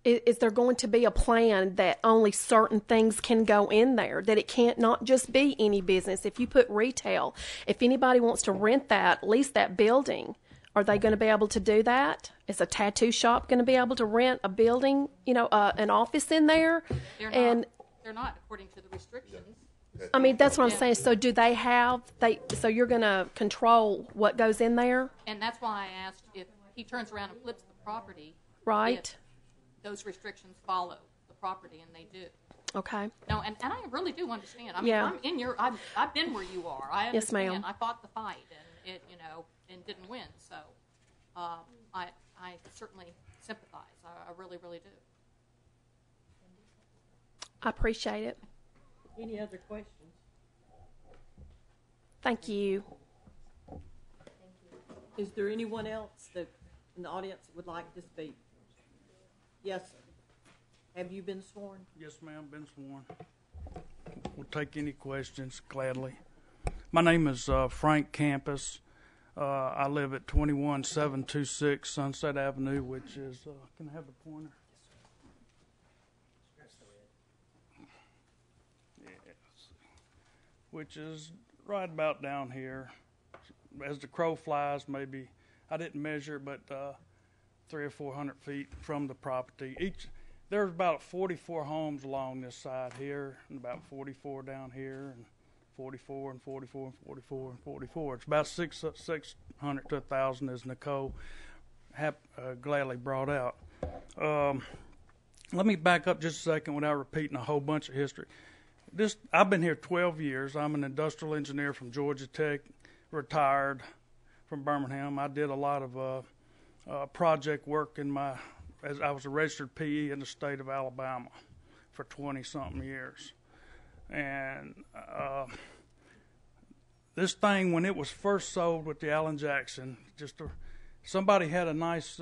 is there going to be a plan that only certain things can go in there, that it can't not just be any business? If you put retail, if anybody wants to rent that, lease that building, are they going to be able to do that? Is a tattoo shop going to be able to rent a building, an office in there? They're not according to the restrictions. That's what I'm saying. So do they have, so you're going to control what goes in there? And that's why I asked if he turns around and flips the property. Right. Those restrictions follow the property, and they do. Okay. No, and I really do understand. Yeah. I've been where you are. I understand. Yes, ma'am. I fought the fight, and it, and didn't win. So, I certainly sympathize. I really, really do. I appreciate it. Any other questions? Thank you. Is there anyone else that in the audience that would like to speak? Yes, sir. Have you been sworn? Yes, ma'am, been sworn. We'll take any questions gladly. My name is Frank Campus. I live at 21726 Sunset Avenue, which is, can I have the pointer? Yes. Which is right about down here. As the crow flies, maybe, I didn't measure, but 300 or 400 feet from the property. There's about 44 homes along this side here, and about 44 down here, and 44 and 44 and 44 and 44. It's about 600 to 1,000, as Nicole gladly brought out. Let me back up just a second without repeating a whole bunch of history. I've been here 12 years. I'm an industrial engineer from Georgia Tech, retired from Birmingham. I did a lot of project work as I was a registered PE in the state of Alabama for 20-something years. And this thing, when it was first sold with the Alan Jackson, somebody had a nice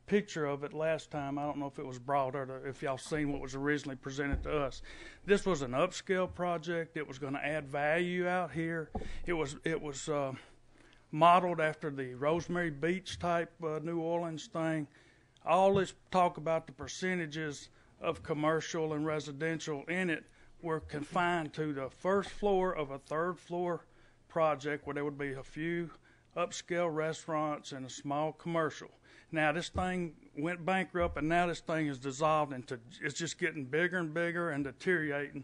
picture of it last time. I don't know if it was brought or if y'all seen what was originally presented to us. This was an upscale project. It was going to add value out here. It was modeled after the Rosemary Beach type New Orleans thing. All this talk about the percentages of commercial and residential in it were confined to the first floor of a third floor project where there would be a few upscale restaurants and a small commercial. Now this thing went bankrupt, and now this thing is dissolved into, it's just getting bigger and bigger and deteriorating.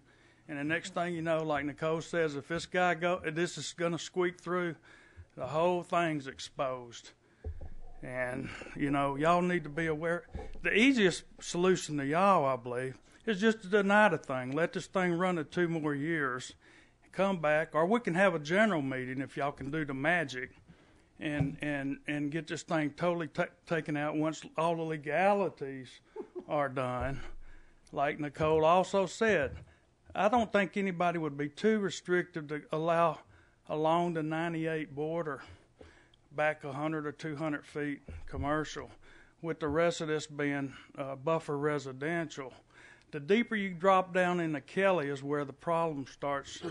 And the next thing you know, like Nicole says, if this is going to squeak through, the whole thing's exposed. And, y'all need to be aware. The easiest solution to y'all, I believe, is just to deny the thing. Let this thing run to 2 more years. Come back. Or we can have a general meeting if y'all can do the magic and get this thing totally taken out once all the legalities are done. Like Nicole also said, I don't think anybody would be too restrictive to allow along the 98 border back 100 or 200 feet commercial, with the rest of this being buffer residential. The deeper you drop down into Kelly is where the problem starts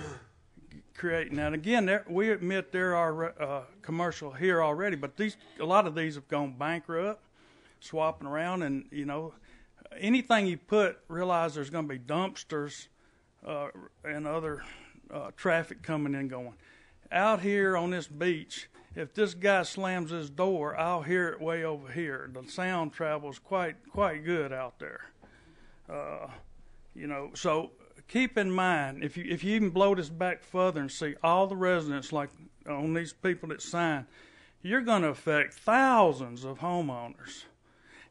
creating. Now, again, we admit there are commercial here already, but a lot of these have gone bankrupt, swapping around, and, you know, anything you put, realize there's going to be dumpsters and other traffic coming and going. Out here on this beach, if this guy slams his door, I'll hear it way over here. The sound travels quite good out there. You know, so keep in mind, if you even blow this back further and see all the residents, like on these people that sign, you're going to affect thousands of homeowners.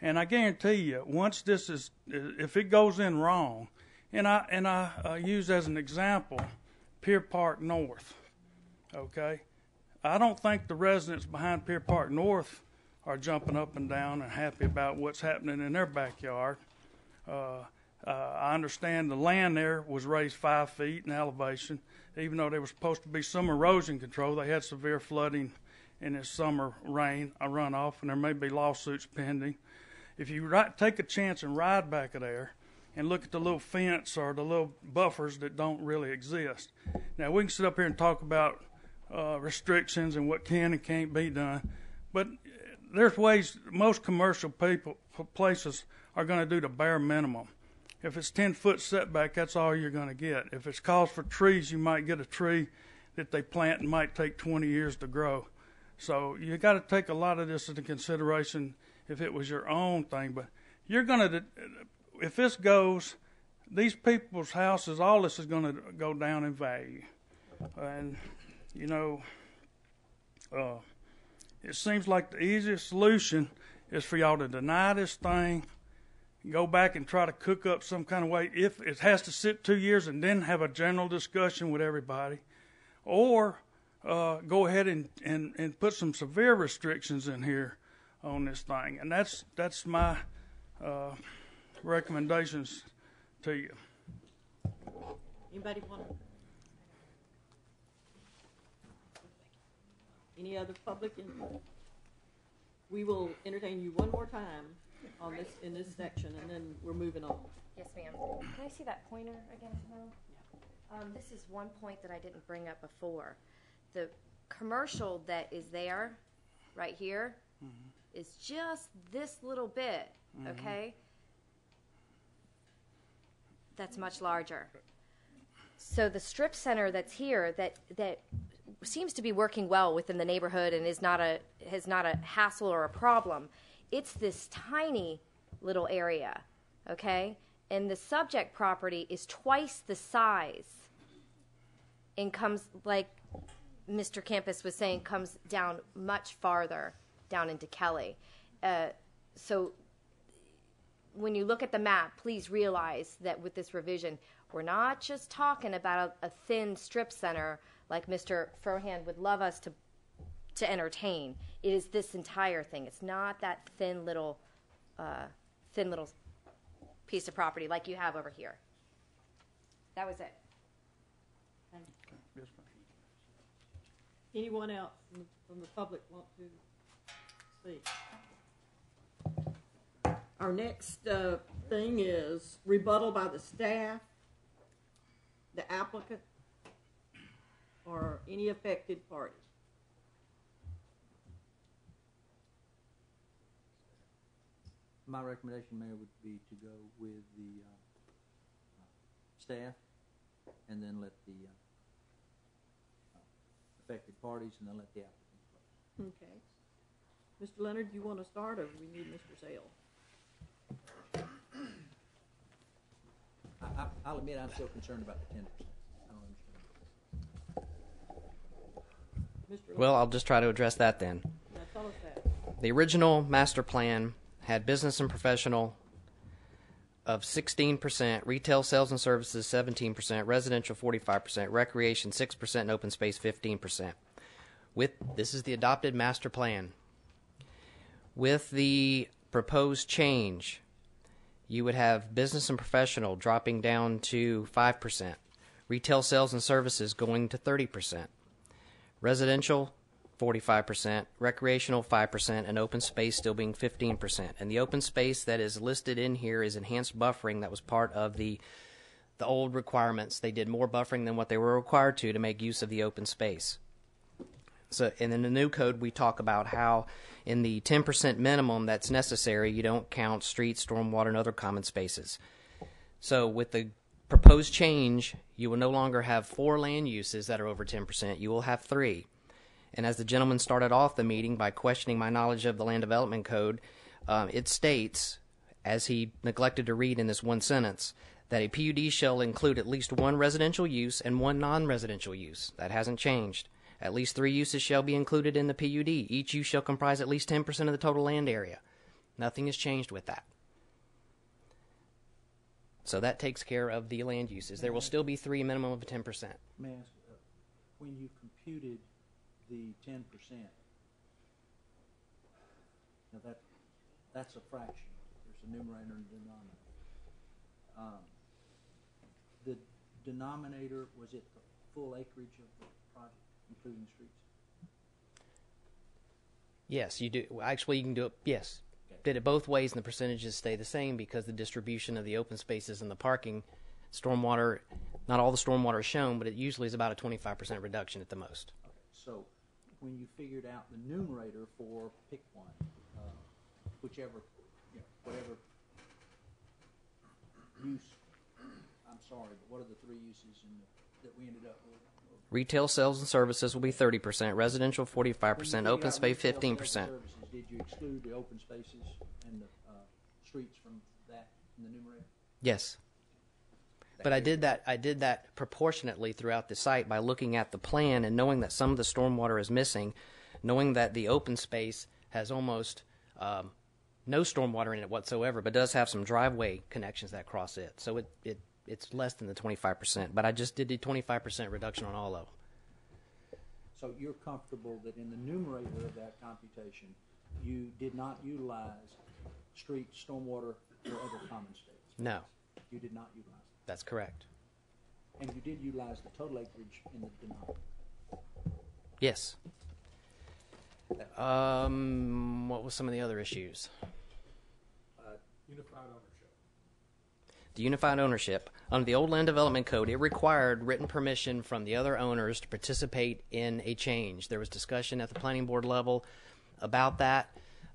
And I guarantee you, once this is, if it goes in wrong, and I use as an example Pier Park North, okay? I don't think the residents behind Pier Park North are jumping up and down and happy about what's happening in their backyard. I understand the land there was raised 5 feet in elevation. Even though there was supposed to be some erosion control, they had severe flooding in this summer rain, a runoff, and there may be lawsuits pending. If you take a chance and ride back there and look at the little fence or the little buffers that don't really exist. Now, we can sit up here and talk about restrictions and what can and can't be done, but there's ways. Most commercial places are going to do the bare minimum. If it's 10-foot setback, that's all you're going to get. If it's calls for trees, you might get a tree that they plant and might take 20 years to grow. So you got to take a lot of this into consideration if it was your own thing. But you're going to, if this goes, these people's houses, all this is going to go down in value. And, you know, it seems like the easiest solution is for y'all to deny this thing, go back and try to cook up some kind of way. If it has to sit 2 years and then have a general discussion with everybody, or go ahead and put some severe restrictions in here on this thing. And that's my recommendations to you. Anybody want to? Any other public input? We will entertain you one more time on this in this section, and then we're moving on. Yes, ma'am. Can I see that pointer again, Simone? This is one point that I didn't bring up before. The commercial that is there, right here, is just this little bit, okay? That's much larger. So the strip center that's here that seems to be working well within the neighborhood and is not a hassle or a problem. It's this tiny little area, okay? And the subject property is twice the size and comes, like Mr. Campus was saying, comes down much farther down into Kelly. So when you look at the map, please realize that with this revision, we're not just talking about a thin strip center like Mr. Furhand would love us to entertain. It is this entire thing. It's not that thin little piece of property like you have over here. That was it. Thank you. Anyone else from the public want to speak? Our next thing is rebuttal by the staff, the applicant, or any affected party. My recommendation, Mayor, would be to go with the staff, and then let the affected parties, and then let the applicants close. Okay. Mr. Leonard, do you want to start, or do we need Mr. Sale? I'll admit I'm still concerned about the 10%. I don't understand. Well, I'll just try to address that then. Now tell us that. The original master plan had business and professional of 16%, retail sales and services 17%, residential 45%, recreation 6%, and open space 15%. This is the adopted master plan. With the proposed change, you would have business and professional dropping down to 5%, retail sales and services going to 30%, residential 45%, recreational 5%, and open space still being 15%. And the open space that is listed in here is enhanced buffering. That was part of the old requirements. They did more buffering than what they were required to make use of the open space. So, and in the new code, we talk about how in the 10% minimum that's necessary, you don't count streets, stormwater, and other common spaces. So with the proposed change, you will no longer have 4 land uses that are over 10%. You will have 3. And as the gentleman started off the meeting by questioning my knowledge of the Land Development Code, it states, as he neglected to read in this one sentence, that a PUD shall include at least 1 residential use and 1 non-residential use. That hasn't changed. At least 3 uses shall be included in the PUD. Each use shall comprise at least 10% of the total land area. Nothing has changed with that. So that takes care of the land uses. There will still be 3, minimum of 10%. May I ask, when you computed the 10%, now that's a fraction. There's a numerator and denominator. The denominator, was it the full acreage of the project, including streets? Yes, you do. Actually, you can do it. Yes. Okay. Did it both ways, and the percentages stay the same because the distribution of the open spaces and the parking, stormwater, not all the stormwater is shown, but it usually is about a 25% reduction at the most. Okay. So when you figured out the numerator for pick one, whichever, whatever use, I'm sorry, but what are the 3 uses that we ended up with? Retail sales and services will be 30%, residential 45%, open space 15%. Did you exclude the open spaces and the streets from that in the numerator? Yes. But I did that proportionately throughout the site by looking at the plan and knowing that some of the stormwater is missing, knowing that the open space has almost no stormwater in it whatsoever, but does have some driveway connections that cross it. So it's less than the 25%, but I just did the 25% reduction on all of them. So you're comfortable that in the numerator of that computation, you did not utilize street, stormwater, or other common states? No. You did not utilize that? That's correct. And you did utilize the total acreage in the denominator? Yes. What was some of the other issues? Unified ownership. The unified ownership. Under the old land development code, it required written permission from the other owners to participate in a change. There was discussion at the planning board level about that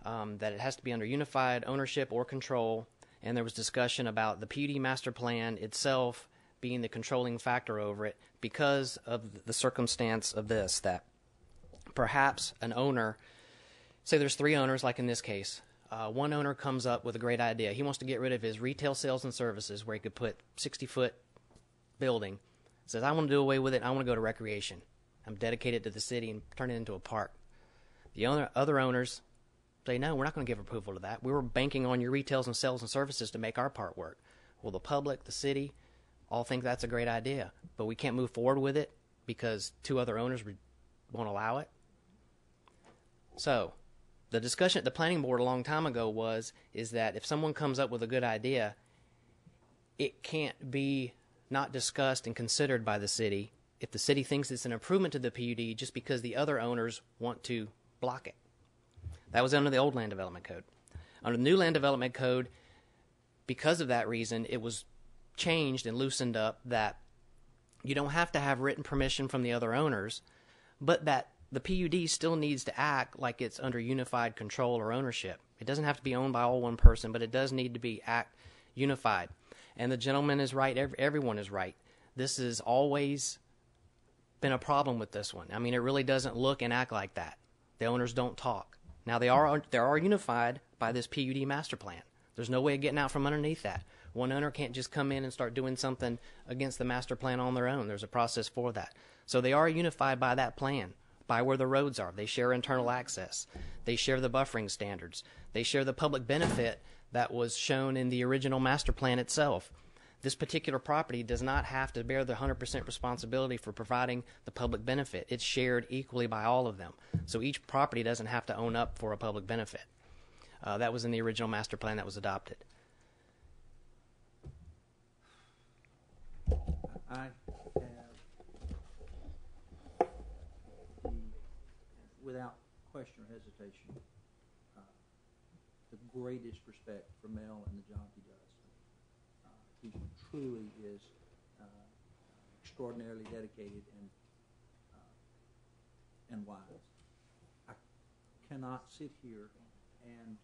it has to be under unified ownership or control, and there was discussion about the PUD master plan itself being the controlling factor over it because of the circumstance of this, that perhaps an owner, say there's 3 owners like in this case, one owner comes up with a great idea. He wants to get rid of his retail sales and services where he could put 60-foot building. Says, I want to do away with it. I want to go to recreation. I'm dedicated to the city and turn it into a park. The other owners say, no, we're not going to give approval to that. We were banking on your retails and sales and services to make our part work. Well, the public, the city, all think that's a great idea, but we can't move forward with it because 2 other owners won't allow it. So the discussion at the planning board a long time ago is that if someone comes up with a good idea, it can't be not discussed and considered by the city if the city thinks it's an improvement to the PUD just because the other owners want to block it. That was under the old land development code. Under the new land development code, because of that reason, it was changed and loosened up that you don't have to have written permission from the other owners, but that the PUD still needs to act like it's under unified control or ownership. It doesn't have to be owned by all one person, but it does need to be unified. And the gentleman is right. Everyone is right. This has always been a problem with this one. I mean, it really doesn't look and act like that. The owners don't talk. Now, they are unified by this PUD master plan. There's no way of getting out from underneath that. One owner can't just come in and start doing something against the master plan on their own. There's a process for that. So they are unified by that plan, by where the roads are. They share internal access. They share the buffering standards. They share the public benefit that was shown in the original master plan itself. This particular property does not have to bear the 100% responsibility for providing the public benefit. It's shared equally by all of them. So each property doesn't have to own up for a public benefit. That was in the original master plan that was adopted. I have without question or hesitation, the greatest respect for Mel and the job he does. He truly is extraordinarily dedicated and wise. I cannot sit here and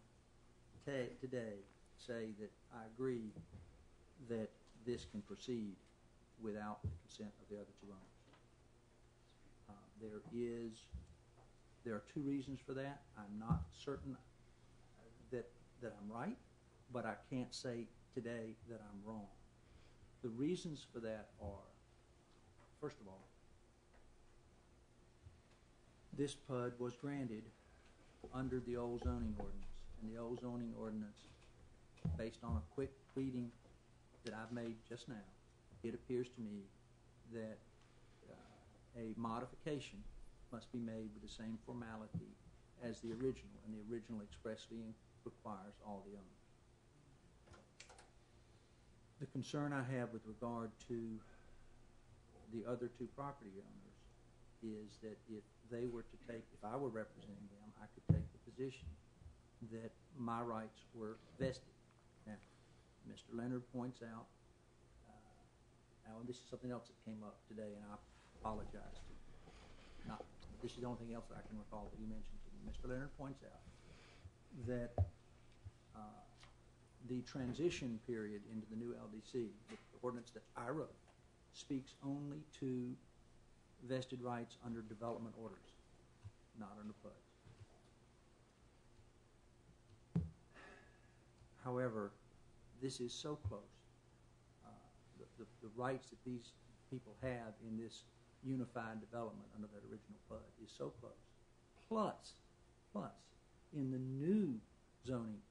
today say that I agree that this can proceed without the consent of the other two owners. There are two reasons for that. I'm not certain that I'm right, but I can't say today that I'm wrong. The reasons for that are, first of all, this PUD was granted under the old zoning ordinance, and the old zoning ordinance, based on a quick reading that I've made just now, it appears to me that a modification must be made with the same formality as the original, and the original expressly requires all the owners. The concern I have with regard to the other two property owners is that if I were representing them, I could take the position that my rights were vested. Now, Mr. Leonard points out, and this is something else that came up today, and I apologize to this is the only thing else that I can recall that he mentioned to me. Mr. Leonard points out that the transition period into the new LDC, the ordinance that I wrote, speaks only to vested rights under development orders, not under PUDs. However, this is so close. The rights that these people have in this unified development under that original PUD is so close. Plus, in the new zoning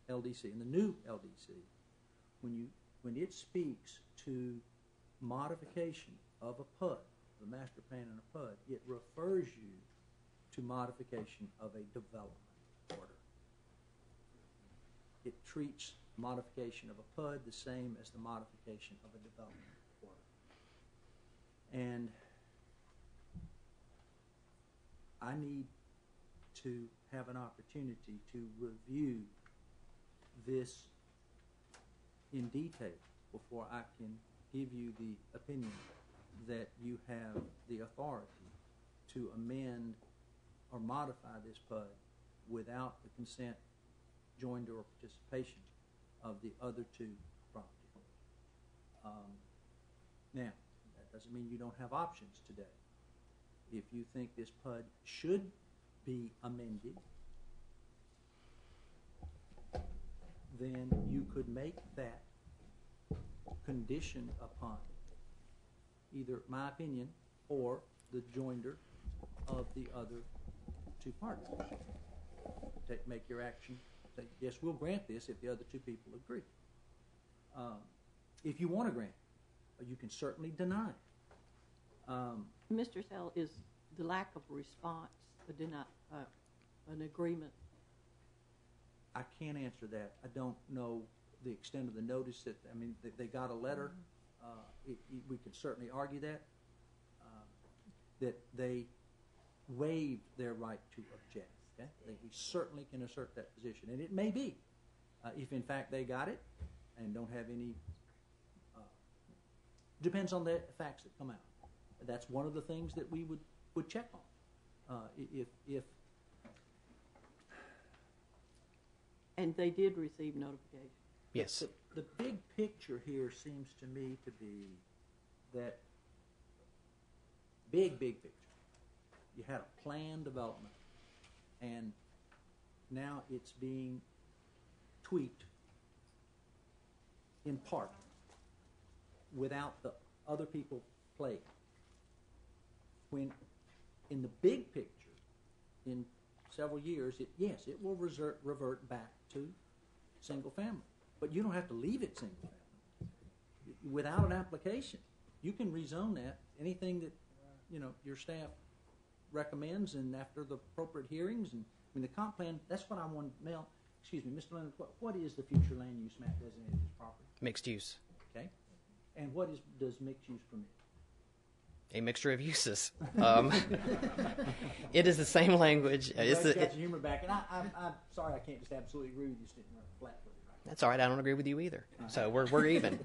LDC, when it speaks to modification of a PUD, the master plan and a PUD, it refers you to modification of a development order. It treats modification of a PUD the same as the modification of a development order. And I need to have an opportunity to review this in detail before I can give you the opinion that you have the authority to amend or modify this PUD without the consent, joinder, or participation of the other two property owners. Now, that doesn't mean you don't have options today. If you think this PUD should be amended, then you could make that condition upon either my opinion or the joinder of the other two parties. Make your action. Say, yes, we'll grant this if the other two people agree. If you want to grant, you can certainly deny. Mr. Sell, is the lack of response an agreement? I can't answer that. I don't know the extent of the notice that, they got a letter. We could certainly argue that they waived their right to object. Okay? We certainly can assert that position. And it may be, if in fact they got it and don't have any, depends on the facts that come out. That's one of the things that we would check on. If And they did receive notification. Yes. The big picture here seems to me to be that big picture. You had a planned development, and now it's being tweaked in part without the other people playing. When in the big picture, in several years, it will revert back to single family. But you don't have to leave it single family. without an application. You can rezone that, anything that, your staff recommends, and after the appropriate hearings, and, the comp plan, that's what I want, excuse me, Mr. Leonard, what is the future land use map designated as property? Mixed use. Okay? And what does mixed use permit? A mixture of uses. It is the same language. Got your humor back, and I'm sorry I can't just absolutely agree with you sitting there flat-footed. Right? That's all right. I don't agree with you either. So we're even.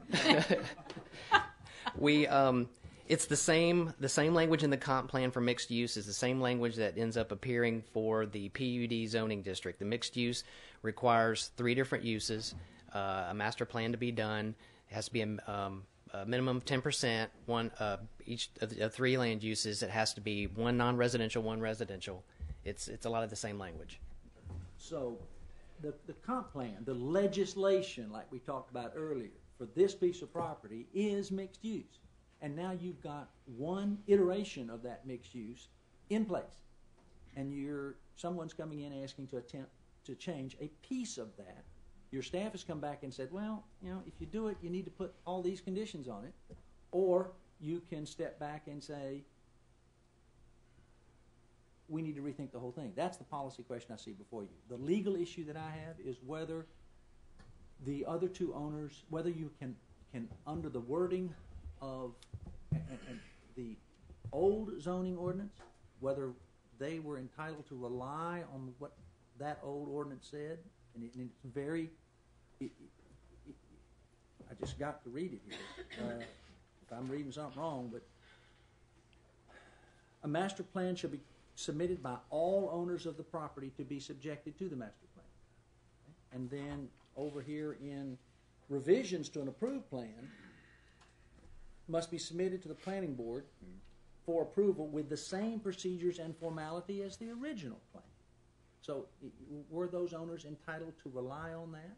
It's the same language in the comp plan for mixed use is the same language that ends up appearing for the PUD zoning district. The mixed use requires 3 different uses, a master plan to be done. It has to be a minimum of 10%. Each of the 3 land uses. It has to be 1 non-residential, 1 residential. It's a lot of the same language. So, the comp plan, the legislation, like we talked about earlier, for this piece of property is mixed use. And now you've got one iteration of that mixed use in place. And someone's coming in asking to attempt to change a piece of that. Your staff has come back and said, well, if you do it, you need to put all these conditions on it. Or you can step back and say, we need to rethink the whole thing. That's the policy question I see before you. The legal issue that I have is whether the other 2 owners, whether you can under the wording of the old zoning ordinance, whether they were entitled to rely on what that old ordinance said, and it's very. I just got to read it here. If I'm reading something wrong, but a master plan shall be submitted by all owners of the property to be subjected to the master plan. And then over here in revisions to an approved plan must be submitted to the planning board for approval with the same procedures and formality as the original plan. So were those owners entitled to rely on that?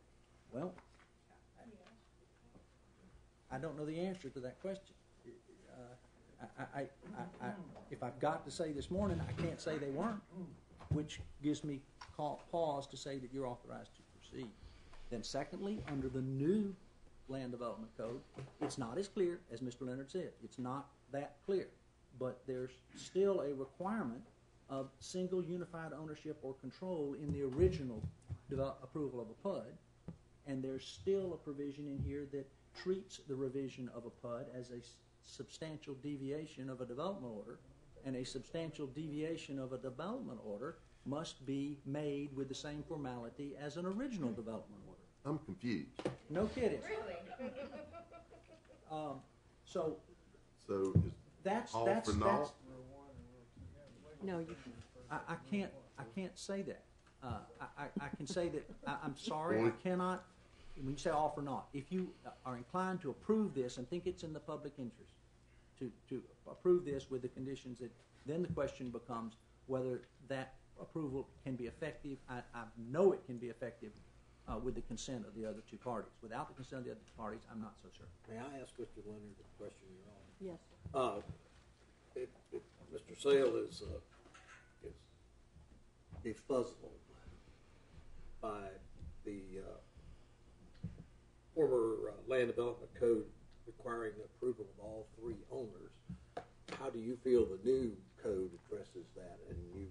Well, I don't know the answer to that question. If I've got to say this morning, I can't say they weren't, which gives me pause to say that you're authorized to proceed. Then secondly, under the new land development code, it's not as clear as Mr. Leonard said. It's not that clear, but there's still a requirement of single unified ownership or control in the original approval of a PUD, and there's still a provision in here that treats the revision of a PUD as a substantial deviation of a development order, and a substantial deviation of a development order must be made with the same formality as an original development order. I'm confused. No kidding. Really? So is that's all for naught? No, you. I can't say that. I can say that I'm sorry. I cannot. When you say all for naught, if you are inclined to approve this and think it's in the public interest to approve this with the conditions that, then the question becomes whether that approval can be effective. I know it can be effective with the consent of the other 2 parties. Without the consent of the other 2 parties, I'm not so sure. May I ask Mr. Leonard the question you're on? Yes. If Mr. Sale is befuzzled by the former land development code requiring approval of all 3 owners, how do you feel the new code addresses that? And you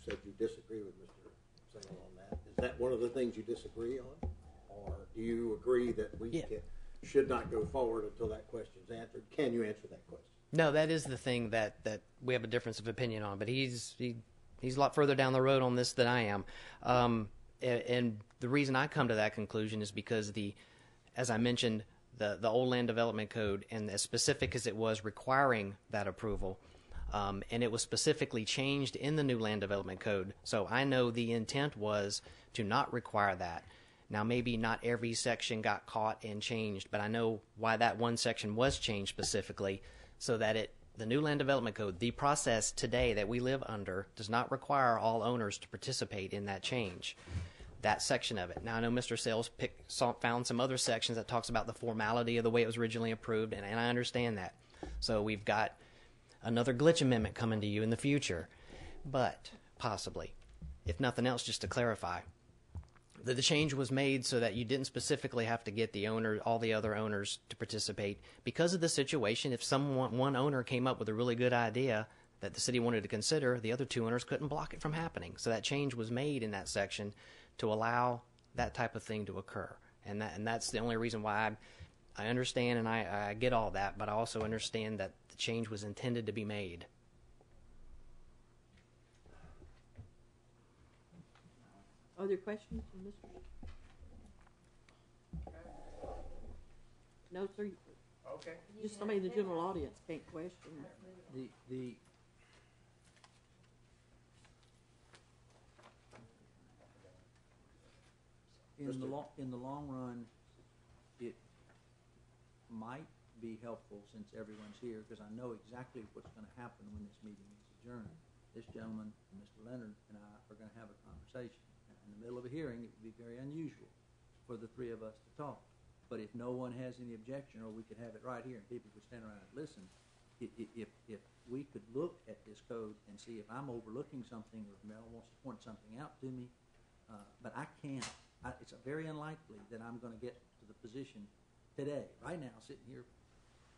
said you disagree with Mr. Sale on that. Is that one of the things you disagree on? Or do you agree that we should not go forward until that question's answered? Can you answer that question? No, that is the thing that we have a difference of opinion on. But he's a lot further down the road on this than I am. And the reason I come to that conclusion is because as I mentioned, the old land development code, and as specific as it was requiring that approval, and it was specifically changed in the new land development code. So I know the intent was to not require that. Now, maybe not every section got caught and changed, but I know why that one section was changed specifically, so that the new land development code, the process today that we live under, does not require all owners to participate in that change. That section of it. Now, I know Mr. Sales found some other sections that talks about the formality of the way it was originally approved, and I understand that. So we've got another glitch amendment coming to you in the future. But, possibly, if nothing else, just to clarify, The change was made so that you didn't specifically have to get the owner, all the other owners to participate. Because of the situation, if one owner came up with a really good idea that the city wanted to consider, the other two owners couldn't block it from happening. So that change was made in that section to allow that type of thing to occur. And that's the only reason why I understand and I get all that, but I also understand that the change was intended to be made. Other questions from Mr. No, sir. Okay. Just somebody in the general audience can't question. In the long run, it might be helpful since everyone's here, because I know exactly what's going to happen when this meeting is adjourned. This gentleman, Mr. Leonard, and I are going to have a conversation. In the middle of a hearing, it would be very unusual for the three of us to talk. But if no one has any objection, or we could have it right here and people could stand around and listen, if we could look at this code and see if I'm overlooking something or if Mel wants to point something out to me, but I can't. It's very unlikely that I'm going to get to the position today, right now, sitting here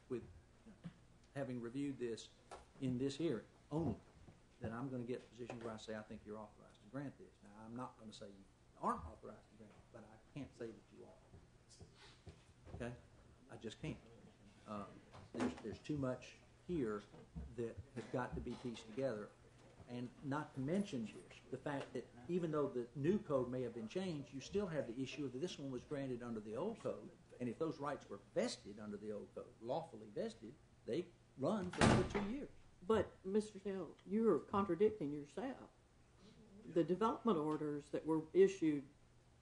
with having reviewed this in this hearing only, that I'm going to get to a position where I say I think you're authorized to grant this. Now, I'm not going to say you aren't authorized to grant it, but I can't say that you are. Okay? I just can't. There's too much here that has got to be pieced together, and not to mention the fact that even though the new code may have been changed, you still have the issue that this one was granted under the old code, and if those rights were vested under the old code, lawfully vested, they run for another 2 years. But, Mr. Hill, you're contradicting yourself. The development orders that were issued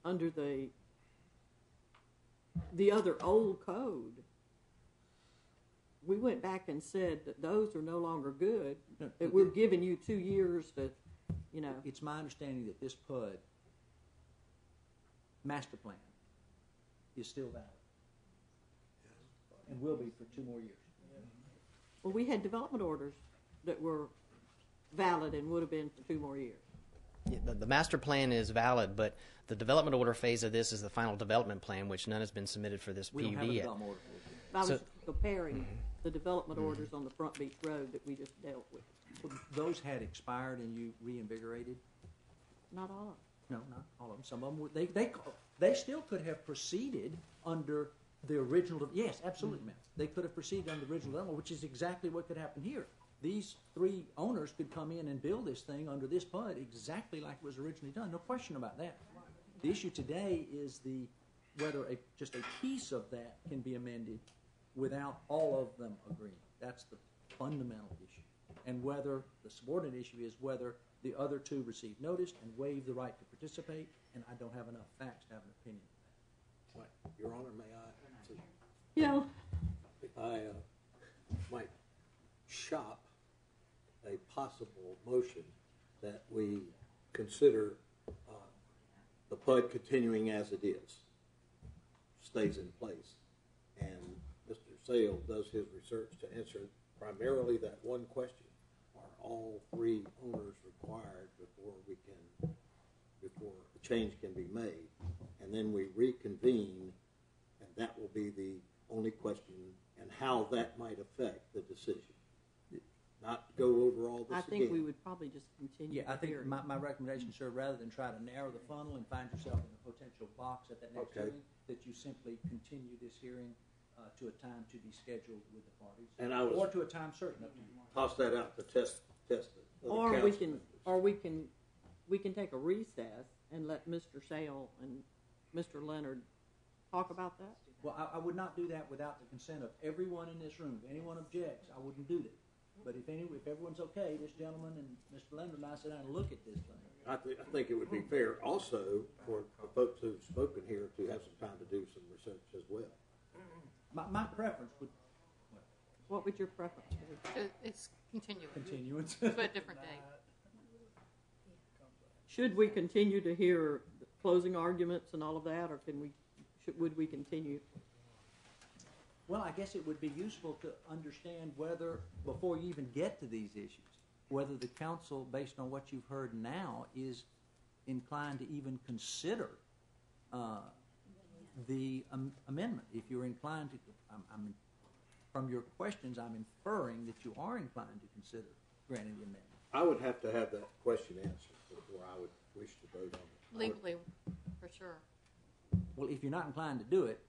under the other old code, we went back and said that those are no longer good, that we're giving you 2 years to, It's my understanding that this PUD master plan is still valid and will be for 2 more years. Well, we had development orders that were valid and would have been for 2 more years. Yeah, the master plan is valid, but the development order phase of this is the final development plan, which none has been submitted for this We don't PUD have a yet. development order. I was comparing the development orders on the Front Beach Road that we just dealt with. Well, those had expired and you reinvigorated? Not all of them. No, not all of them. Some of them were, they still could have proceeded under the original. Yes, absolutely, ma'am. They could have proceeded under the original development, which is exactly what could happen here. These 3 owners could come in and build this thing under this PUD exactly like it was originally done. No question about that. The issue today is whether just a piece of that can be amended without all of them agreeing. That's the fundamental issue. And whether the subordinate issue is whether the other 2 receive notice and waive the right to participate, and I don't have enough facts to have an opinion on that. Right. Your Honor, may I? Yeah. I might shop a possible motion that we consider the PUD continuing as it is, stays in place, and Mr. Sale does his research to answer primarily that one question: are all 3 owners required before a change can be made? And then we reconvene, and that will be the only question, and how that might affect the decision. Not go over all this I think again. we would probably just continue. Yeah, I think hearing. my recommendation, sir, rather than try to narrow the funnel and find yourself in a potential box at that next Okay. hearing, that you simply continue this hearing to a time to be scheduled with the parties, And I was- or to a time certain. Up to you. Toss that out to test it. Or we can take a recess and let Mr. Sale and Mr. Leonard talk about that. Well, I would not do that without the consent of everyone in this room. If anyone objects, I wouldn't do that. But if everyone's okay, this gentleman and Mr. Leonard and I sit down and look at this thing. I think it would be fair also for the folks who've spoken here to have some time to do some research as well. My preference would. What would your preference be? It's continuing. Continuance. To a different date. Should we continue to hear the closing arguments and all of that, or would we continue? Well, I guess it would be useful to understand whether, before you even get to these issues, whether the council, based on what you've heard now, is inclined to even consider the amendment. If you're inclined to, from your questions, I'm inferring that you are inclined to consider granting the amendment. I would have to have that question answered before I would wish to vote on it. Legally, for sure. Well, if you're not inclined to do it,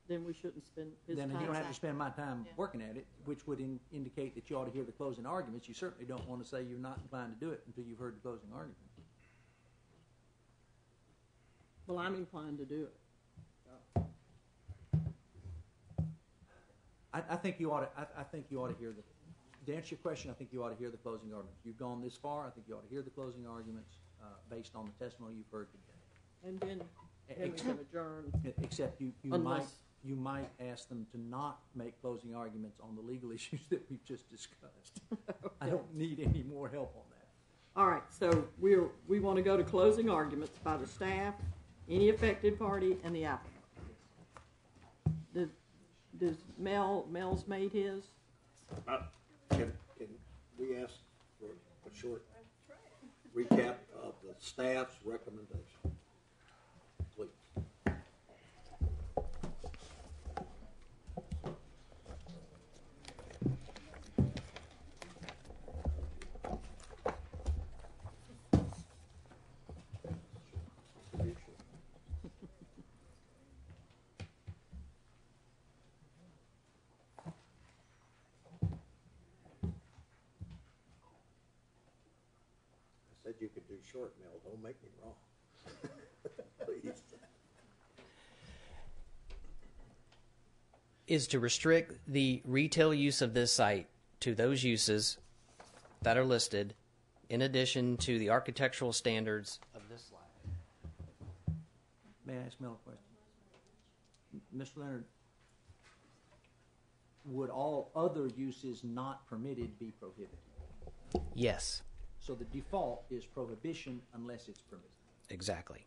then we shouldn't spend his then time. you don't have to spend my time Yeah. working at it, which would indicate that you ought to hear the closing arguments. You certainly don't want to say you're not inclined to do it until you've heard the closing argument. Well, I'm inclined to do it. I think you ought to. I think you ought to hear the. To answer your question, I think you ought to hear the closing arguments. You've gone this far. I think you ought to hear the closing arguments based on the testimony you've heard today. And then we can adjourn. Except you might ask them to not make closing arguments on the legal issues that we've just discussed. Okay. I don't need any more help on that. All right, so we want to go to closing arguments by the staff, any affected party, and the applicant. Does Mel's made his? Can we ask for a short recap of the staff's recommendation, please? Said you could do short, Mel. Don't make me wrong. Please. Is to restrict the retail use of this site to those uses that are listed, in addition to the architectural standards of this slide. May I ask Mel a question? Mr. Leonard, would all other uses not permitted be prohibited? Yes, So the default is prohibition unless it's permitted. exactly.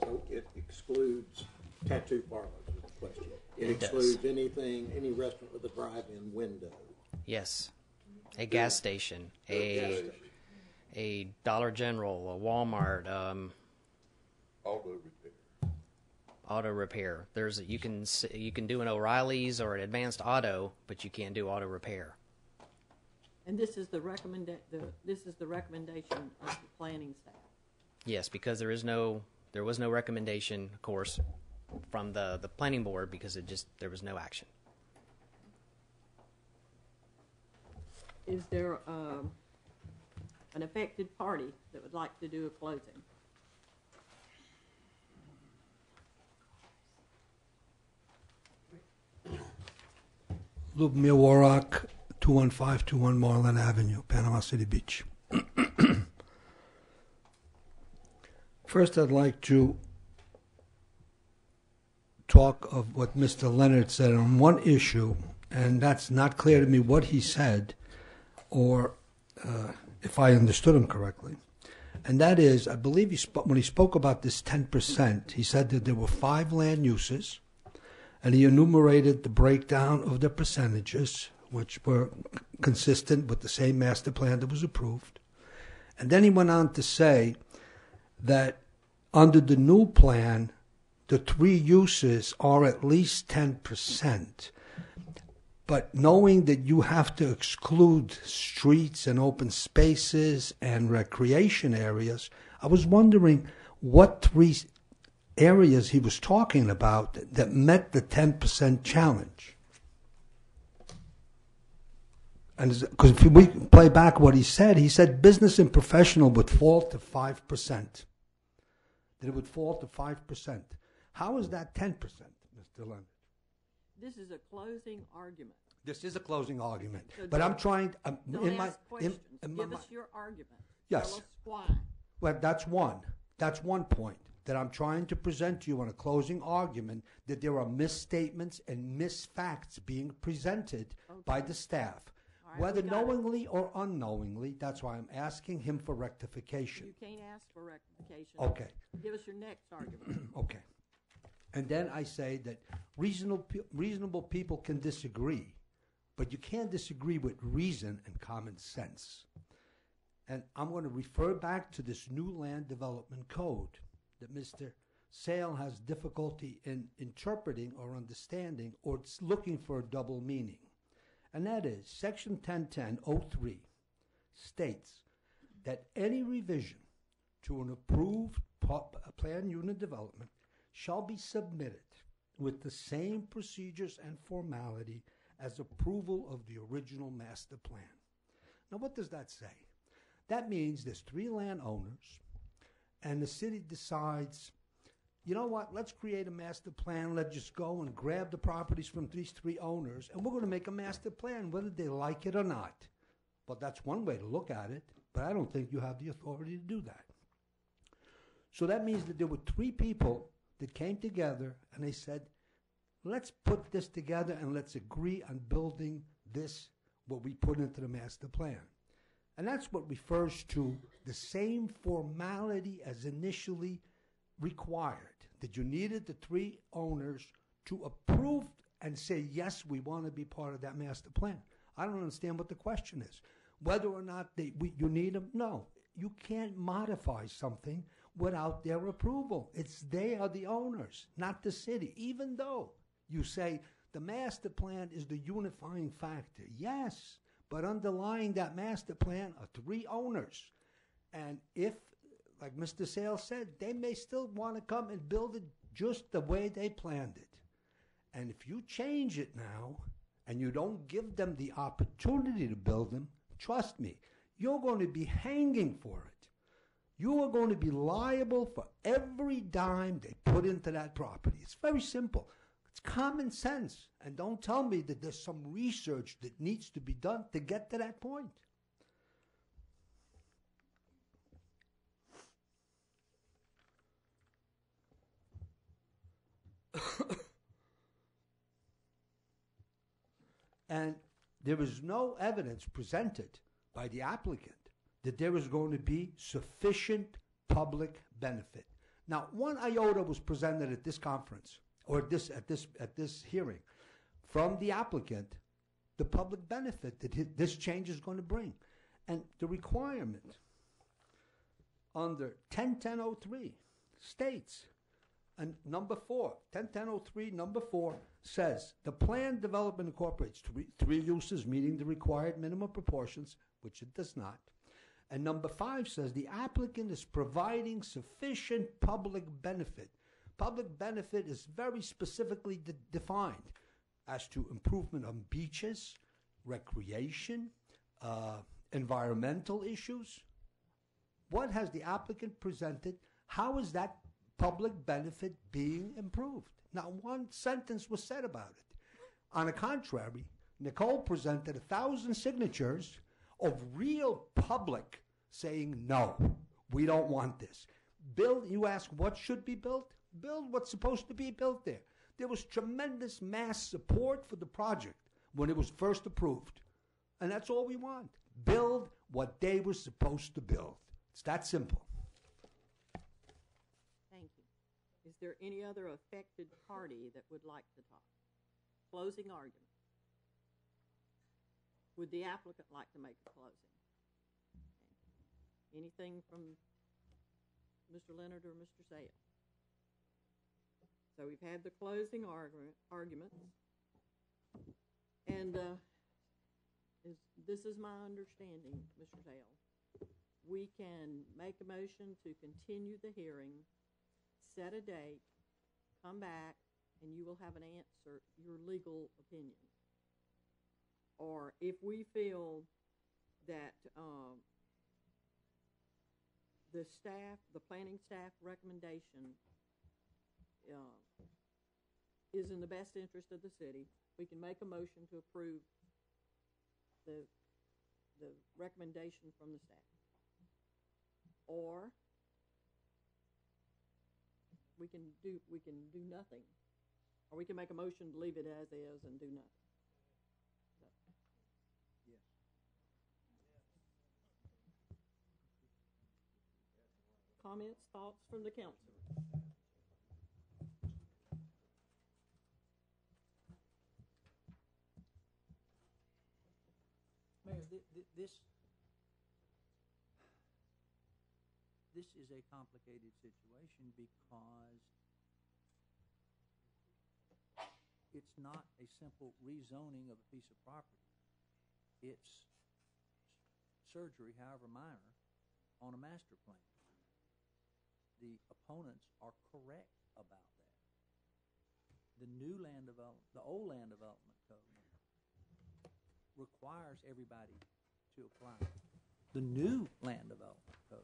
So it excludes tattoo parlors is the question. It It does. excludes anything, any restaurant with a drive-in window. Yes. A gas station, a Dollar General, a Walmart, Auto repair. auto repair. You can do an O'Reilly's or an Advanced Auto, but you can't do auto repair. And this is the recommendation of the planning staff. Yes, because there was no recommendation, of course, from the planning board because there was no action. Is there an affected party that would like to do a closing? Lubomir Warrock, 21521 Marlin Avenue, Panama City Beach. First, I'd like to talk of what Mr. Leonard said on one issue, and that's not clear to me what he said or if I understood him correctly. And that is, I believe when he spoke about this 10%, he said that there were 5 land uses, and he enumerated the breakdown of the percentages, which were consistent with the same master plan that was approved. And then he went on to say that under the new plan, the 3 uses are at least 10%. But knowing that you have to exclude streets and open spaces and recreation areas, I was wondering what 3 areas he was talking about that met the 10% challenge. And because if we play back what he said business and professional would fall to 5%. That it would fall to 5%. How is that 10%, Mr. Leonard? This is a closing argument. This is a closing argument, So but I'm trying. Don't ask questions. Give us your argument. Yes. Tell us why. Well, that's one. That's one point that I'm trying to present to you in a closing argument, that there are misstatements and misfacts being presented by the staff. All right, Whether we got it. knowingly or unknowingly, that's why I'm asking him for rectification. You can't ask for rectification. Okay. Give us your next argument. Okay. And then I say that reasonable people can disagree, but you can't disagree with reason and common sense. And I'm going to refer back to this new land development code that Mr. Sale has difficulty in interpreting or understanding, or it's looking for a double meaning. And that is Section 1010.03 states that any revision to an approved plan unit development shall be submitted with the same procedures and formality as approval of the original master plan. Now, what does that say? That means there's 3 landowners, and the city decides, you know what, let's create a master plan. Let's just go and grab the properties from these 3 owners, and we're going to make a master plan, whether they like it or not. But that's one way to look at it, but I don't think you have the authority to do that. So that means that there were 3 people that came together, and they said, let's put this together and let's agree on building this, what we put into the master plan. And that's what refers to the same formality as initially required, that you needed the 3 owners to approve and say, yes, we want to be part of that master plan. I don't understand what the question is. Whether or not you need them, no. You can't modify something without their approval. They are the owners, not the city, even though you say the master plan is the unifying factor. Yes, but underlying that master plan are 3 owners. And if, like Mr. Sales said, they may still want to come and build it just the way they planned it. And if you change it now and you don't give them the opportunity to build them, trust me, you're going to be hanging for it. You are going to be liable for every dime they put into that property. It's very simple. It's common sense. And don't tell me that there's some research that needs to be done to get to that point. And there is no evidence presented by the applicant that there is going to be sufficient public benefit. Now, one iota was presented at this conference, or at this hearing, from the applicant, the public benefit that this change is going to bring. And the requirement under 1010.03 states, and number 4, 1010.03 number 4 says, the plan development incorporates 3 uses meeting the required minimum proportions, which it does not. And number 5 says the applicant is providing sufficient public benefit. Public benefit is very specifically defined as to improvement on beaches, recreation, environmental issues. What has the applicant presented? How is that public benefit being improved? Not one sentence was said about it. On the contrary, Nicole presented 1,000 signatures of real public saying, no, we don't want this. Build, you ask what should be built? Build what's supposed to be built there. There was tremendous mass support for the project when it was first approved. And that's all we want. Build what they were supposed to build. It's that simple. Thank you. Is there any other affected party that would like to talk? Closing argument. Would the applicant like to make a closing? Okay. Anything from Mr. Leonard or Mr. Sale? So we've had the closing arguments. And this is my understanding, Mr. Sale. We can make a motion to continue the hearing, set a date, come back, and you will have an answer, your legal opinion. Or if we feel that the planning staff recommendation is in the best interest of the city, we can make a motion to approve the recommendation from the staff. Or we can do nothing. Or we can make a motion to leave it as is and do nothing. So. Yes. Comments, thoughts from the council? Mayor, this this is a complicated situation because it's not a simple rezoning of a piece of property. It's surgery, however minor, on a master plan. The opponents are correct about that. The new land development, the old land development code requires everybody to apply. The new land development code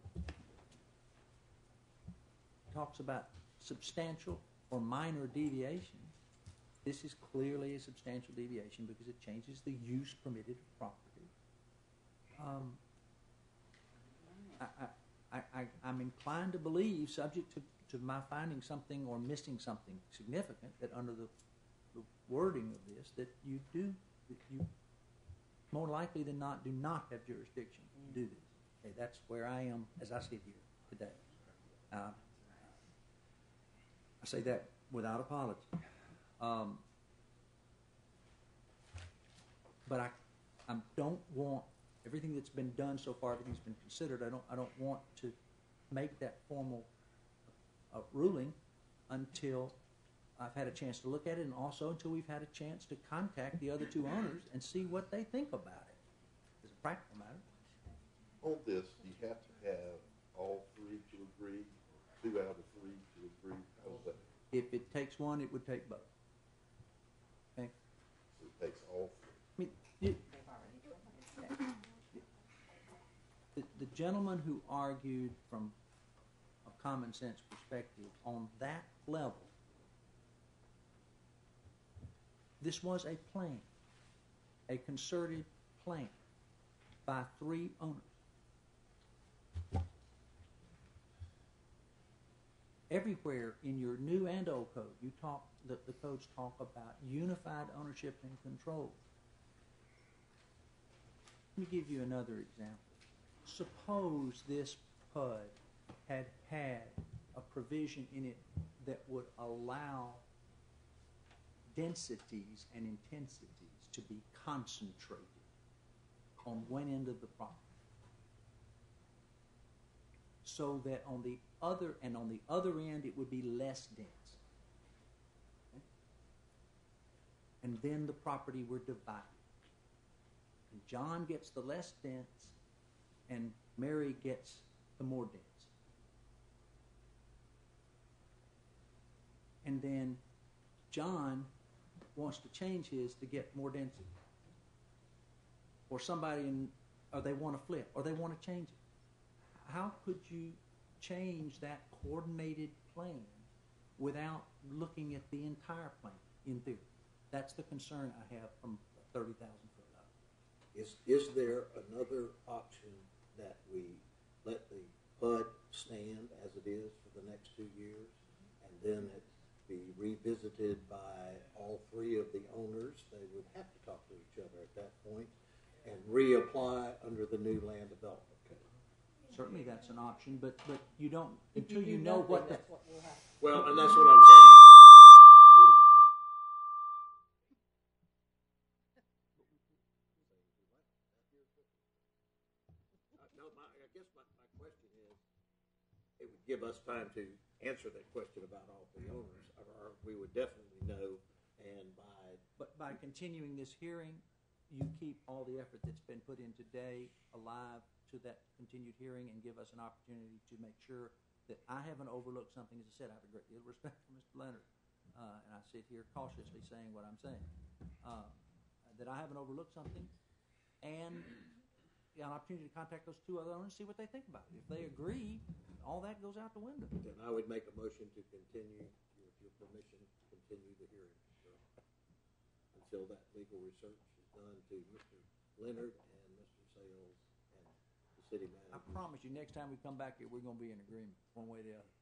talks about substantial or minor deviation. This is clearly a substantial deviation because it changes the use permitted of property. I'm inclined to believe, subject to my finding something or missing something significant, that under the wording of this, that you more likely than not do not have jurisdiction to do this. Okay, that's where I am as I sit here today. I say that without apology. But I don't want everything that's been done so far. Everything's been considered. I don't want to make that formal ruling until I've had a chance to look at it, and also until we've had a chance to contact the other two owners and see what they think about it. As a practical matter. On this, you have to have all three to agree, 2 out of 3 to agree. How's that? If it takes one, it would take both. Okay. So it takes all 3. I mean, the gentleman who argued from a common sense perspective on that level, this was a plan, a concerted plan by 3 owners. Everywhere in your new and old code, the codes talk about unified ownership and control. Let me give you another example. Suppose this PUD had a provision in it that would allow densities and intensities to be concentrated on one end of the property, so that on the other end it would be less dense. Okay? And then the property were divided. And John gets the less dense, and Mary gets the more dense. And then John wants to change his to get more density. Or or they want to flip, or they want to change it. How could you change that coordinated plan without looking at the entire plan, in theory? That's the concern I have from 30,000 foot up. Is there another option that we let the PUD stand as it is for the next 2 years, and then it be revisited by all 3 of the owners? They would have to talk to each other at that point and reapply under the new land development code. Certainly that's an option, but you don't until you know what the... Well, and that's what I'm saying. I guess my question is, it would give us time to answer that question about all 3 owners, or we would definitely know, and But by continuing this hearing, you keep all the effort that's been put in today alive to that continued hearing and give us an opportunity to make sure that I haven't overlooked something. As I said, I have a great deal of respect for Mr. Leonard, and I sit here cautiously saying what I'm saying, that I haven't overlooked something, and an opportunity to contact those 2 other owners and see what they think about it. If they agree, all that goes out the window. Then I would make a motion to continue, with your permission, to continue the hearing until that legal research is done to Mr. Leonard and Mr. Sales and the city manager. I promise you, next time we come back here, we're going to be in agreement, one way or the other.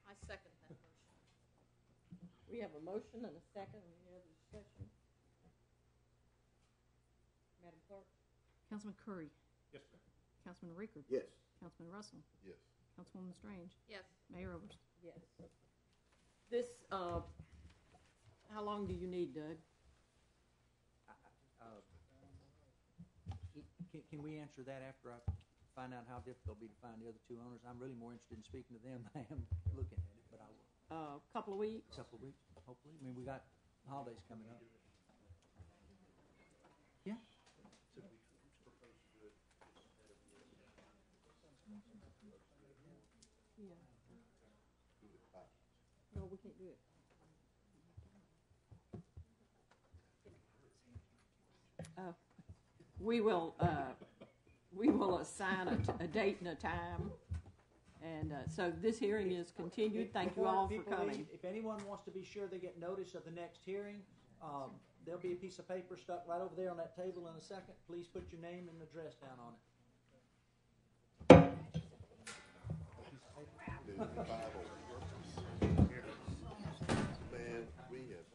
I second that motion. We have a motion and a second. Any other discussion? Madam Clerk? Councilman Curry. Yes, ma'am. Councilman Rickard. Yes. Councilman Russell. Yes. Councilwoman Strange. Yes. Mayor Oberst. Yes. This, how long do you need, Doug? Can we answer that after I find out how difficult it'll be to find the other two owners. I'm really more interested in speaking to them than I am looking at it, but I will. Couple of weeks? Couple of weeks, hopefully. I mean, we got holidays coming up. Yeah. Yeah. No, we can't do it. We will assign a date and a time. And so this hearing is continued. Thank you all for People coming. leave, if anyone wants to be sure they get notice of the next hearing, there'll be a piece of paper stuck right over there on that table in a second. Please put your name and address down on it. Man, we have